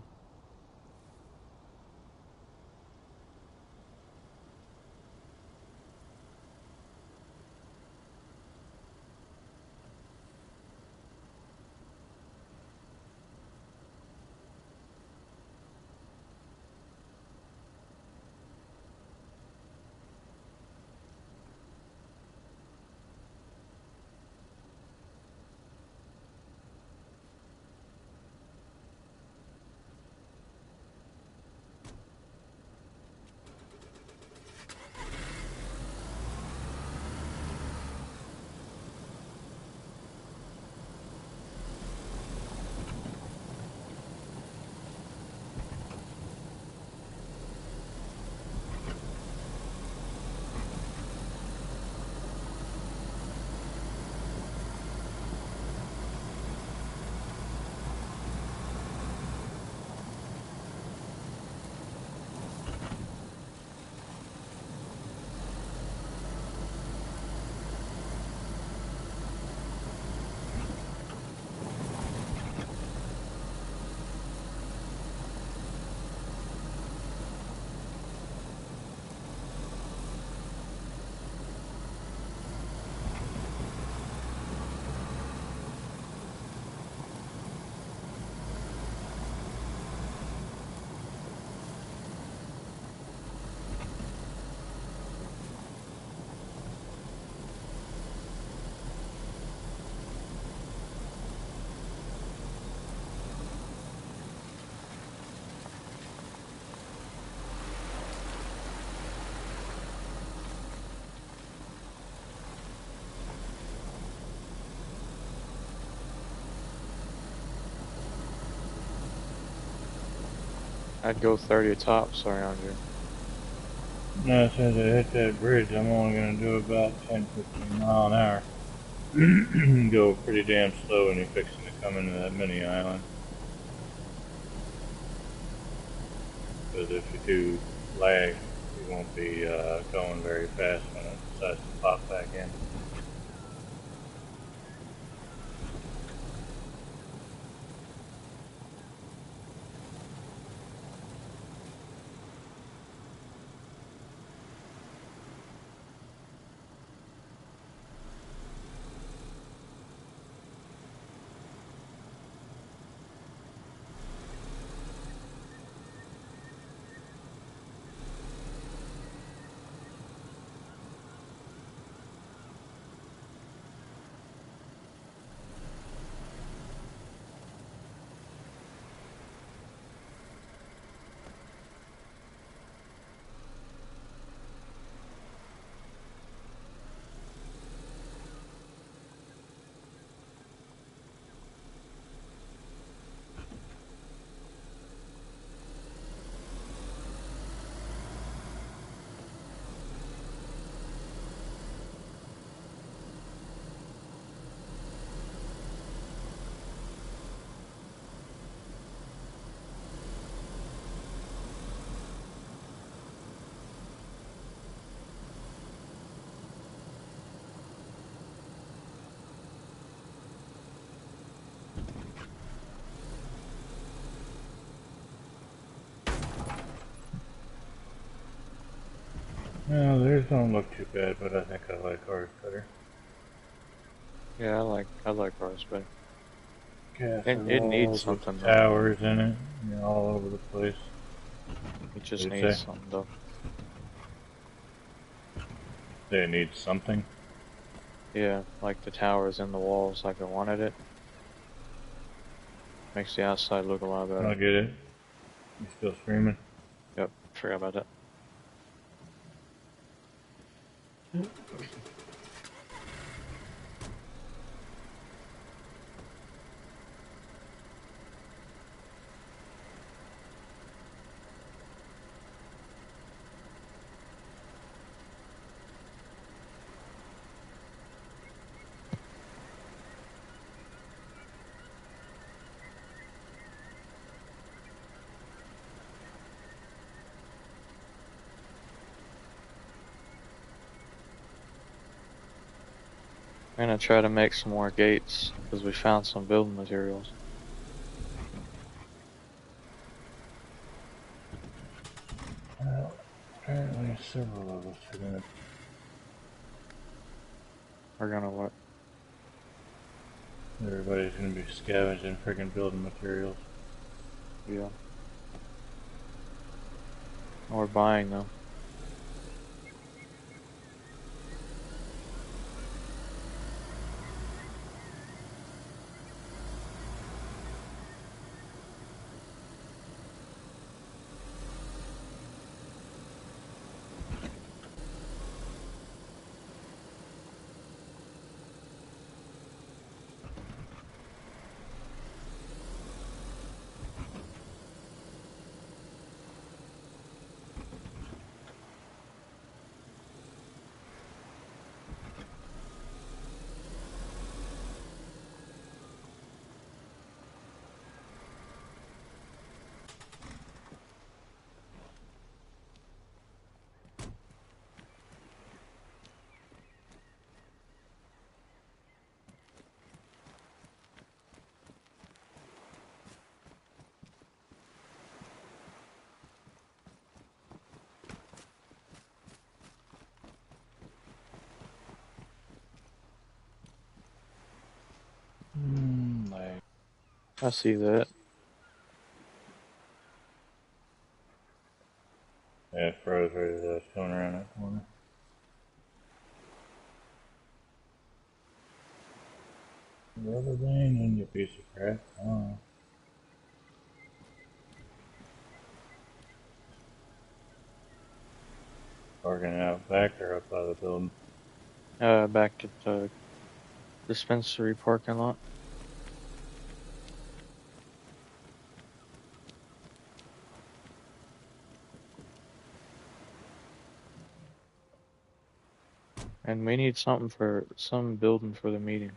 I'd go 30 tops around here. No, since I hit that bridge, I'm only going to do about 10-15 mile an hour. Go pretty damn slow when you're fixing to come into that mini island. Because if you do lag, you won't be going very fast when it decides to pop back in. No, theirs don't look too bad, but I think I like ours better. Yeah, I like ours better. Castle It needs walls with something though. towers in it, all over the place. It just They needs say something though. they need something. Yeah, like the towers in the walls like I wanted it. Makes the outside look a lot I better. get it. You still screaming? Yep, forgot about that. I'm gonna try to make some more gates because we found some building materials. Well, apparently several of us are gonna. We're gonna what? Everybody's gonna be scavenging friggin' building materials. Yeah. We're buying them. Like, I see that. yeah, froze right as I was coming around that corner. Rubber band and you piece of crap. Oh. Parking out back or up by the building. Back at the dispensary parking lot. And we need something for some building for the meeting.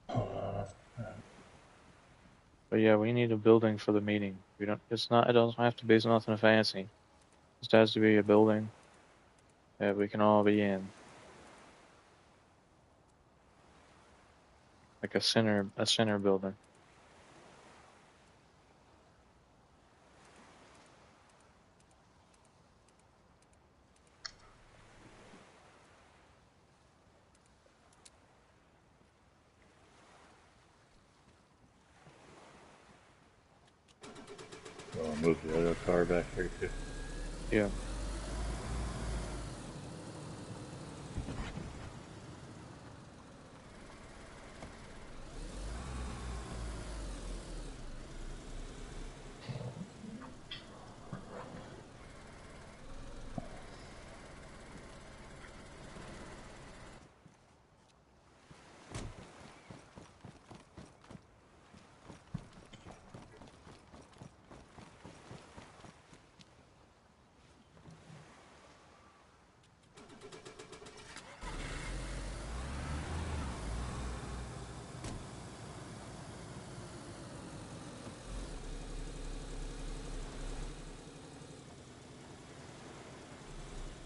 Hold on. But yeah, we need a building for the meeting. We don't. It's not. It doesn't have to be nothing fancy. It just has to be a building that we can all be in, like a center building. I'll move the other car back here too. Yeah.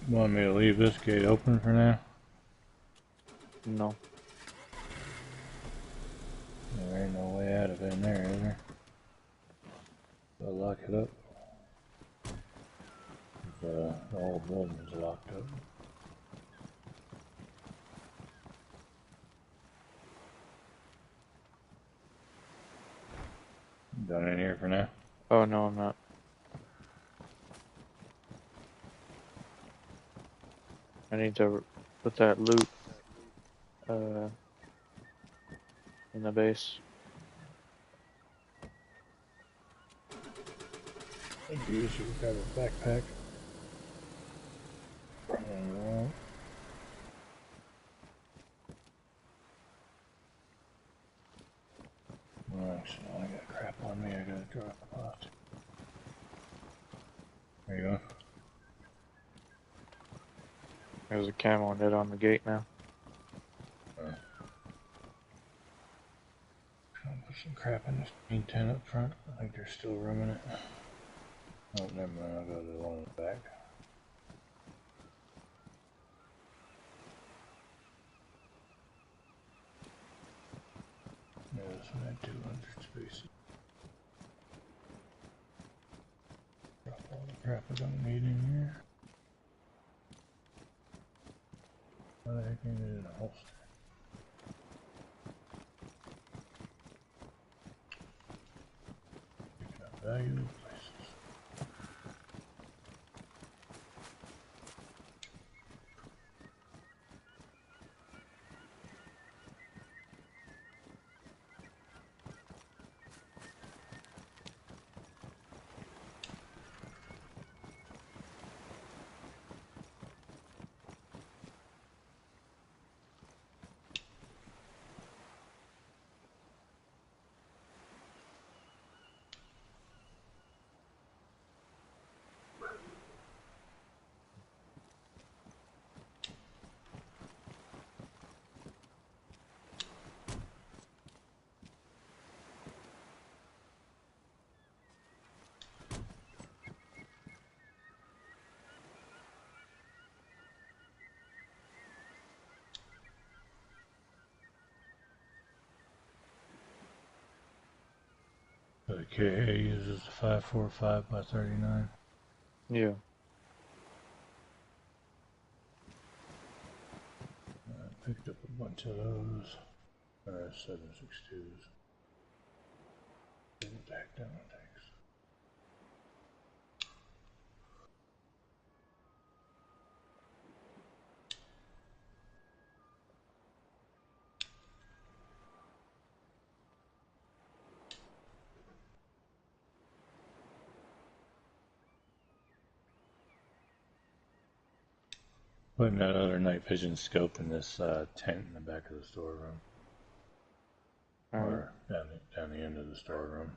You want me to leave this gate open for now? No. There ain't no way out of in there, is there? I'll lock it up. The whole building's locked up. Done in here for now? Oh no, I'm not. I need to put that loot in the base. I guess you got a backpack. Alright. Actually, I got crap on me. I gotta drop it off. There you go. There's a camo net on the gate now. I'll put some crap in this green tent up front. I think there's still room in it. Oh, never mind. I'll go to the one in the back. Yeah, this one had 200 spaces. Drop all the crap I don't need in here. Why the heck ain't it in a holster? Picking up valuable places. So the KA uses the 545 by 39. Yeah. I picked up a bunch of those. 762s. Bring it back down, thanks. Putting that other night vision scope in this tent in the back of the storeroom. All right. Or down the end of the storeroom.